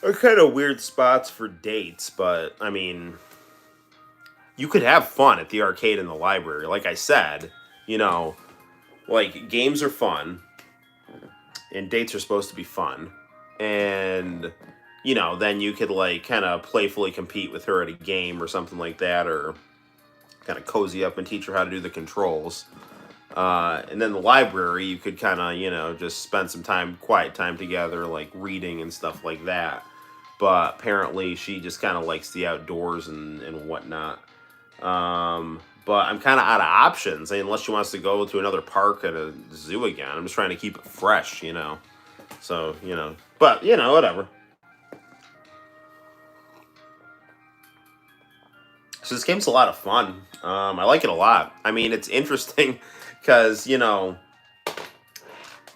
are kind of weird spots for dates. But I mean, you could have fun at the arcade and the library. Like I said, you know, like games are fun. And dates are supposed to be fun. And, you know, then you could, like, kind of playfully compete with her at a game or something like that, or kind of cozy up and teach her how to do the controls. And then the library, you could kind of, you know, just spend some time, quiet time together, like reading and stuff like that. But apparently she just kind of likes the outdoors and whatnot. But I'm kind of out of options. I mean, unless she wants to go to another park at a zoo again. I'm just trying to keep it fresh, you know. So, you know. But, you know, whatever. So this game's a lot of fun. I like it a lot. I mean, it's interesting because, you know,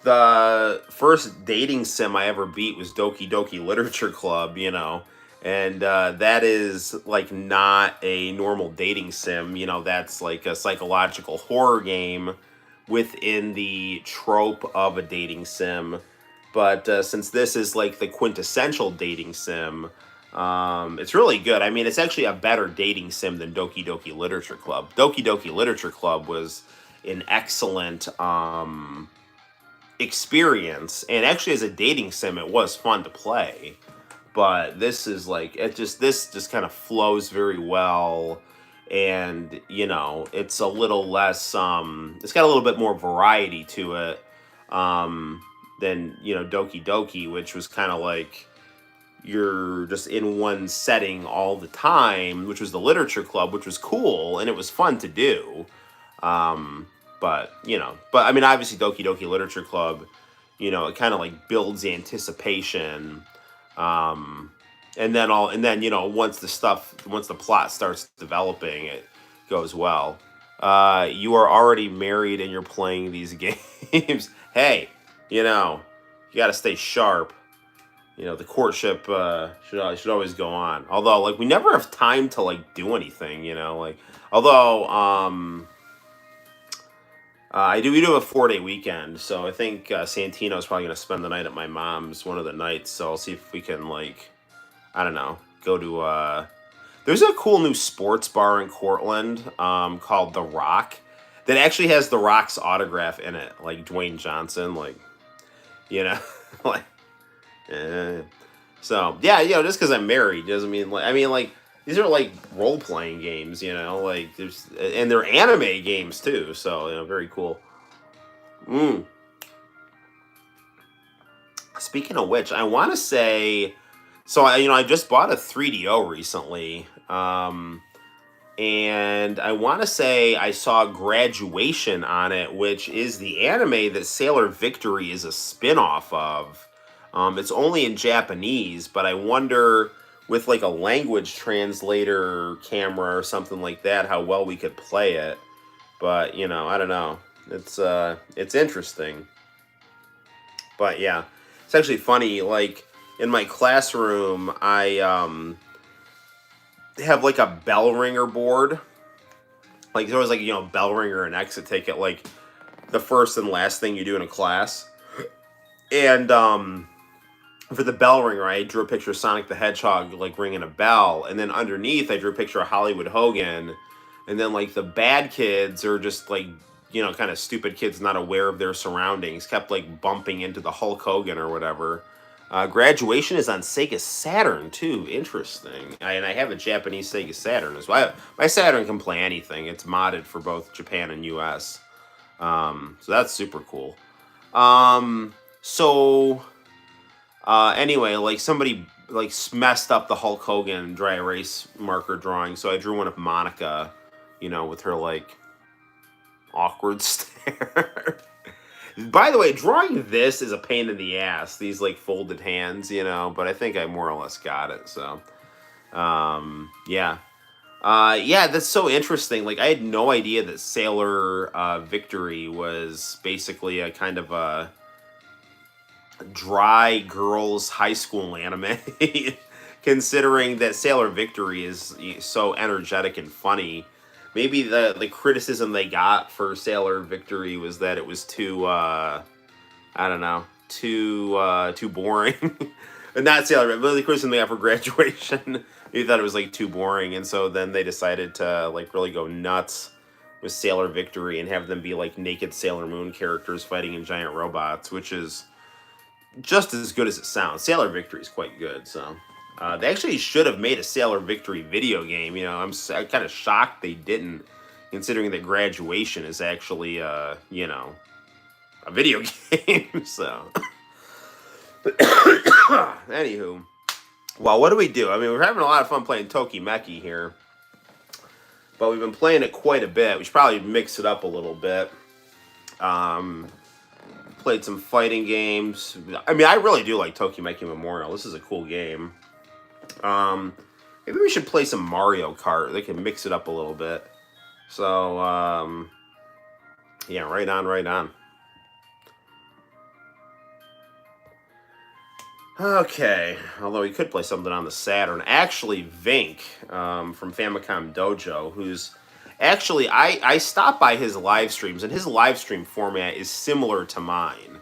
the first dating sim I ever beat was Doki Doki Literature Club, you know. And that is, like, not a normal dating sim. You know, that's, like, a psychological horror game within the trope of a dating sim. But since this is, like, the quintessential dating sim, it's really good. I mean, it's actually a better dating sim than Doki Doki Literature Club. Doki Doki Literature Club was an excellent experience. And actually, as a dating sim, it was fun to play. But this is like, this just kind of flows very well. And, you know, it's a little less, it's got a little bit more variety to it than, you know, Doki Doki, which was kind of like you're just in one setting all the time, which was the Literature Club, which was cool and it was fun to do. But, you know, I mean, obviously Doki Doki Literature Club, you know, it kind of like builds anticipation. And then, you know, once the plot starts developing, it goes well. You are already married and you're playing these games. Hey, you know, you got to stay sharp. You know, the courtship should always go on. Although, like, we never have time to, like, do anything, you know, like, although, we do have a 4-day weekend, so I think Santino's probably going to spend the night at my mom's one of the nights, so I'll see if we can, like, I don't know, go to, there's a cool new sports bar in Cortland called The Rock that actually has The Rock's autograph in it, like Dwayne Johnson, like, you know, like, so, yeah, you know, just because I'm married doesn't mean, like, I mean, like, these are, like, role-playing games, you know, like, and they're anime games, too, so, you know, very cool. Speaking of which, I want to say, so, I just bought a 3DO recently, and I want to say I saw Graduation on it, which is the anime that Sailor Victory is a spin-off of. It's only in Japanese, but I wonder, with like a language translator camera or something like that, how well we could play it. But, you know, I don't know. It's interesting. But yeah, it's actually funny. Like, in my classroom, I have like a bell ringer board. Like, there was like, you know, bell ringer and exit ticket, like the first and last thing you do in a class. And for the bell ringer, I drew a picture of Sonic the Hedgehog, like, ringing a bell. And then underneath, I drew a picture of Hollywood Hogan. And then, like, the bad kids, or just, like, you know, kind of stupid kids not aware of their surroundings, kept, like, bumping into the Hulk Hogan or whatever. Graduation is on Sega Saturn, too. Interesting. And I have a Japanese Sega Saturn as well. My Saturn can play anything. It's modded for both Japan and US. So that's super cool. Anyway, like, somebody, like, messed up the Hulk Hogan dry erase marker drawing, so I drew one of Monica, you know, with her, like, awkward stare. By the way, drawing this is a pain in the ass, these, like, folded hands, you know, but I think I more or less got it, so, yeah. Yeah, that's so interesting. Like, I had no idea that Sailor Victory was basically a kind of a dry girls high school anime. Considering that Sailor Victory is so energetic and funny. Maybe the criticism they got for Sailor Victory was that it was too I don't know, too boring. Not Sailor, but the criticism they got for Graduation. They thought it was like too boring, and so then they decided to like really go nuts with Sailor Victory and have them be like naked Sailor Moon characters fighting in giant robots, which is just as good as it sounds. Sailor Victory is quite good, so they actually should have made a Sailor Victory video game. You know, I'm kind of shocked they didn't, considering that Graduation is actually you know, a video game. So, anywho, well, what do we do? I mean, we're having a lot of fun playing Tokimeki here, but we've been playing it quite a bit. We should probably mix it up a little bit. Played some fighting games. I mean, I really do like Tokimeki Memorial. This is a cool game. Maybe we should play some Mario Kart. They can mix it up a little bit. So, yeah, right on, right on. Okay, although we could play something on the Saturn. Actually, Vink from Famicom Dojo, who's actually I stopped by his live streams, and his live stream format is similar to mine.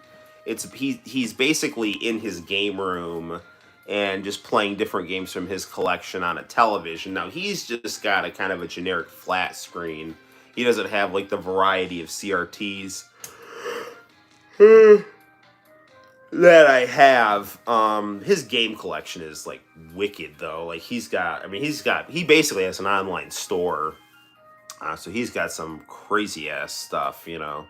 He's basically in his game room and just playing different games from his collection on a television. Now he's just got a kind of a generic flat screen. He doesn't have like the variety of CRTs that I have. His game collection is like wicked though. Like he basically has an online store. So he's got some crazy ass stuff, you know.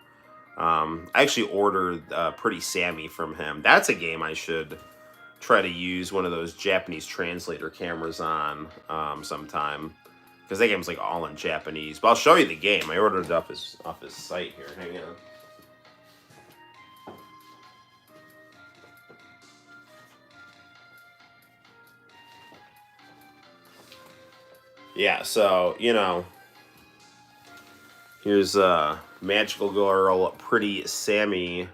I actually ordered Pretty Sammy from him. That's a game I should try to use one of those Japanese translator cameras on sometime, because that game's like all in Japanese. But I'll show you the game. I ordered it off his site here. Hang on. Yeah, so, you know, here's Magical Girl Pretty Sammy.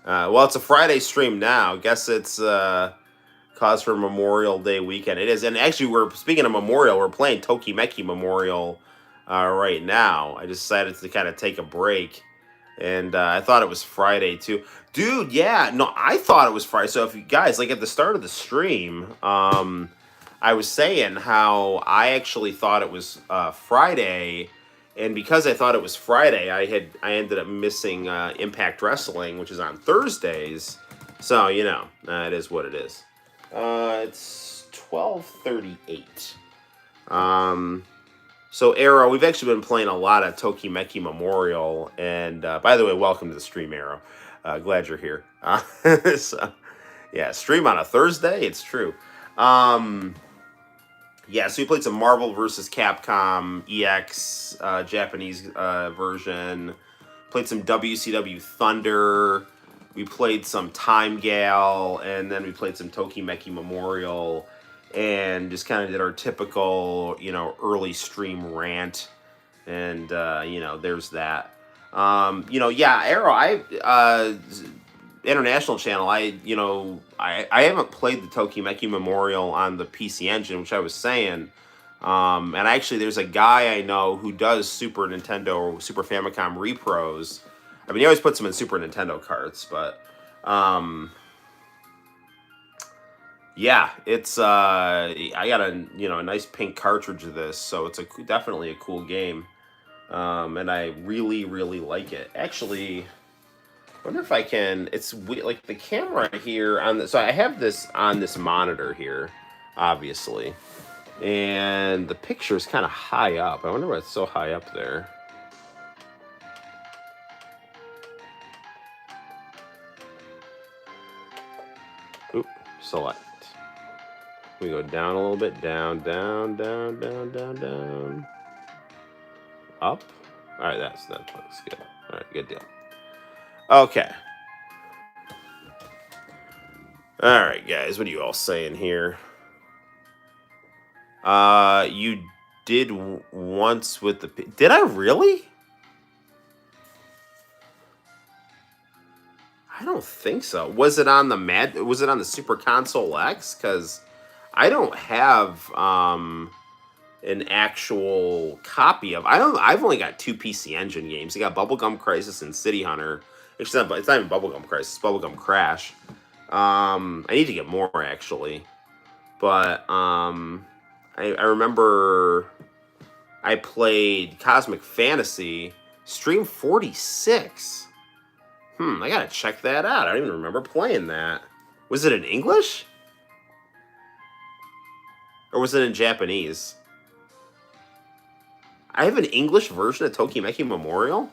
Well, it's a Friday stream now. Guess it's cause for Memorial Day weekend. It is. And actually, we're speaking of Memorial, we're playing Tokimeki Memorial right now. I decided to kind of take a break. And I thought it was Friday, too. Dude, yeah. No, I thought it was Friday. So if you guys, like at the start of the stream, I was saying how I actually thought it was Friday, and because I thought it was Friday, I ended up missing Impact Wrestling, which is on Thursdays. So you know, it is what it is. It's 12:38. So Arrow, we've actually been playing a lot of Tokimeki Memorial, and by the way, welcome to the stream, Arrow. Glad you're here. So, yeah, stream on a Thursday. It's true. Yeah, so we played some Marvel vs. Capcom EX Japanese version. Played some WCW Thunder. We played some Time Gal, and then we played some Tokimeki Memorial, and just kind of did our typical, you know, early stream rant. And you know, there's that. You know, yeah, Arrow, International Channel, I haven't played the Tokimeki Memorial on the PC Engine, which I was saying. And actually, there's a guy I know who does Super Nintendo, Super Famicom repros. I mean, he always puts them in Super Nintendo carts, but yeah, it's I got a nice pink cartridge of this, so it's definitely a cool game, and I really like it. Actually, I wonder if I can. It's like the camera here on the. So I have this on this monitor here, obviously, and the picture is kind of high up. I wonder why it's so high up there. Oop, select. We go down a little bit, down. Up. All right, that looks good. All right, good deal. Okay. All right, guys, what are you all saying here? You did once with the... Did I really? I don't think so. Was it on the Was it on the Super Console X? Because I don't have an actual copy of... I've only got 2 PC Engine games. I got Bubblegum Crisis and City Hunter. It's not even Bubblegum Crisis. It's Bubblegum Crash. I need to get more, actually. But I remember I played Cosmic Fantasy Stream 46. I gotta check that out. I don't even remember playing that. Was it in English? Or was it in Japanese? I have an English version of Tokimeki Memorial?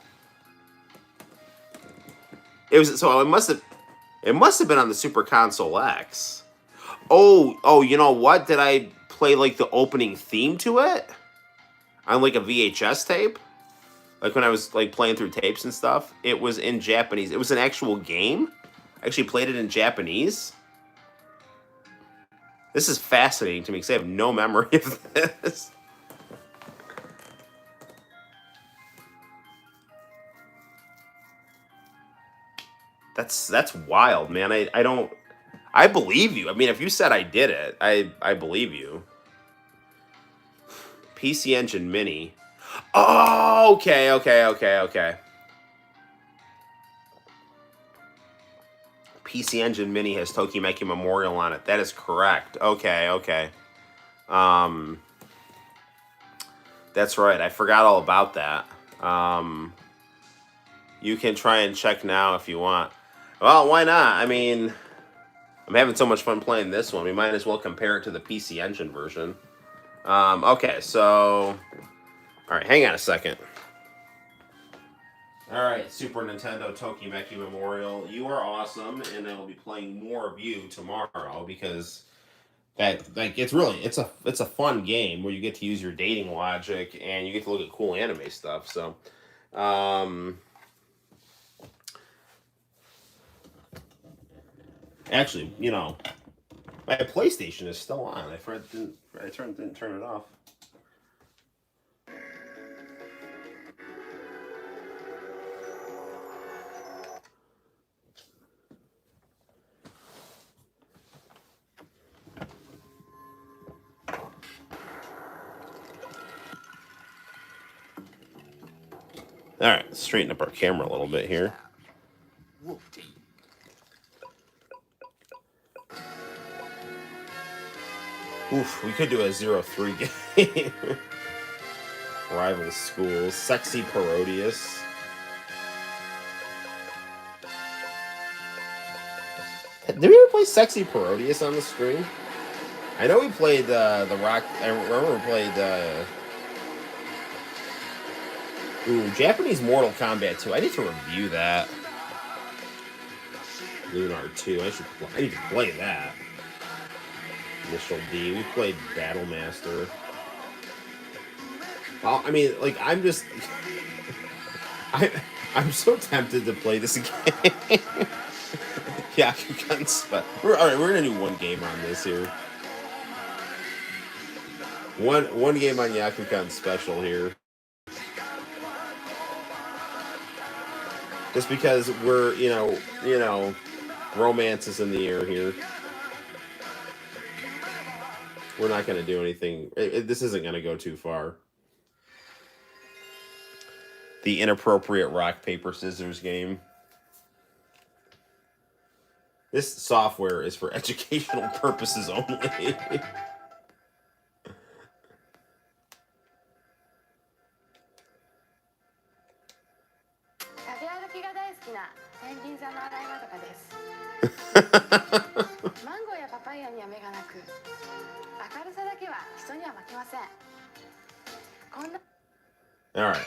It must have been on the Super Console X. Oh, you know what? Did I play like the opening theme to it? On like a VHS tape? Like when I was like playing through tapes and stuff? It was in Japanese. It was an actual game? I actually played it in Japanese? This is fascinating to me because I have no memory of this. That's wild, man. I believe you. I mean, if you said I did it, I believe you. PC Engine Mini. Oh, okay. PC Engine Mini has Tokimeki Memorial on it. That is correct. Okay. That's right. I forgot all about that. You can try and check now if you want. Well, why not? I mean, I'm having so much fun playing this one. We might as well compare it to the PC Engine version. Okay, so... Alright, hang on a second. Alright, Super Nintendo Tokimeki Memorial. You are awesome, and I will be playing more of you tomorrow, because... it's a fun game where you get to use your dating logic, and you get to look at cool anime stuff, so... Actually, you know, my PlayStation is still on. I didn't turn it off. All right, let's straighten up our camera a little bit here. Oof, we could do a 0-3 game. Rival Schools. Sexy Parodius. Did we ever play Sexy Parodius on the stream? I know we played the Rock... I remember we played... Japanese Mortal Kombat 2. I need to review that. Lunar 2. I need to play that. Initial D. We played Battle Master. Well, I mean, like, I'm just... I'm so tempted to play this again. Yakugan Alright, we're gonna do one game on this here. One game on Yakugan Special here. Just because we're, you know, romance is in the air here. We're not going to do anything. This isn't going to go too far. The inappropriate rock, paper, scissors game. This software is for educational purposes only. All right.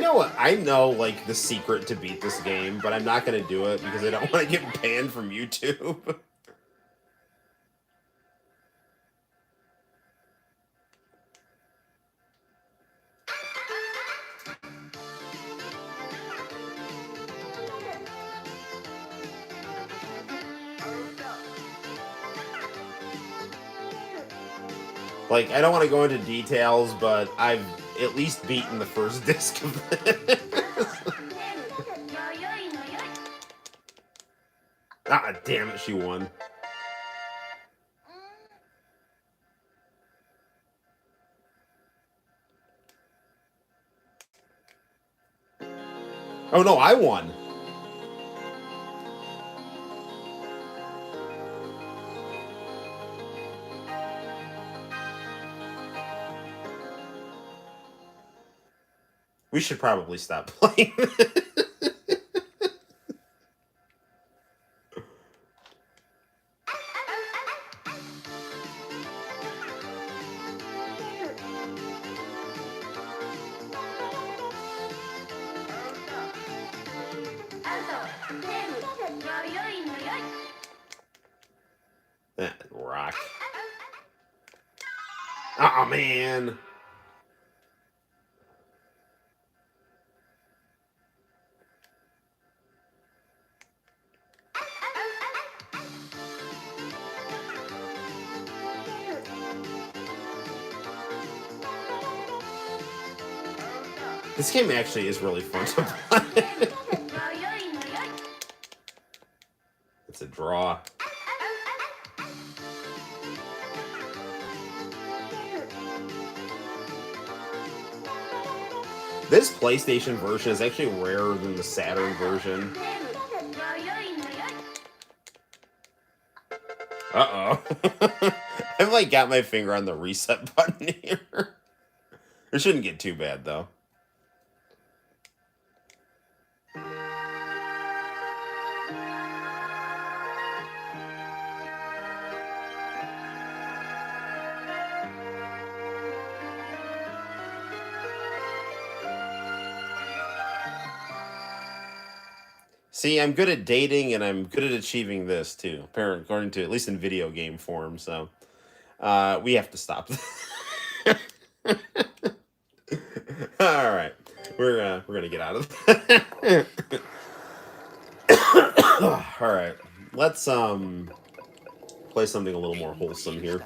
do. I know like the secret to beat this game, but I'm not gonna do it because I don't want to get banned from YouTube. Like, I don't want to go into details, but I've at least beaten the first disc of this. Ah, damn it, she won. Oh no, I won. We should probably stop playing. Rock. Oh man. This game actually is really fun to play. It's a draw. This PlayStation version is actually rarer than the Saturn version. Uh-oh. I've like got my finger on the reset button here. It shouldn't get too bad though. See, I'm good at dating and I'm good at achieving this too. Apparently, according to at least in video game form. So, we have to stop. All right, we're gonna get out of that. All right, let's play something a little more wholesome here.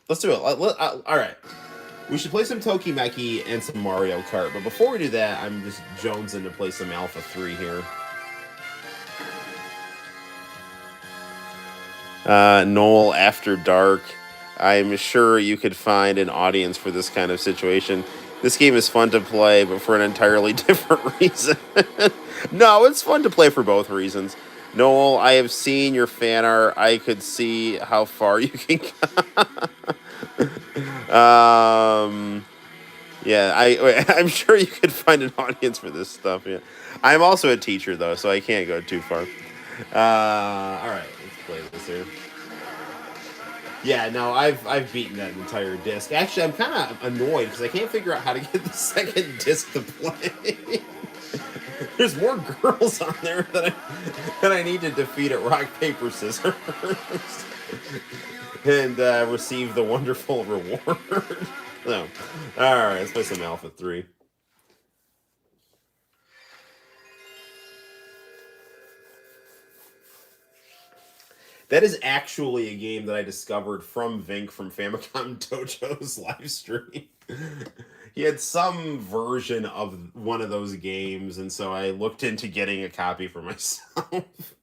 Let's do it. All right. We should play some Tokimeki and some Mario Kart, but before we do that, I'm just jonesing to play some Alpha 3 here. Noel After Dark. I'm sure you could find an audience for this kind of situation. This game is fun to play, but for an entirely different reason. No, it's fun to play for both reasons. Noel, I have seen your fan art. I could see how far you can go. Yeah, I'm sure you could find an audience for this stuff. Yeah, I'm also a teacher though, so I can't go too far. All right, let's play this here. Yeah, no, I've beaten that entire disc. Actually, I'm kind of annoyed because I can't figure out how to get the second disc to play. There's more girls on there that I need to defeat at rock paper scissors and receive the wonderful reward. No. Alright, let's play some Alpha 3. That is actually a game that I discovered from Vink from Famicom Dojo's live stream. He had some version of one of those games, and so I looked into getting a copy for myself.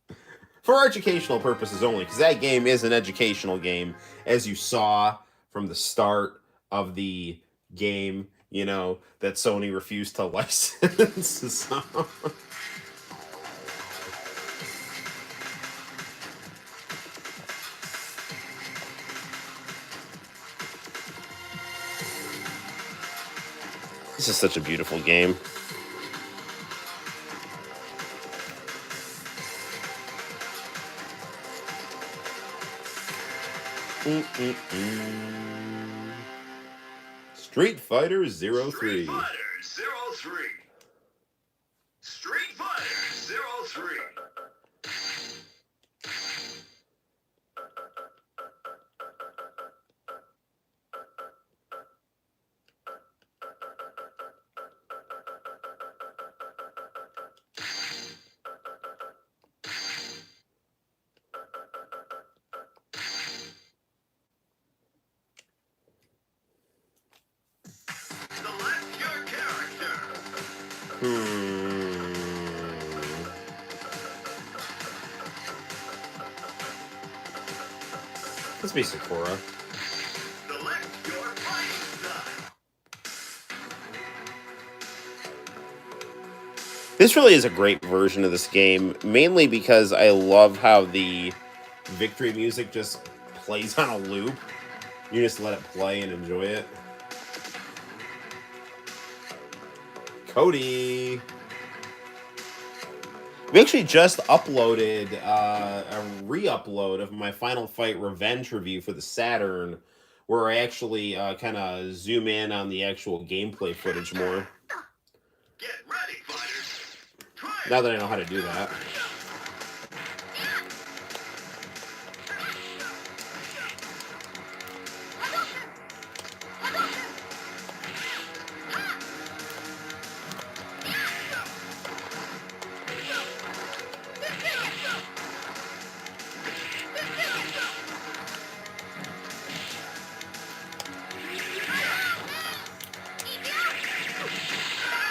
For educational purposes only, because that game is an educational game, as you saw from the start of the game, you know, that Sony refused to license. So. This is such a beautiful game. Street Fighter 03. Street Fighter 03. Street Fighter 03. be Sakura. Select your fighting style. This really is a great version of this game, mainly because I love how the victory music just plays on a loop. You just let it play and enjoy it. Cody! We actually just uploaded a re-upload of my Final Fight Revenge review for the Saturn, where I actually kind of zoom in on the actual gameplay footage more. Get ready, fighters. Try it. Now that I know how to do that.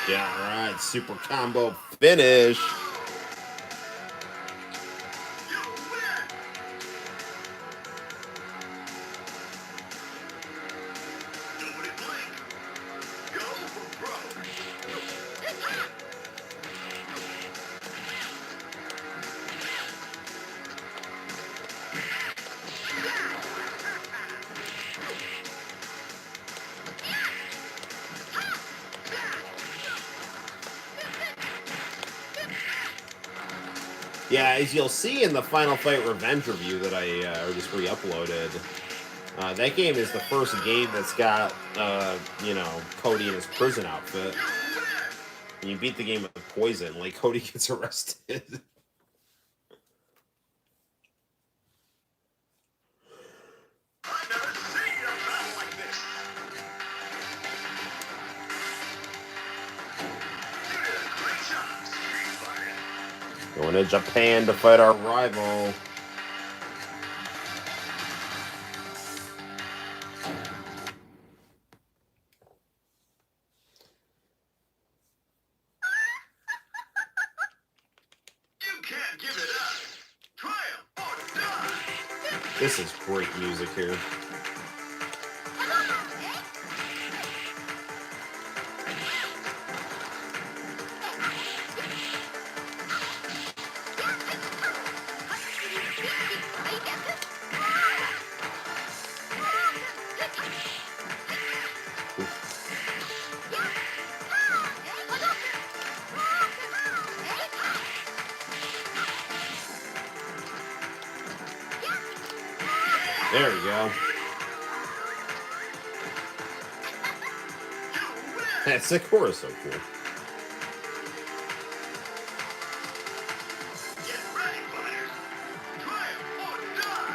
Yeah, alright, super combo finish. You win. Nobody blink. Go for broke. Yeah, as you'll see in the Final Fight Revenge review that I just re-uploaded, that game is the first game that's got, you know, Cody in his prison outfit. And you beat the game with poison, like Cody gets arrested. I've never seen a battle like this. You did a great job, Street Fighter. Going to Japan to fight our rival. You can't give it up. Triumph or die. This is great music here. There we go. That Sakura's so cool. Get ready, fighters. Triumph or die.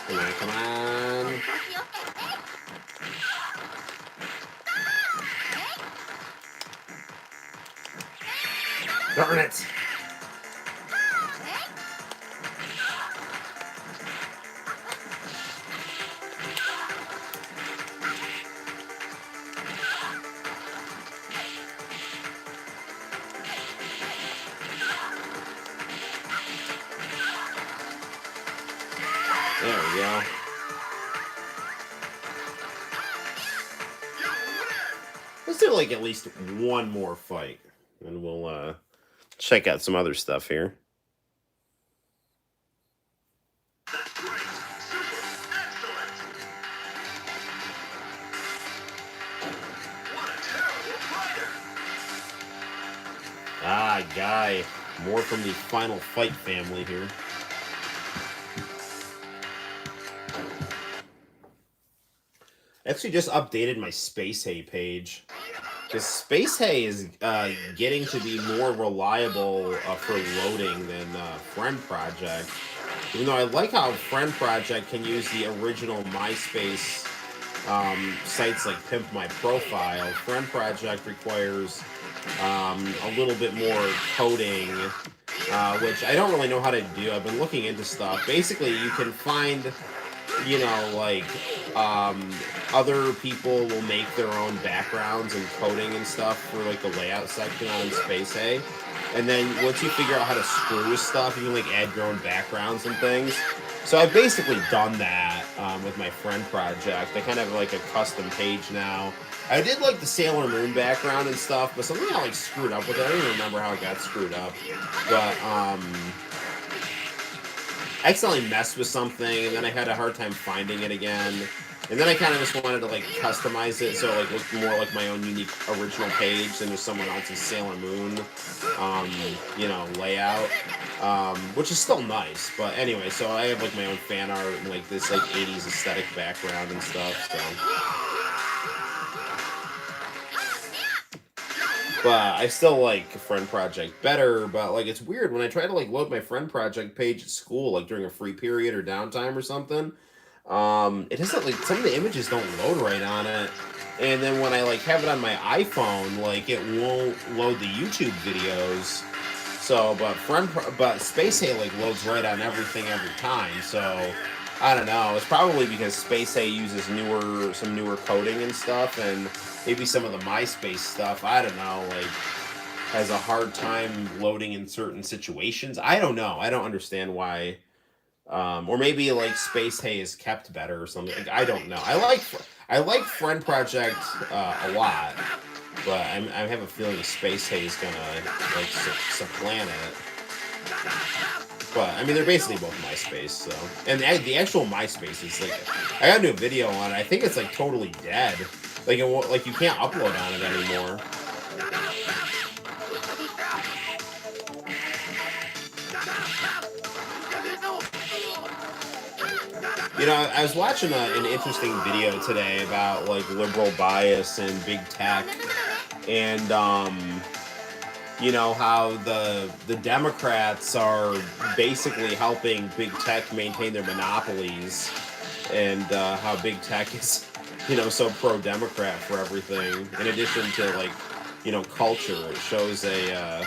Come on, come on. Darn it. There we go. Let's do like at least one more fight, and we'll check out some other stuff here. That's great. Super. Excellent. What a terrible fighter. Ah, Guy. More from the Final Fight family here. I actually just updated my Space Hay page. Because Space Hay is getting to be more reliable for loading than Friend Project. Even though I like how Friend Project can use the original MySpace sites like Pimp My Profile, Friend Project requires a little bit more coding, which I don't really know how to do. I've been looking into stuff. Basically, you can find, you know, like other people will make their own backgrounds and coding and stuff for like the layout section on Space Hay. And then once you figure out how to screw with stuff, you can like add your own backgrounds and things. So I've basically done that with my friend project. I kind of have like a custom page now. I did like the Sailor Moon background and stuff, but something I like screwed up with it. I don't even remember how it got screwed up. But I accidentally messed with something, and then I had a hard time finding it again. And then I kind of just wanted to like customize it so it like looked more like my own unique original page than just someone else's Sailor Moon, layout, which is still nice. But anyway, so I have like my own fan art and like this like 80s aesthetic background and stuff. So, but I still like Friend Project better. But like it's weird when I try to like load my Friend Project page at school, like during a free period or downtime or something. It doesn't like some of the images don't load right on it, and then when I like have it on my iPhone, like it won't load the YouTube videos. So, but Space Hay like loads right on everything every time. So, I don't know. It's probably because Space Hay uses some newer coding and stuff, and maybe some of the MySpace stuff. I don't know. Like has a hard time loading in certain situations. I don't know. I don't understand why. Or maybe like Space Hay is kept better or something. Like, I don't know. I like Friend Project a lot, but I have a feeling Space Hay is gonna like supplant it. But I mean, they're basically both MySpace. So, and the actual MySpace is like, I got to do a video on it. I think it's like totally dead. Like it won't, like you can't upload on it anymore. You know, I was watching an interesting video today about like liberal bias and big tech, and how the Democrats are basically helping big tech maintain their monopolies, and how big tech is so pro-Democrat for everything. In addition to like culture, it shows a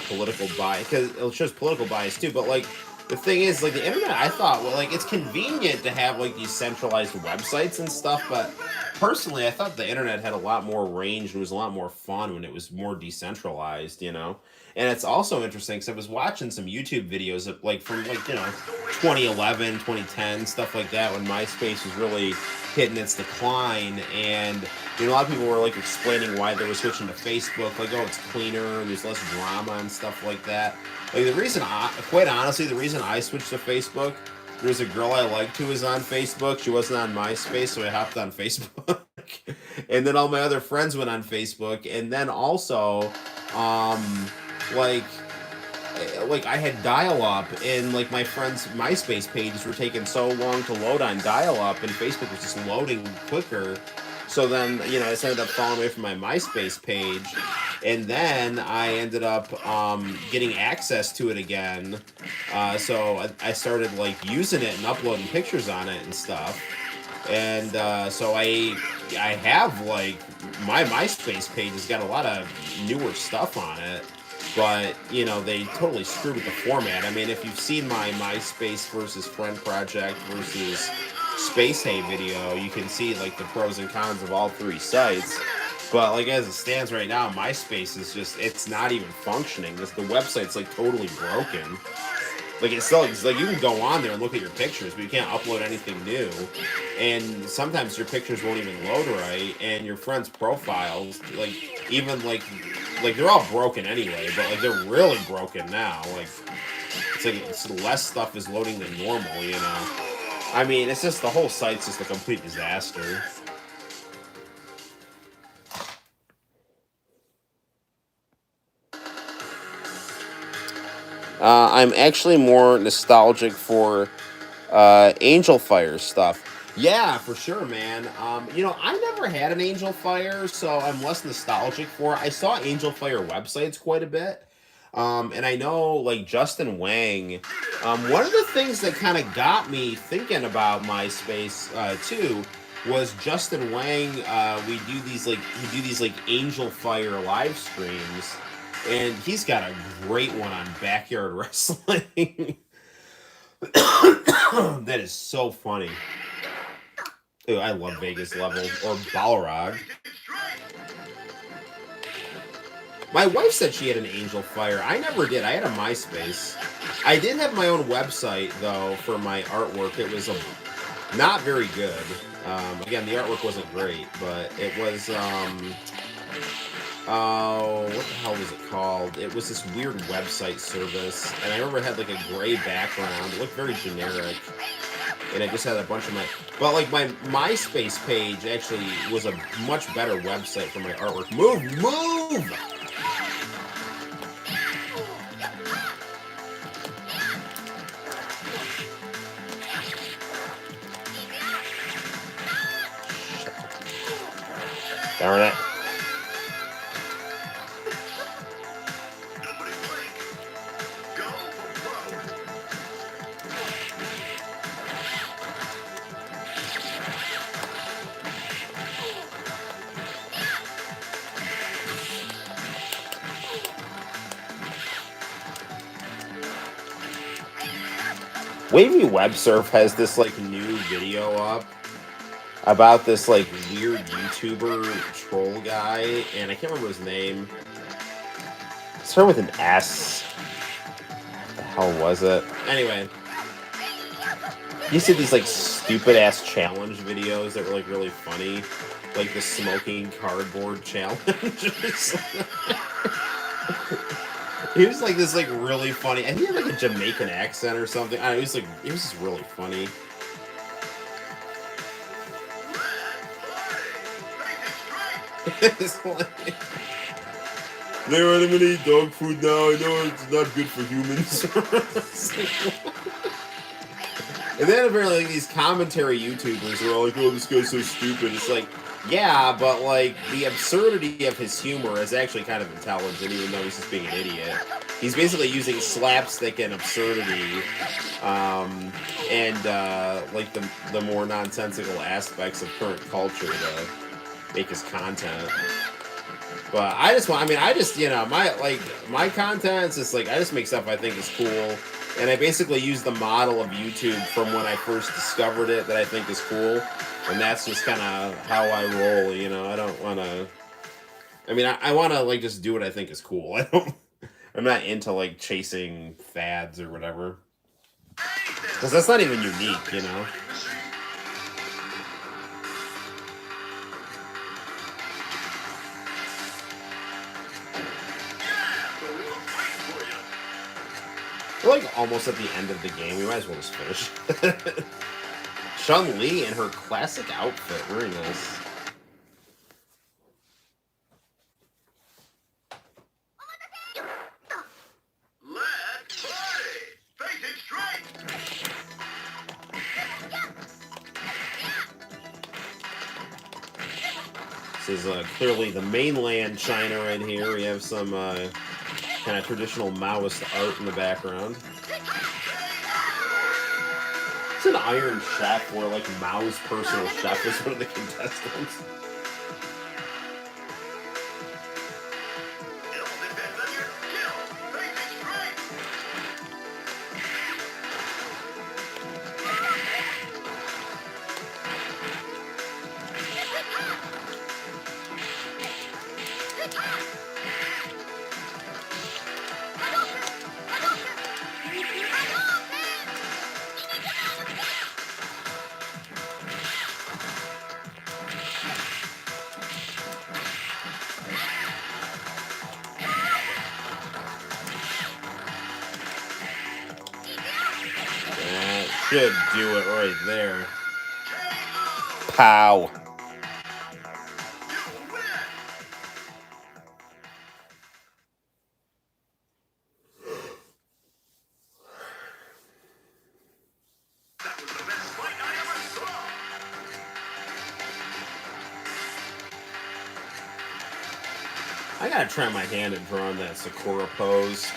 political bias, because it shows political bias too. But like the thing is, like the internet, I thought, well, like it's convenient to have like these centralized websites and stuff, but personally, I thought the internet had a lot more range and was a lot more fun when it was more decentralized, And it's also interesting because I was watching some YouTube videos of like from 2011, 2010, stuff like that, when MySpace was really hitting its decline, and a lot of people were like explaining why they were switching to Facebook, like, oh, it's cleaner, there's less drama and stuff like that. Like quite honestly, the reason I switched to Facebook, there was a girl I liked who was on Facebook. She wasn't on MySpace, so I hopped on Facebook. And then all my other friends went on Facebook, and then also, like I had dial-up, and like my friends' MySpace pages were taking so long to load on dial-up, and Facebook was just loading quicker. So then, I just ended up falling away from my MySpace page, and then I ended up getting access to it again. So I started like using it and uploading pictures on it and stuff. And so I have like my MySpace page has got a lot of newer stuff on it. But, they totally screwed with the format. I mean, if you've seen my MySpace versus Friend Project versus Space Hay video, you can see, like, the pros and cons of all three sites. But, like, as it stands right now, MySpace is just, it's not even functioning. The website's, like, totally broken. Like, it's like, you can go on there and look at your pictures, but you can't upload anything new. And sometimes your pictures won't even load right, and your friends' profiles, like, even, like they're all broken anyway, but like they're really broken now. Like it's less stuff is loading than normal, I mean, it's just the whole site's just a complete disaster. I'm actually more nostalgic for Angel Fire stuff. Yeah, for sure, man. I never had an Angel Fire, so I'm less nostalgic for it. I saw Angel Fire websites quite a bit. And I know, like, Justin Wang, one of the things that kind of got me thinking about MySpace, too, was Justin Wang. He do these, like, Angel Fire live streams, and he's got a great one on Backyard Wrestling. That is so funny. Ooh, I love Vegas level or Balrog. My wife said she had an Angel Fire. I never did. I had a MySpace. I did have my own website though for my artwork. It was not very good. Again, the artwork wasn't great, but it was. Oh, what the hell was it called? It was this weird website service, and I remember it had like a gray background. It looked very generic, and it just had a bunch of my. But like my MySpace page actually was a much better website for my artwork. Move! Darn it. Wavy Web Surf has this like new video up about this like weird YouTuber troll guy, and I can't remember his name. It started with an S. What the hell was it? Anyway, he did these like stupid ass challenge videos that were like really funny, like the smoking cardboard challenge. He was like this like really funny, and he had like a Jamaican accent or something. I don't know, it was just really funny. It's like, no, I'm gonna eat dog food now. I know it's not good for humans. And then apparently like, these commentary YouTubers are all like, "Oh, this guy's so stupid." It's like, yeah, but like the absurdity of his humor is actually kind of intelligent, even though he's just being an idiot. He's basically using slapstick and absurdity, and like the more nonsensical aspects of current culture to make his content. But I just you know, my content's just like I just make stuff I think is cool. And I basically use the model of YouTube from when I first discovered it that I think is cool. And that's just kind of how I roll, you know. I don't want to... I mean, I want to, like, just do what I think is cool. I'm not into, like, chasing fads or whatever. Because that's not even unique, you know. We're like almost at the end of the game. We might as well just finish. Chun-Li in her classic outfit. Very nice. Let's party! Facing straight! This is clearly the mainland China right here. We have some kind of traditional Maoist art in the background. It's an Iron Chef where like Mao's personal chef is one of the contestants. Should do it right there. Pow. I gotta try my hand at drawing that Sakura pose.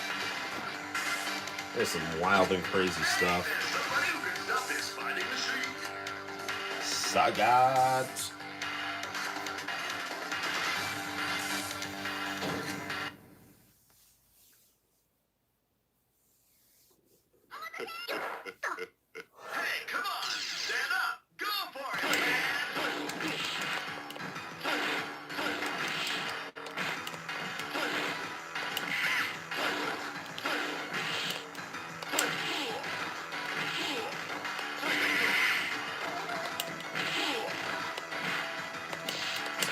There's some wild and crazy stuff. Sagat. Hey, come on! Stand up! Go for it, man!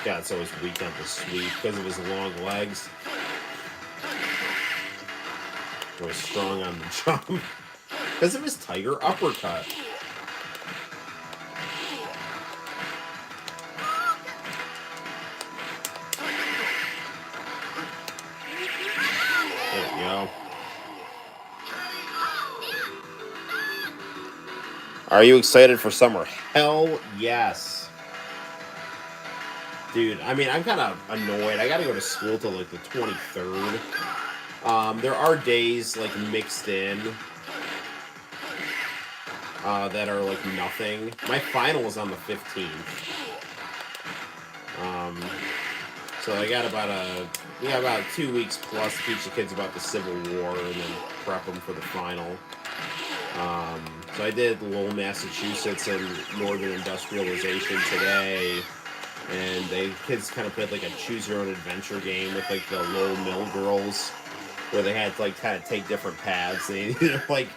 Yeah, it's always weekend to sweep because of his long legs. Really strong on the jump because of his tiger uppercut. There we go. Are you excited for summer? Hell yes. Dude, I mean, I'm kind of annoyed. I got to go to school till like the 23rd. There are days like mixed in that are like nothing. My final is on the 15th. So I got about 2 weeks plus to teach the kids about the Civil War and then prep them for the final. So I did Lowell, Massachusetts and Northern Industrialization today. And the kids kind of played like a choose your own adventure game with like the Lowell Mill girls, where they had to like kind of take different paths. They either like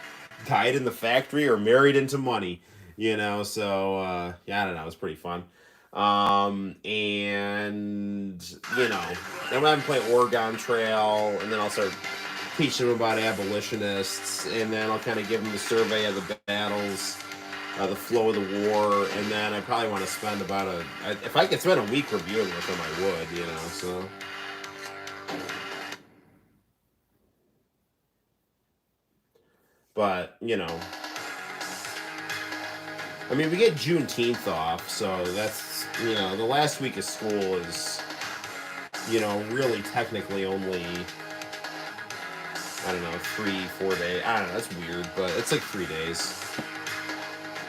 died in the factory or married into money, you know. So yeah, I don't know, it was pretty fun. And you know, then I'm playing Oregon Trail, and then I'll start teaching them about abolitionists, and then I'll kind of give them the survey of the battles, the flow of the war, and then I probably want to spend if I could spend a week reviewing with them, I would, you know, so. But, you know, I mean, we get Juneteenth off, so that's, you know, the last week of school is, you know, really technically only, I don't know, 3-4 days. I don't know, that's weird, but it's like 3 days.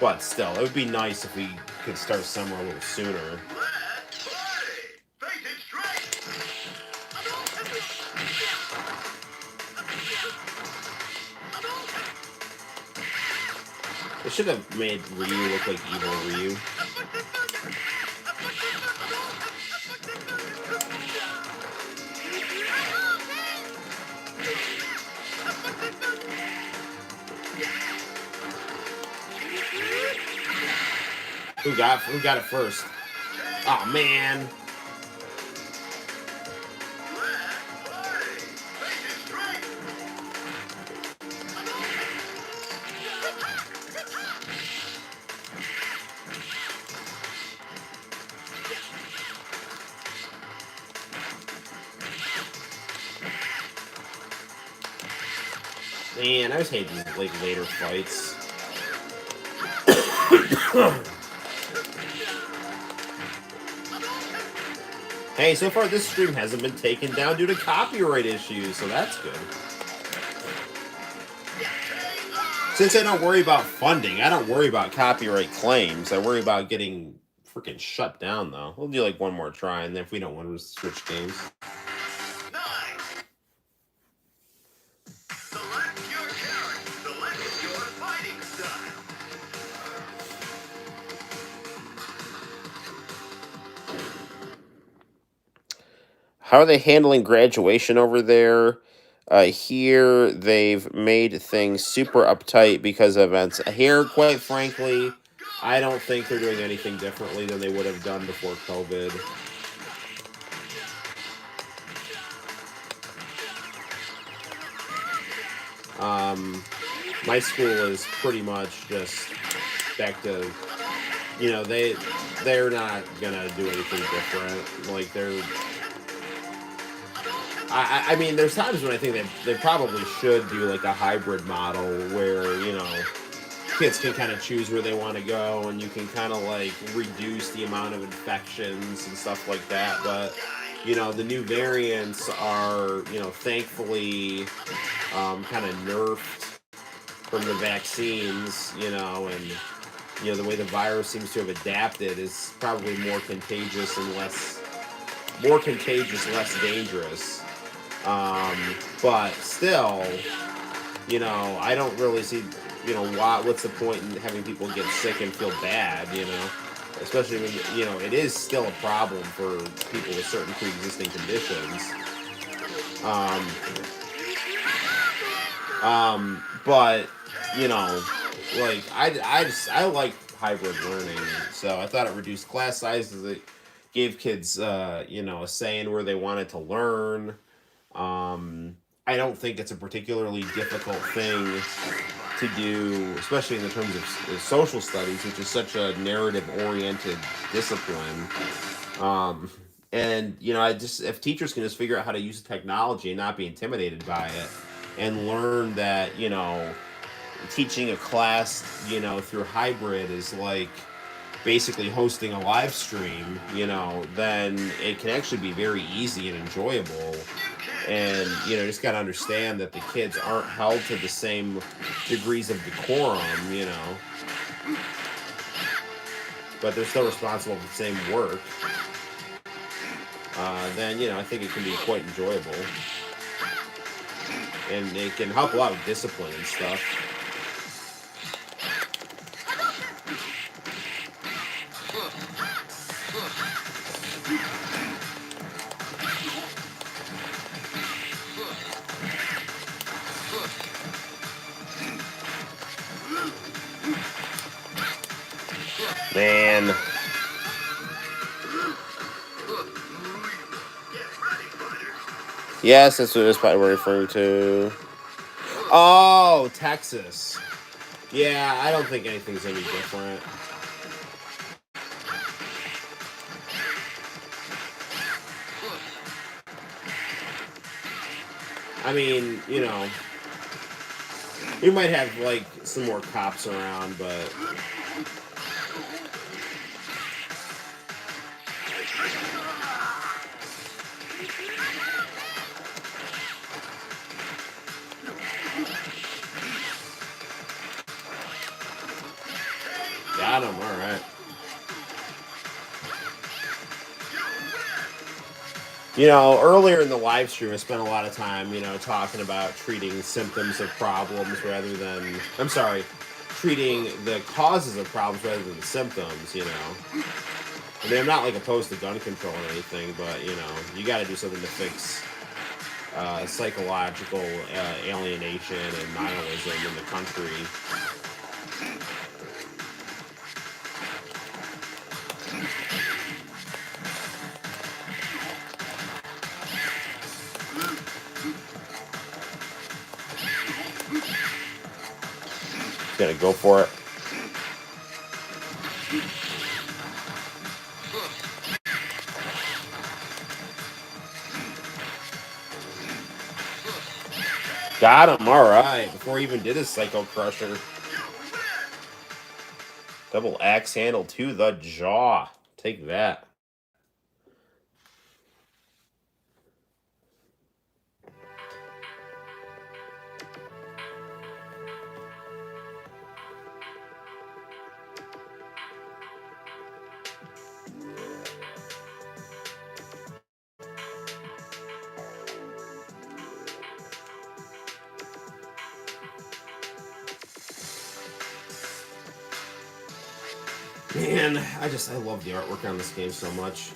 But still, it would be nice if we could start summer a little sooner. Let's party! Face it straight! They should have made Ryu look like evil Ryu. Who got it first? Oh man. Man, I just hate these like later fights. Hey, so far this stream hasn't been taken down due to copyright issues, so that's good. Since I don't worry about funding, I don't worry about copyright claims. I worry about getting freaking shut down, though. We'll do like one more try, and then if we don't want to switch games. How are they handling graduation over there? Here, they've made things super uptight because of events. Here, quite frankly, I don't think they're doing anything differently than they would have done before COVID. My school is pretty much just back to, you know, they're not gonna do anything different. Like I mean, there's times when I think they probably should do like a hybrid model where, you know, kids can kind of choose where they want to go and you can kind of like reduce the amount of infections and stuff like that. But, you know, the new variants are, you know, thankfully kind of nerfed from the vaccines, you know, and, you know, the way the virus seems to have adapted is probably more contagious, less dangerous. But still, you know, I don't really see, you know, what's the point in having people get sick and feel bad, you know, especially when, you know, it is still a problem for people with certain pre-existing conditions. But, you know, like, I like hybrid learning, so I thought it reduced class sizes. gave kids, you know, a say in where they wanted to learn. I don't think it's a particularly difficult thing to do, especially in the terms of social studies, which is such a narrative-oriented discipline. Um, and you know, I just if teachers can just figure out how to use technology and not be intimidated by it, and learn that teaching a class through hybrid is like basically hosting a live stream, then it can actually be very easy and enjoyable. And just got to understand that the kids aren't held to the same degrees of decorum, but they're still responsible for the same work. Then I think it can be quite enjoyable, and it can help a lot with discipline and stuff. Man. Yes, that's what this part we're referring to. Oh, Texas. Yeah, I don't think anything's any different. I mean, you might have like some more cops around, but got him. All right. Earlier in the live stream, I spent a lot of time, talking about treating symptoms of problems rather than, I'm sorry, treating the causes of problems rather than the symptoms, I mean, I'm not like opposed to gun control or anything, but, you got to do something to fix psychological alienation and nihilism in the country. Gonna go for it. Got him. All right. Before he even did his Psycho Crusher. Double axe handle to the jaw. Take that. Man, I love the artwork on this game so much.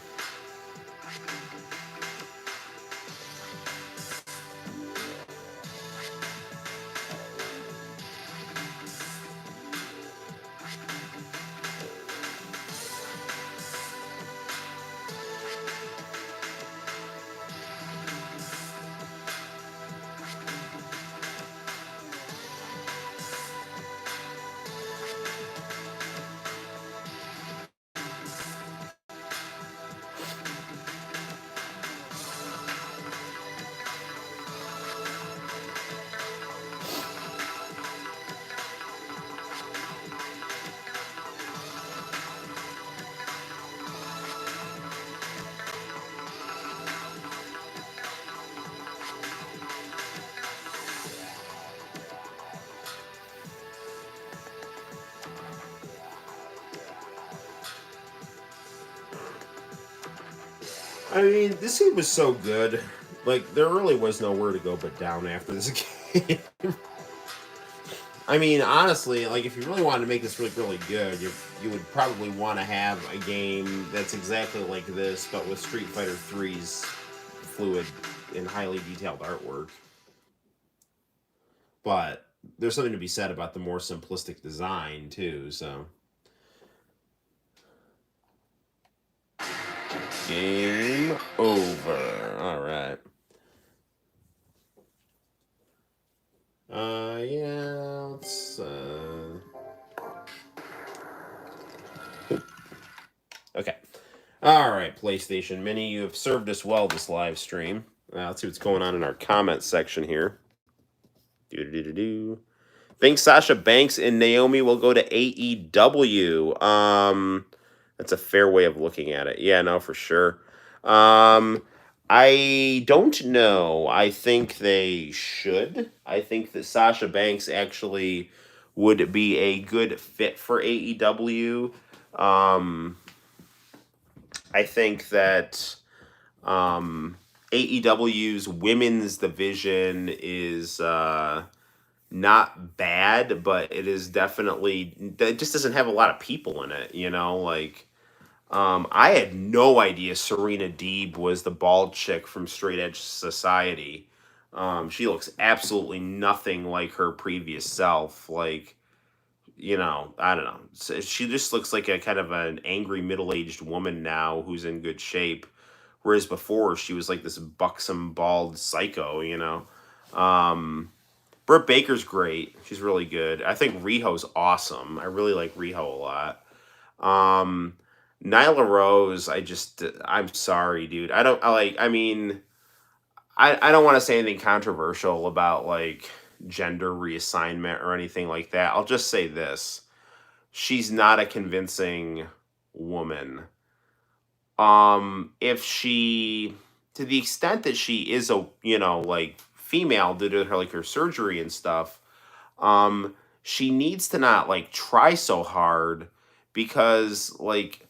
I mean, this game was so good. Like, there really was nowhere to go but down after this game. I mean, honestly, like, if you really wanted to make this really, really good, you would probably want to have a game that's exactly like this, but with Street Fighter 3's fluid and highly detailed artwork. But there's something to be said about the more simplistic design, too, so... Game over. All right. Yeah, let's, okay. All right, PlayStation Mini, you have served us well this live stream. Let's see what's going on in our comments section here. Do. Think Sasha Banks and Naomi will go to AEW. That's a fair way of looking at it. Yeah, no, for sure. I don't know. I think they should. I think that Sasha Banks actually would be a good fit for AEW. I think that AEW's women's division is not bad, but it is definitely, it just doesn't have a lot of people in it, you know, like I had no idea Serena Deeb was the bald chick from Straight Edge Society. She looks absolutely nothing like her previous self. Like, you know, I don't know. She just looks like a kind of an angry middle-aged woman now who's in good shape. Whereas before she was like this buxom bald psycho, you know. Britt Baker's great. She's really good. I think Riho's awesome. I really like Riho a lot. Nyla Rose, I'm sorry, dude. I don't want to say anything controversial about like gender reassignment or anything like that. I'll just say this. She's not a convincing woman. If she, to the extent that she is a, you know, like female due to her like her surgery and stuff, she needs to not like try so hard because like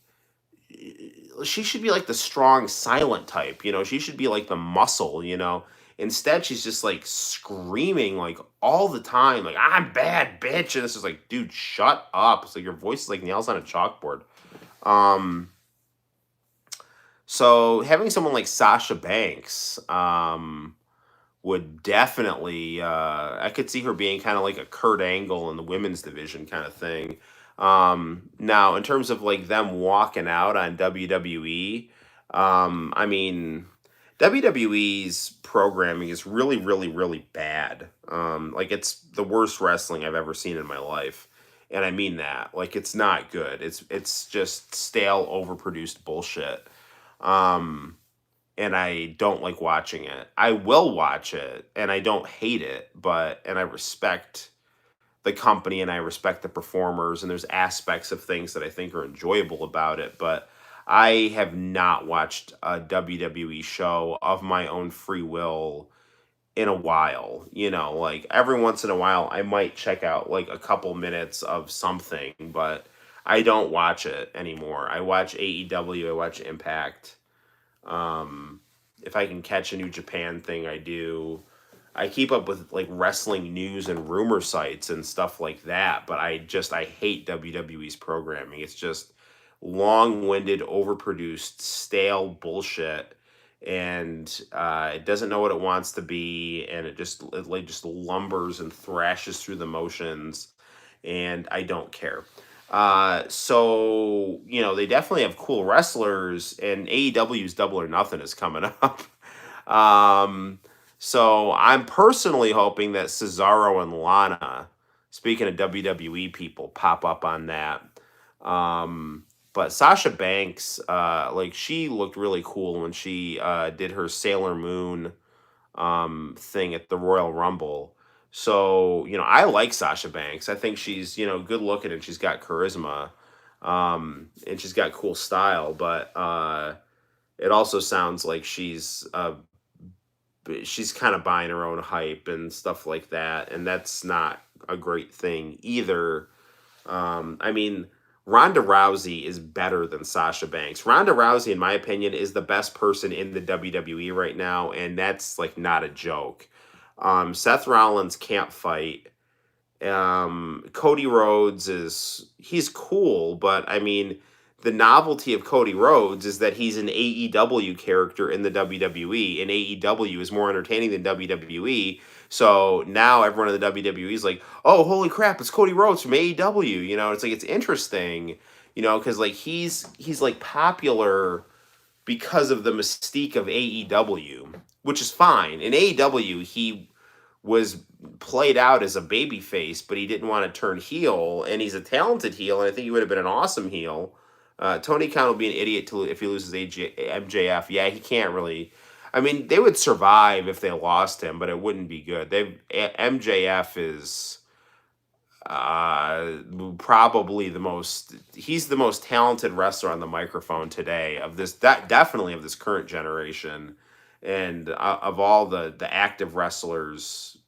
she should be like the strong silent type, you know. She should be like the muscle, you know. Instead she's just like screaming like all the time like I'm bad bitch, and it's just like dude shut up. It's like your voice is like nails on a chalkboard. So having someone like Sasha Banks would definitely, I could see her being kind of like a Kurt Angle in the women's division kind of thing. Now, in terms of like them walking out on WWE, I mean, WWE's programming is really, really, really bad. Like it's the worst wrestling I've ever seen in my life. And I mean that. Like it's not good. It's just stale, overproduced bullshit. And I don't like watching it. I will watch it, and I don't hate it, and I respect the company and I respect the performers, and there's aspects of things that I think are enjoyable about it, but I have not watched a WWE show of my own free will in a while. You know, like every once in a while I might check out like a couple minutes of something, but I don't watch it anymore. I watch AEW, I watch Impact. If I can catch a New Japan thing, I do. I keep up with like wrestling news and rumor sites and stuff like that, but I hate WWE's programming. It's just long-winded, overproduced, stale bullshit, and it doesn't know what it wants to be, and it just lumbers and thrashes through the motions, and I don't care. So you know they definitely have cool wrestlers, and AEW's Double or Nothing is coming up. um, so I'm personally hoping that Cesaro and Lana, speaking of WWE people, pop up on that. But Sasha Banks, like she looked really cool when she did her Sailor Moon thing at the Royal Rumble. So, you know, I like Sasha Banks. I think she's, you know, good looking and she's got charisma. And she's got cool style, but it also sounds like she's kind of buying her own hype and stuff like that, and that's not a great thing either. I mean, Ronda Rousey is better than Sasha Banks. Ronda Rousey, in my opinion, is the best person in the WWE right now, and that's like not a joke. Seth Rollins can't fight. Cody Rhodes he's cool, but I mean, the novelty of Cody Rhodes is that he's an AEW character in the WWE, and AEW is more entertaining than WWE. So now everyone in the WWE is like, oh, holy crap, it's Cody Rhodes from AEW. You know, it's like, it's interesting, you know, because like he's like popular because of the mystique of AEW, which is fine. In AEW, he was played out as a babyface, but he didn't want to turn heel, and he's a talented heel, and I think he would have been an awesome heel. Tony Khan will be an idiot if he loses MJF. Yeah, he can't really. I mean, they would survive if they lost him, but it wouldn't be good. MJF is probably he's the most talented wrestler on the microphone today definitely of this current generation, and of all the active wrestlers,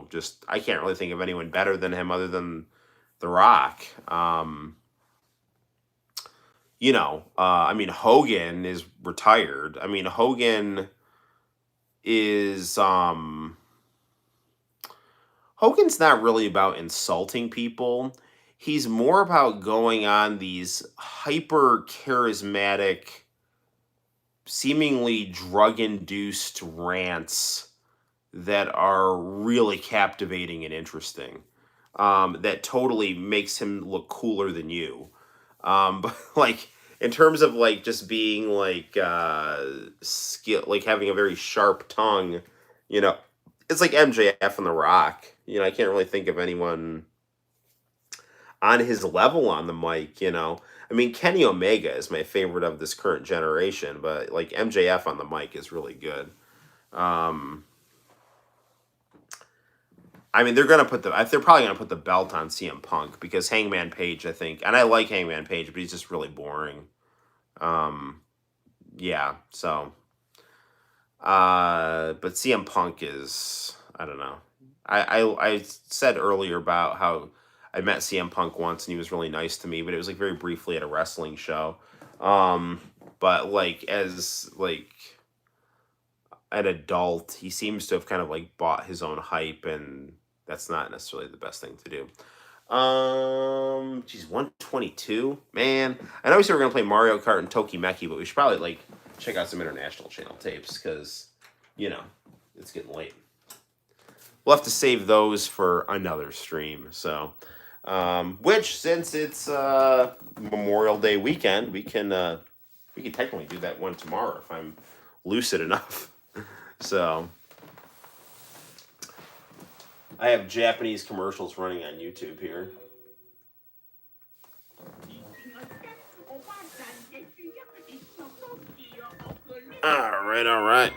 just I can't really think of anyone better than him other than The Rock. I mean, Hogan is retired. I mean, Hogan is Hogan's not really about insulting people. He's more about going on these hyper charismatic, seemingly drug induced rants that are really captivating and interesting. That totally makes him look cooler than you. But like in terms of like just being like skill, like having a very sharp tongue, it's like MJF and The Rock. I can't really think of anyone on his level on the mic. I mean, Kenny Omega is my favorite of this current generation, but like MJF on the mic is really good. I mean, they're probably gonna put the belt on CM Punk because Hangman Page, I think, and I like Hangman Page, but he's just really boring. Yeah, so, but CM Punk is, I don't know. I said earlier about how I met CM Punk once and he was really nice to me, but it was like very briefly at a wrestling show. But like as like an adult, he seems to have kind of like bought his own hype, and that's not necessarily the best thing to do. Geez, 122, man. I know we said we're gonna play Mario Kart and Tokimeki, but we should probably like check out some international channel tapes because it's getting late. We'll have to save those for another stream. So, which since it's Memorial Day weekend, we can technically do that one tomorrow if I'm lucid enough. So, I have Japanese commercials running on YouTube here. All right.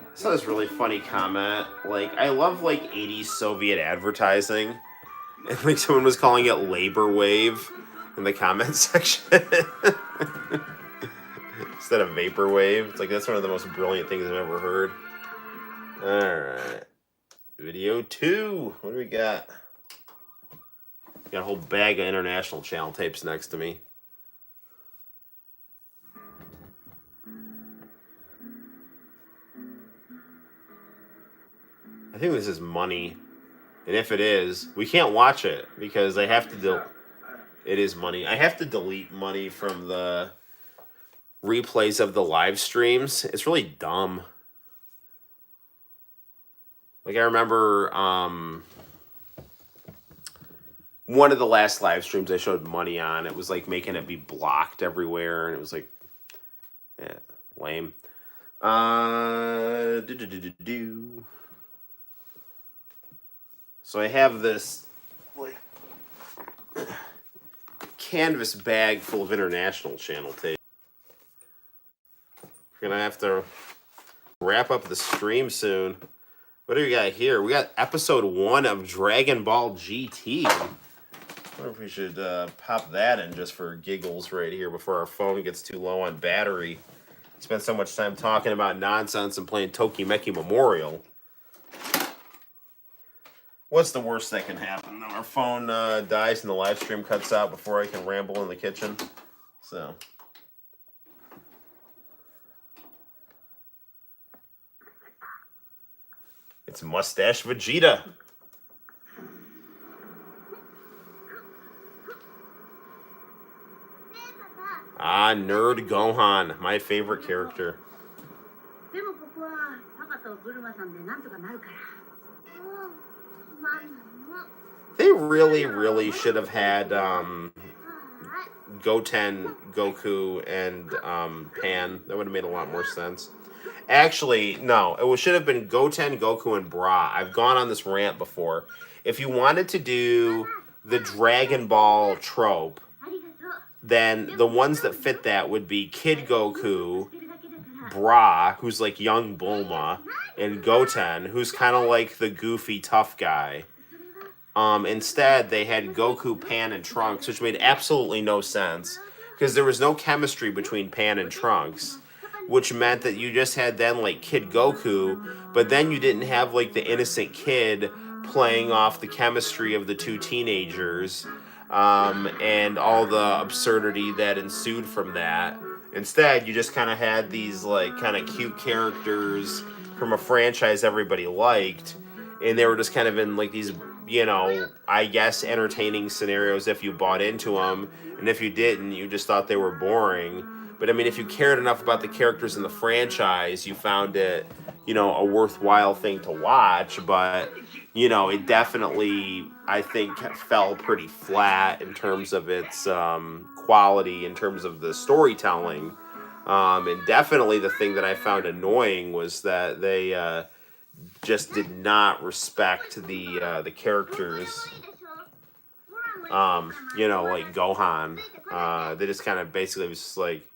I saw this really funny comment. Like, I love like 80s Soviet advertising. And like someone was calling it labor wave in the comment section. Instead of vaporwave. It's like that's one of the most brilliant things I've ever heard. Alright. Video 2. What do we got? Got a whole bag of international channel tapes next to me. I think this is money. And if it is, we can't watch it because I have to it is money. I have to delete money from the replays of the live streams. It's really dumb. Like I remember one of the last live streams I showed money on, it was like making it be blocked everywhere, and it was like, yeah, lame. So I have this like canvas bag full of international channel tape. We're gonna have to wrap up the stream soon. What do we got here? We got episode 1 of Dragon Ball GT. I wonder if we should pop that in just for giggles right here before our phone gets too low on battery. Spent so much time talking about nonsense and playing Tokimeki Memorial. What's the worst that can happen? Our phone dies and the live stream cuts out before I can ramble in the kitchen. So. It's Mustache Vegeta. Nerd Gohan, my favorite character. とブルマさんでなんとかなるから。They really should have had Goten, Goku, and Pan. That would have made a lot more sense. Actually, no. It should have been Goten, Goku, and Bra. I've gone on this rant before. If you wanted to do the Dragon Ball trope, then the ones that fit that would be Kid Goku, Bra, who's like young Bulma, and Goten, who's kind of like the goofy tough guy. Instead, they had Goku, Pan, and Trunks, which made absolutely no sense because there was no chemistry between Pan and Trunks, which meant that you just had then like Kid Goku, but then you didn't have like the innocent kid playing off the chemistry of the two teenagers, and all the absurdity that ensued from that. Instead, you just kind of had these like kind of cute characters from a franchise everybody liked, and they were just kind of in like these, I guess entertaining scenarios if you bought into them, and if you didn't, you just thought they were boring. But I mean, if you cared enough about the characters in the franchise, you found it, a worthwhile thing to watch. But, it definitely, I think, fell pretty flat in terms of its quality, in terms of the storytelling. And definitely the thing that I found annoying was that they just did not respect the characters. Like Gohan. They just kind of basically was just like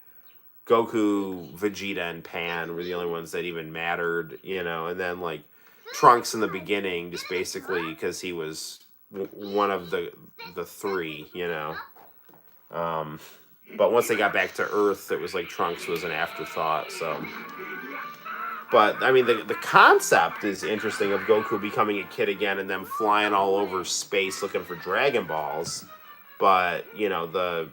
Goku, Vegeta, and Pan were the only ones that even mattered, and then like Trunks in the beginning, just basically because he was one of the three, But once they got back to Earth, it was like Trunks was an afterthought. So, but I mean, the concept is interesting of Goku becoming a kid again and then flying all over space looking for Dragon Balls. But the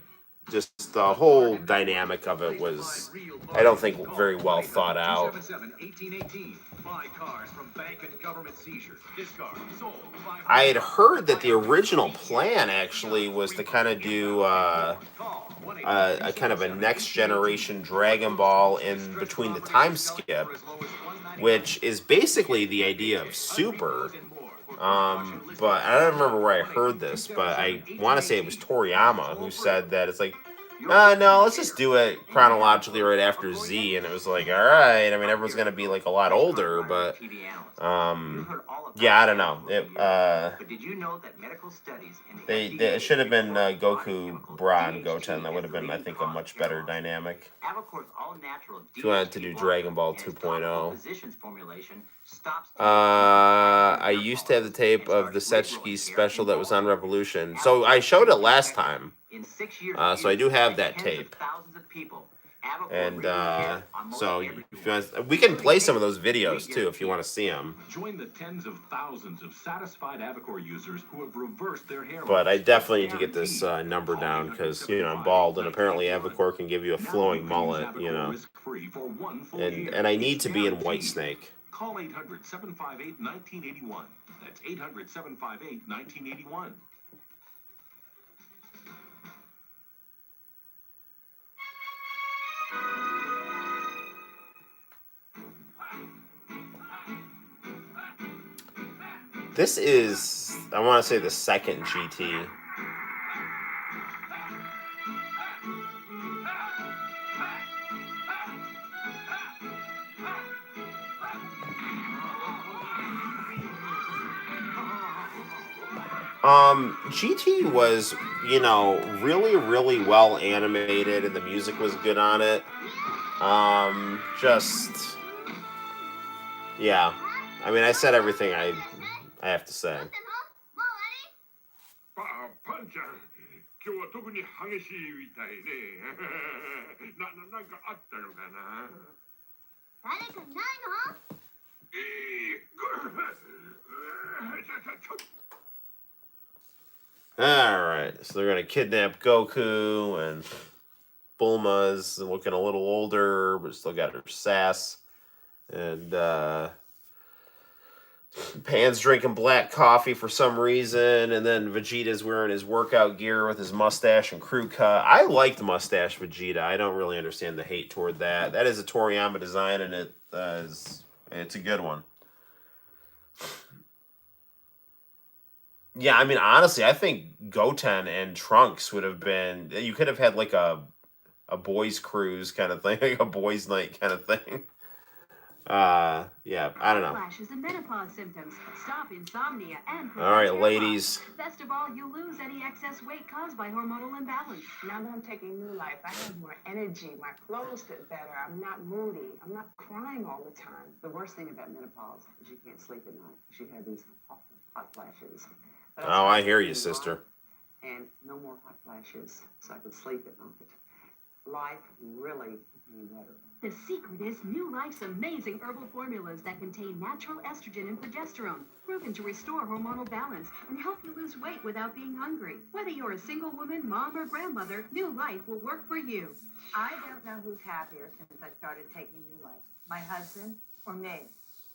whole dynamic of it was, I don't think, very well thought out. I had heard that the original plan actually was to kind of do a kind of a next generation Dragon Ball in between the time skip, which is basically the idea of Super. But I don't remember where I heard this, but I want to say it was Toriyama who said that it's like, no, let's just do it chronologically right after Z. And it was like, all right. I mean, everyone's going to be like a lot older, but yeah, I don't know. It should have been Goku, Bra, and Goten. That would have been, I think, a much better dynamic. If you wanted to do Dragon Ball 2.0. I used to have the tape of the Setsuki special that was on Revolution. So I showed it last time. So I do have that tape. And so if you want, we can play some of those videos too if you want to see them. Join the tens of thousands of satisfied Avacor users who have reversed their hair. But I definitely need to get this number down because I'm bald and apparently Avacor can give you a flowing mullet, and I need to be in Whitesnake. Call 800-758-1981. That's 800-758-1981. This is, I want to say, the second GT. GT was, really well animated and the music was good on it. Yeah. I mean, I said everything I have to say. Alright, so they're going to kidnap Goku, and Bulma's looking a little older, but still got her sass. And Pan's drinking black coffee for some reason, and then Vegeta's wearing his workout gear with his mustache and crew cut. I liked mustache Vegeta. I don't really understand the hate toward that. That is a Toriyama design, and it is It's a good one. Yeah, I mean, honestly, I think Goten and Trunks would have been. You could have had like a boys' cruise kind of thing, like a boys' night kind of thing. Yeah, I don't know. Flashes and menopause symptoms. Stop insomnia and All right, prevent hair ladies. loss. Best of all, you lose any excess weight caused by hormonal imbalance. Now that I'm taking New Life, I have more energy. My clothes fit better. I'm not moody. I'm not crying all the time. The worst thing about menopause is you can't sleep at night. She had these awful hot flashes. But Oh, I started hear you, taking sister. Life, and no more hot flashes, so I could sleep at night. Life really became better. The secret is New Life's amazing herbal formulas that contain natural estrogen and progesterone, proven to restore hormonal balance and help you lose weight without being hungry. Whether you're a single woman, mom, or grandmother, New Life will work for you. I don't know who's happier since I started taking New Life, my husband or me.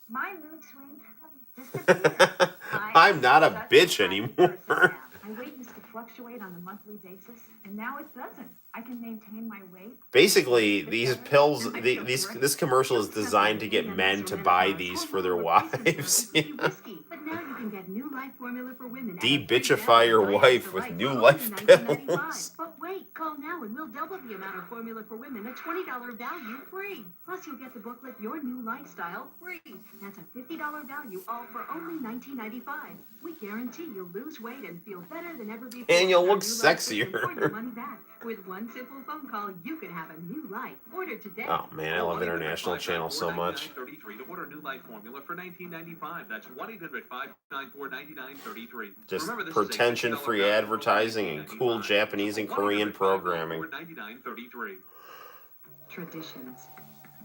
My mood swings have disappeared. I'm not a such bitch happy anymore. person now. My weight used to fluctuate on a monthly basis, and now it doesn't. I can maintain my weight. Basically, these pills, this commercial is designed to get men to buy these for their wives. But now you can get New Life formula for women. De-bitchify your wife with New Life pills. But wait, call now and we'll double the amount of formula for women, a $20 value free. Plus, you'll get the booklet Your New Lifestyle free. That's a $50 value, all for only $19.95. We guarantee you'll lose weight and feel better than ever before. And you'll look Our New Life system sexier. for your money back. With one simple phone call, you can have a new life. Order today. Oh man, I love International Channel so much. 33 to order New Life formula for $19.95. That's 1-800-594-9933. Just Remember, this is a pretension-free $50 advertising and cool $19.95. Japanese and Korean programming. 1-800-594-9933. Traditions,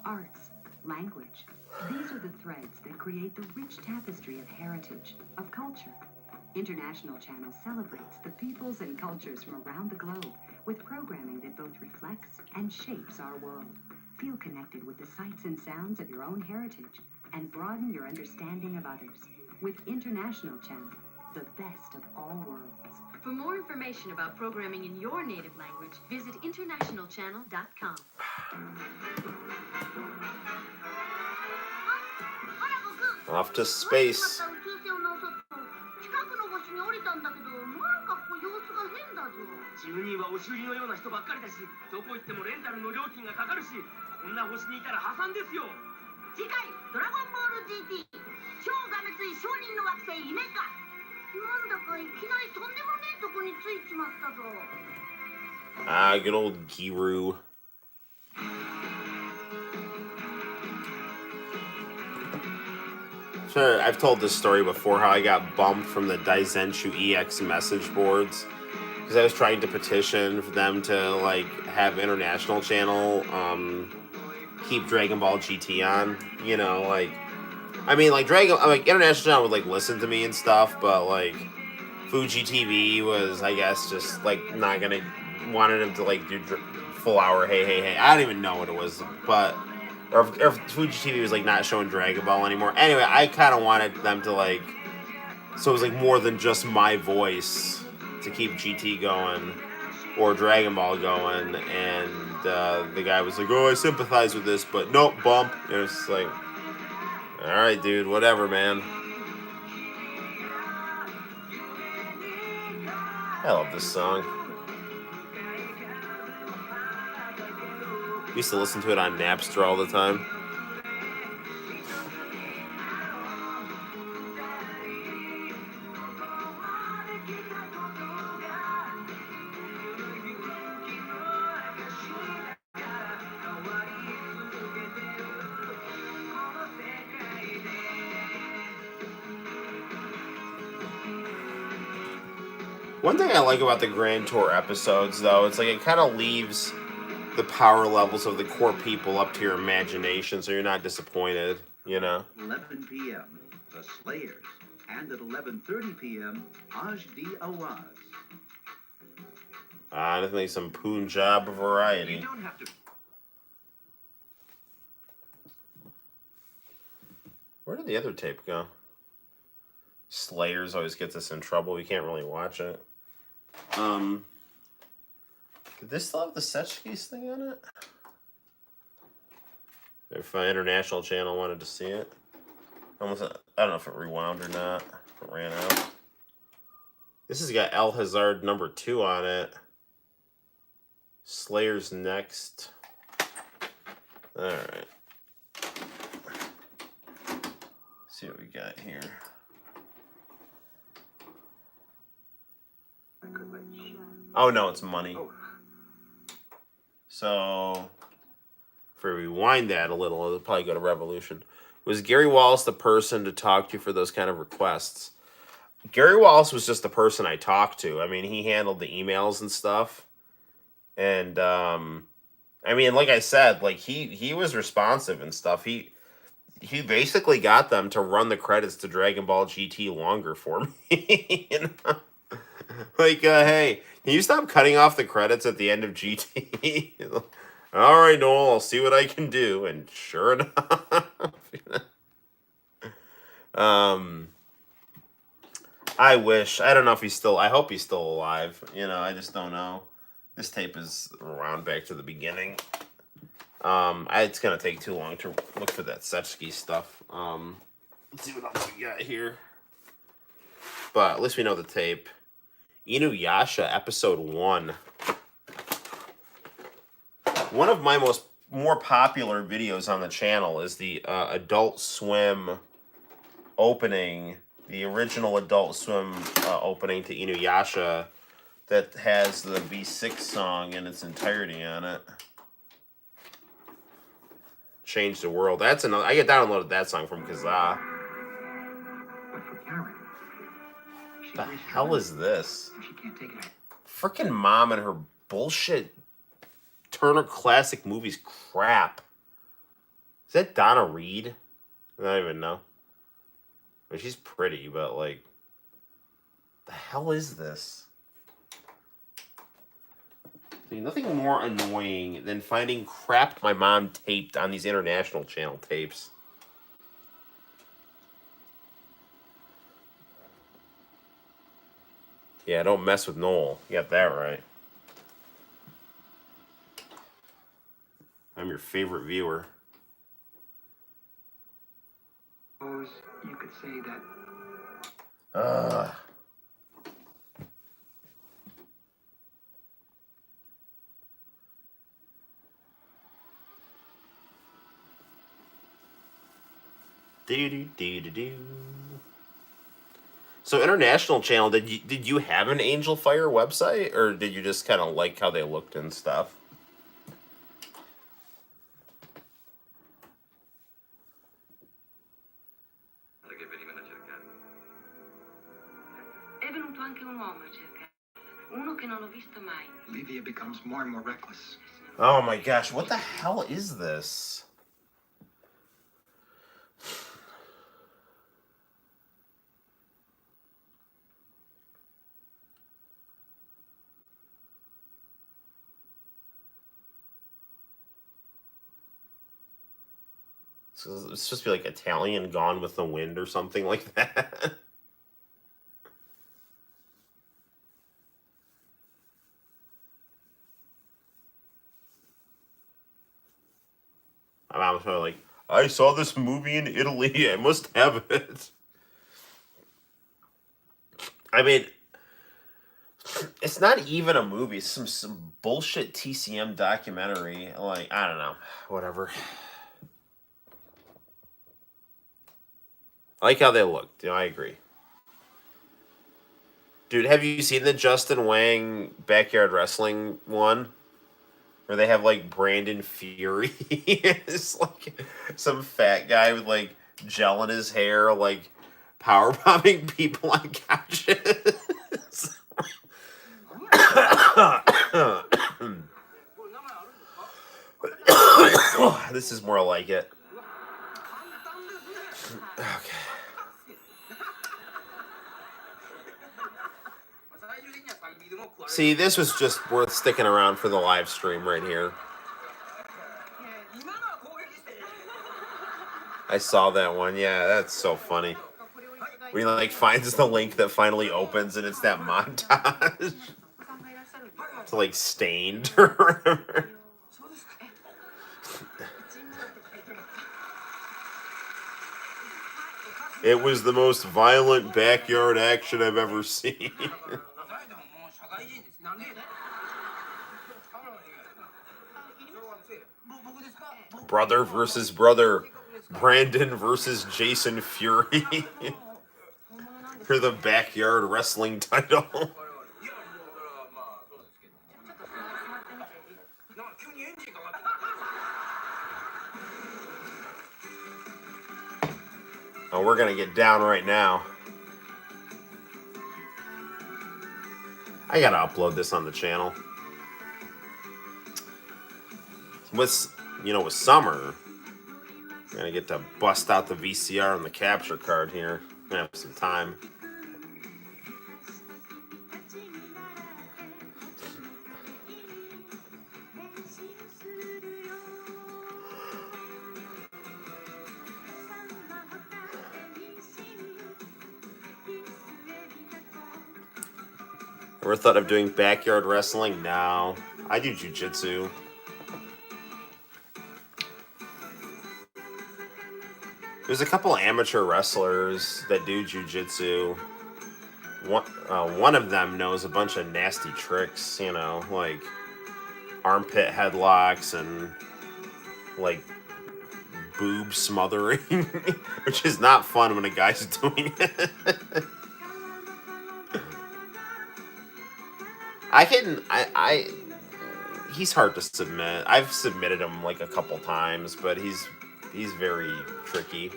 arts, language. These are the threads that create the rich tapestry of heritage, of culture. International Channel celebrates the peoples and cultures from around the globe with programming that both reflects and shapes our world. Feel connected with the sights and sounds of your own heritage and broaden your understanding of others with International Channel, the best of all worlds. For more information about programming in your native language, visit internationalchannel.com. Off to space. 自分にはお尻のような人ばっかりだし、どこ行ってもレンタルの料金がかかるし、こんな星にいたら破産ですよ。次回ドラゴンボール GT 超がめつい商人の惑星イメカ。なんだかいきなりとんでもねえとこに着いちまったぞ。Ah, good old Giru. Sure, I've told this story before, how I got bumped from the Daizenshu EX message boards because I was trying to petition for them to like have International Channel keep Dragon Ball GT on. You know, like, I mean, like International Channel would like listen to me and stuff, but like Fuji TV was, I guess, just like not gonna, wanted him to like do full hour hey. I don't even know what it was, but or if Fuji TV was like not showing Dragon Ball anymore. Anyway, I kind of wanted them to like, so it was like more than just my voice to keep GT going or Dragon Ball going, and the guy was like, "Oh, I sympathize with this, but nope, bump." And it was just like, all right, dude, whatever, man. I love this song. Used to listen to it on Napster all the time. One thing I like about the Grand Tour episodes, though, it's like it kind of leaves the power levels of the core people up to your imagination, so you're not disappointed, you know? 11 p.m., The Slayers. And at 11:30 p.m., Ajdi Awaz. Definitely some Punjab variety. You don't have to... Where did the other tape go? Slayers always gets us in trouble. We can't really watch it. Did this still have the Setchkis thing on it? If International Channel wanted to see it. Almost, I don't know if it rewound or not. If it ran out. This has got El Hazard #2 on it. Slayer's next. Alright. See what we got here. Oh no, it's money. So, if we rewind that a little, it'll probably go to Revolution. Was Gary Wallace the person to talk to for those kind of requests? Gary Wallace was just the person I talked to. I mean, he handled the emails and stuff. And, I mean, like I said, like, he was responsive and stuff. He basically got them to run the credits to Dragon Ball GT longer for me. You know? Like, hey, can you stop cutting off the credits at the end of GT? All right, Noel, I'll see what I can do. And sure enough, I wish. I don't know if he's still. I hope he's still alive. You know, I just don't know. This tape is around back to the beginning. It's gonna take too long to look for that Setsuki stuff. Let's see what else we got here. But at least we know the tape. Inuyasha episode 1. One of my more popular videos on the channel is the Adult Swim opening, the original Adult Swim opening to Inuyasha that has the V6 song in its entirety on it. Change the World. That's another. I downloaded that song from Kazaa. But for Karen, The hell is this? she can't take it. Freaking mom and her bullshit Turner Classic Movies crap. Is that Donna Reed? I don't even know. I mean, she's pretty, but like, the hell is this? I mean, nothing more annoying than finding crap my mom taped on these international channel tapes. Yeah, don't mess with Noel. You got that right. I'm your favorite viewer. Suppose you could say that Do. So international channel, did you have an Angel Fire website, or did you just kind of like how they looked and stuff? È venuto anche un uomo a cercare. Uno che non ho visto mai. Livia becomes more and more reckless. Oh my gosh, what the hell is this? So it's supposed to be like Italian Gone with the Wind or something like that. My mom's probably like, I saw this movie in Italy. I must have it. I mean, it's not even a movie. It's some bullshit TCM documentary. Like, I don't know. Whatever. I like how they look. You know, I agree. Dude, have you seen the Justin Wang Backyard Wrestling one? Where they have, like, Brandon Fury. It's like some fat guy with, like, gel in his hair, like, power bombing people on couches. This is more like it. Okay. See, this was just worth sticking around for the live stream right here. I saw that one. Yeah, that's so funny. When he like finds the link that finally opens and it's that montage. It's like Stained or whatever. It was the most violent backyard action I've ever seen. Brother versus brother. Brandon versus Jason Fury. For the backyard wrestling title. Oh, we're gonna get down right now. I gotta upload this on the channel. With summer, I'm gonna get to bust out the VCR and the capture card here. I'm gonna have some time. Ever thought of doing backyard wrestling? No. I do jiu-jitsu. There's a couple amateur wrestlers that do jiu-jitsu. One of them knows a bunch of nasty tricks, like armpit headlocks and like boob smothering, which is not fun when a guy's doing it. He's hard to submit. I've submitted him like a couple times, but he's very tricky.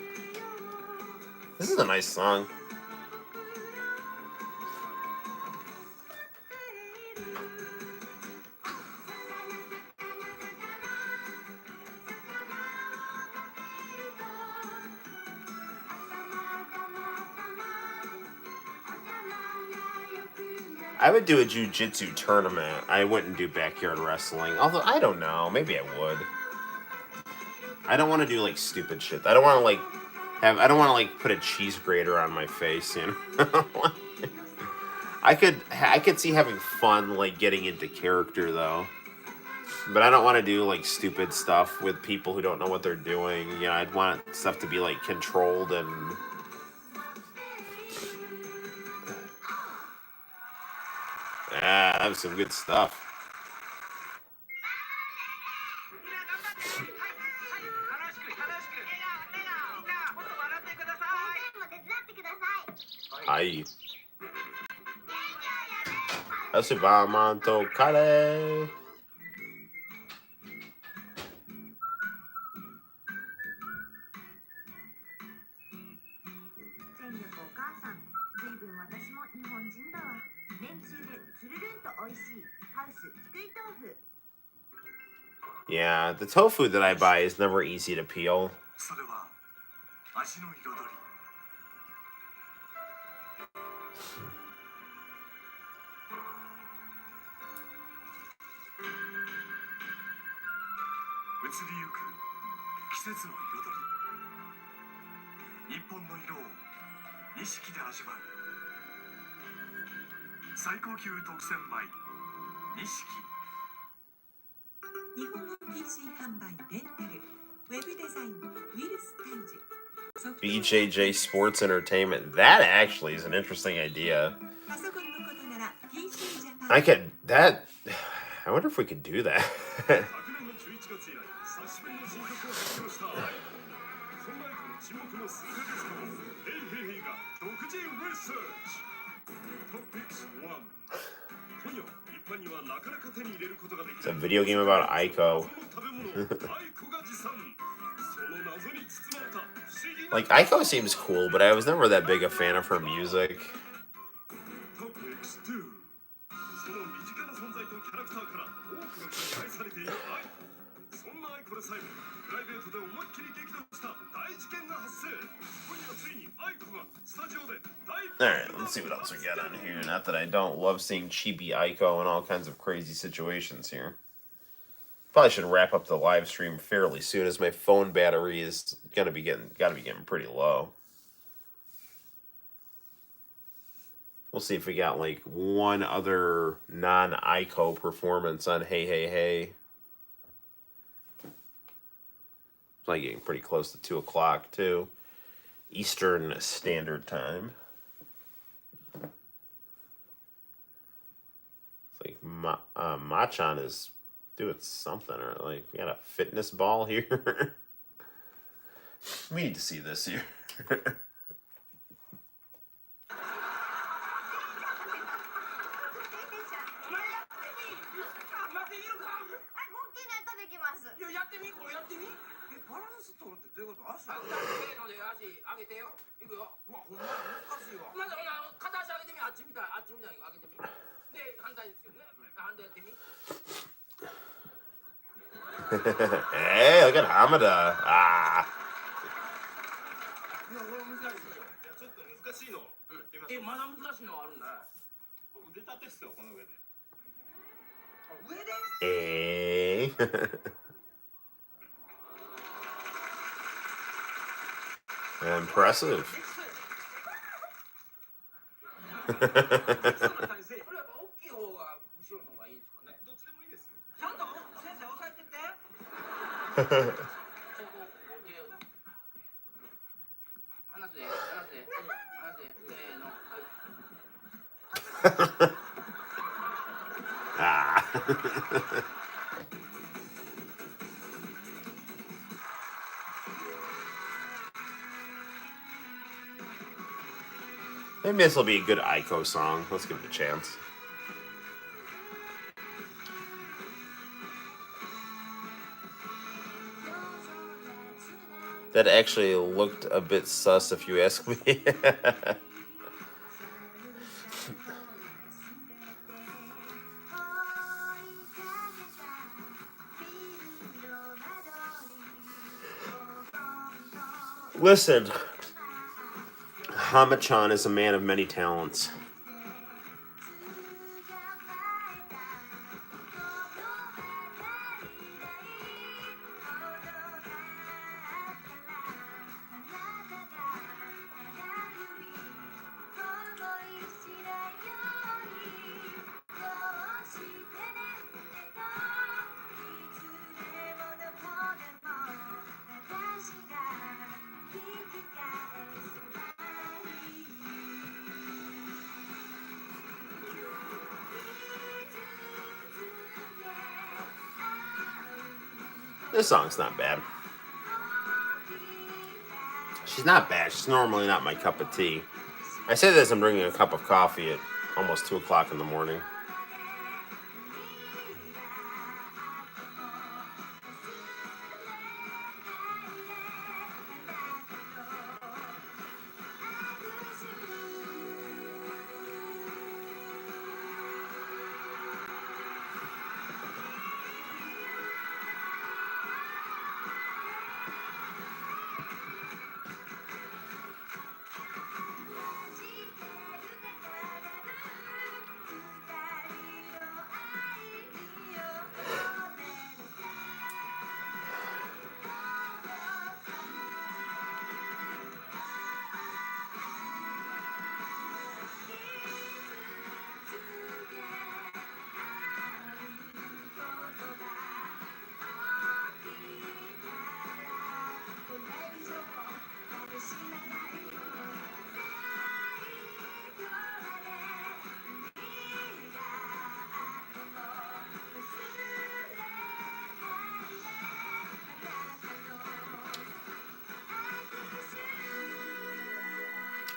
This is a nice song. I would do a jiu-jitsu tournament. I wouldn't do backyard wrestling. Although, I don't know. Maybe I would. I don't want to do, like, stupid shit. I don't want to, like, put a cheese grater on my face, I could see having fun, like, getting into character, though. But I don't want to do, like, stupid stuff with people who don't know what they're doing. I'd want stuff to be, like, controlled and... Yeah, that was some good stuff. Hi. Adesso vamo a toccare. Yeah, the tofu that I buy is never easy to peel. BJJ Sports Entertainment. That actually is an interesting idea. I wonder if we could do that. It's a video game about Aiko. Like, Aiko seems cool, but I was never that big a fan of her music. Alright, let's see what else we got on here. Not that I don't love seeing chibi Aiko in all kinds of crazy situations here. Probably should wrap up the live stream fairly soon, as my phone battery is gotta be getting pretty low. We'll see if we got like one other non-Aiko performance on Hey Hey Hey. It's like getting pretty close to 2 o'clock too. Eastern Standard Time. It's like Machan is doing something, or like you got a fitness ball here. We need to see this here. Hey, look at Hamada. Ah. Hey. Impressive. Ah. Maybe this will be a good Aiko song. Let's give it a chance. That actually looked a bit sus, if you ask me. Listen, Hama-chan is a man of many talents. This song's not bad. She's not bad. She's normally not my cup of tea. I say this, I'm drinking a cup of coffee at almost 2 o'clock in the morning.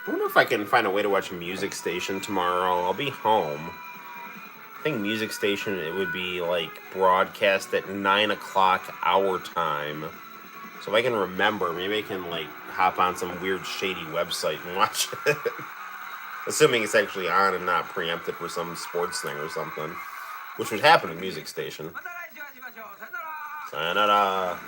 I wonder if I can find a way to watch Music Station tomorrow. I'll be home. I think Music Station, it would be like broadcast at 9 o'clock our time. So if I can remember, maybe I can like hop on some weird shady website and watch it. Assuming it's actually on and not preempted for some sports thing or something. Which would happen at Music Station. Sayonara.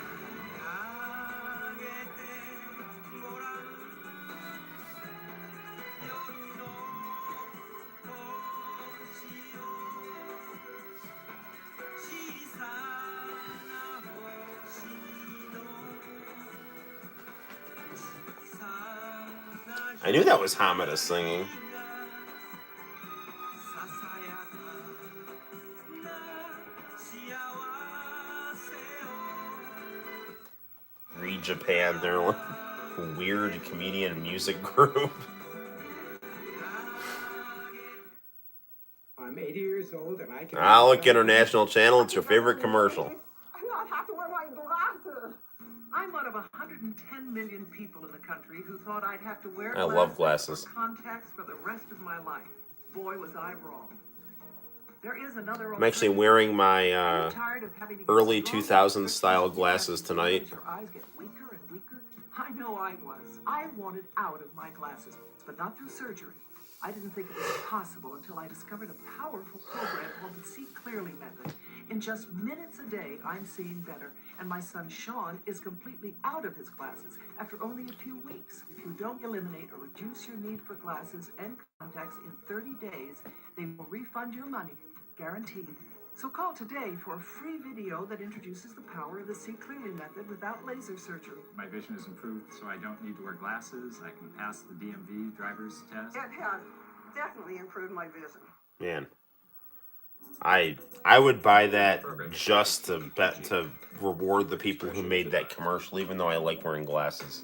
I knew that was Hamada singing. Re-Japan, they're like... weird comedian music group. I'm 80 years old and I can... Look, International Channel, it's your favorite commercial. I not have to wear my glasses. I'm one of 110 million people in the country who thought I'd have to wear I love glasses. or contacts for the rest of my life. Boy, was I wrong. There is another I'm actually wearing my early 2000s style glasses tonight. Your eyes get weaker and weaker. I know I was. I wanted out of my glasses, but not through surgery. I didn't think it was possible until I discovered a powerful program called the See Clearly method. In just minutes a day, I'm seeing better, and my son Sean is completely out of his glasses after only a few weeks. If you don't eliminate or reduce your need for glasses and contacts in 30 days, they will refund your money, guaranteed. So call today for a free video that introduces the power of the See Clearly method without laser surgery. My vision has improved, so I don't need to wear glasses. I can pass the DMV driver's test. It has definitely improved my vision. Man, I would buy that just to reward the people who made that commercial, even though I like wearing glasses.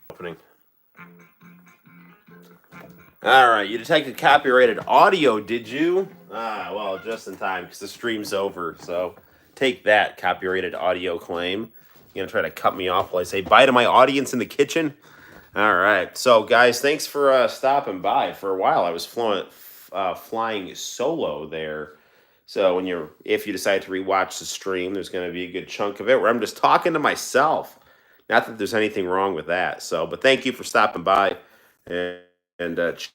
Opening. All right, you detected copyrighted audio, did you? Well, just in time because the stream's over. So take that, copyrighted audio claim. You gonna try to cut me off while I say bye to my audience in the kitchen? All right, so guys, thanks for stopping by. For a while, I was flying solo there. So if you decide to rewatch the stream, there's going to be a good chunk of it where I'm just talking to myself. Not that there's anything wrong with that. So, but thank you for stopping by and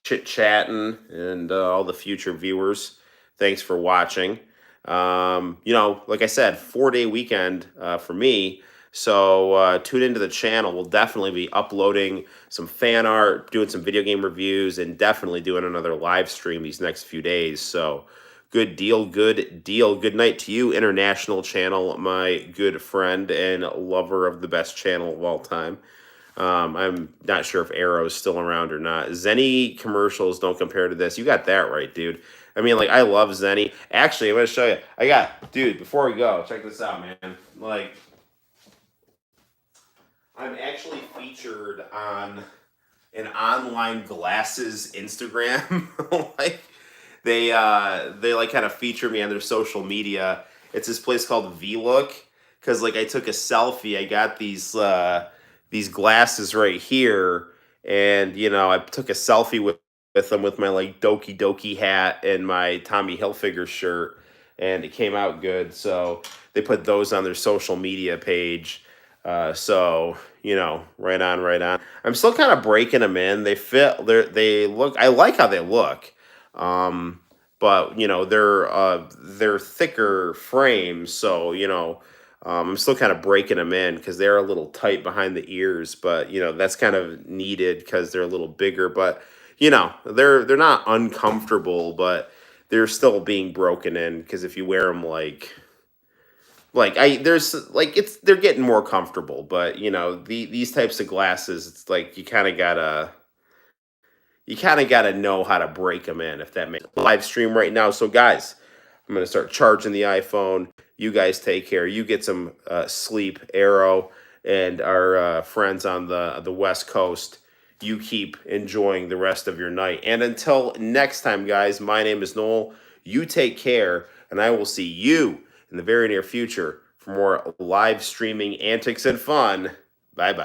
chit-chatting, and all the future viewers. Thanks for watching. Like I said, 4-day weekend for me. So tune into the channel. We'll definitely be uploading some fan art, doing some video game reviews, and definitely doing another live stream these next few days. So good deal, good deal. Good night to you, International Channel, my good friend and lover of the best channel of all time. I'm not sure if Arrow's still around or not. Zenny commercials don't compare to this. You got that right, dude. I mean, like, I love Zenny. Actually, I'm going to show you. Dude, before we go, check this out, man. Like, I'm actually featured on an online glasses Instagram. Like, they like kind of feature me on their social media. It's this place called VLook, because like I took a selfie. I got these glasses right here, and I took a selfie with them with my like Doki Doki hat and my Tommy Hilfiger shirt, and it came out good. So they put those on their social media page. So right on. I'm still kind of breaking them in. They look. I like how they look. But they're thicker frames, so I'm still kind of breaking them in because they're a little tight behind the ears. But that's kind of needed because they're a little bigger. But they're not uncomfortable, but they're still being broken in because if you wear them they're getting more comfortable. But these types of glasses, it's like you kind of gotta know how to break them in, if that makes sense. Live stream right now. So guys, I'm gonna start charging the iPhone. You guys take care. You get some sleep, Arrow, and our friends on the West Coast. You keep enjoying the rest of your night. And until next time, guys, my name is Noel. You take care, and I will see you in the very near future for more live streaming antics and fun. Bye-bye.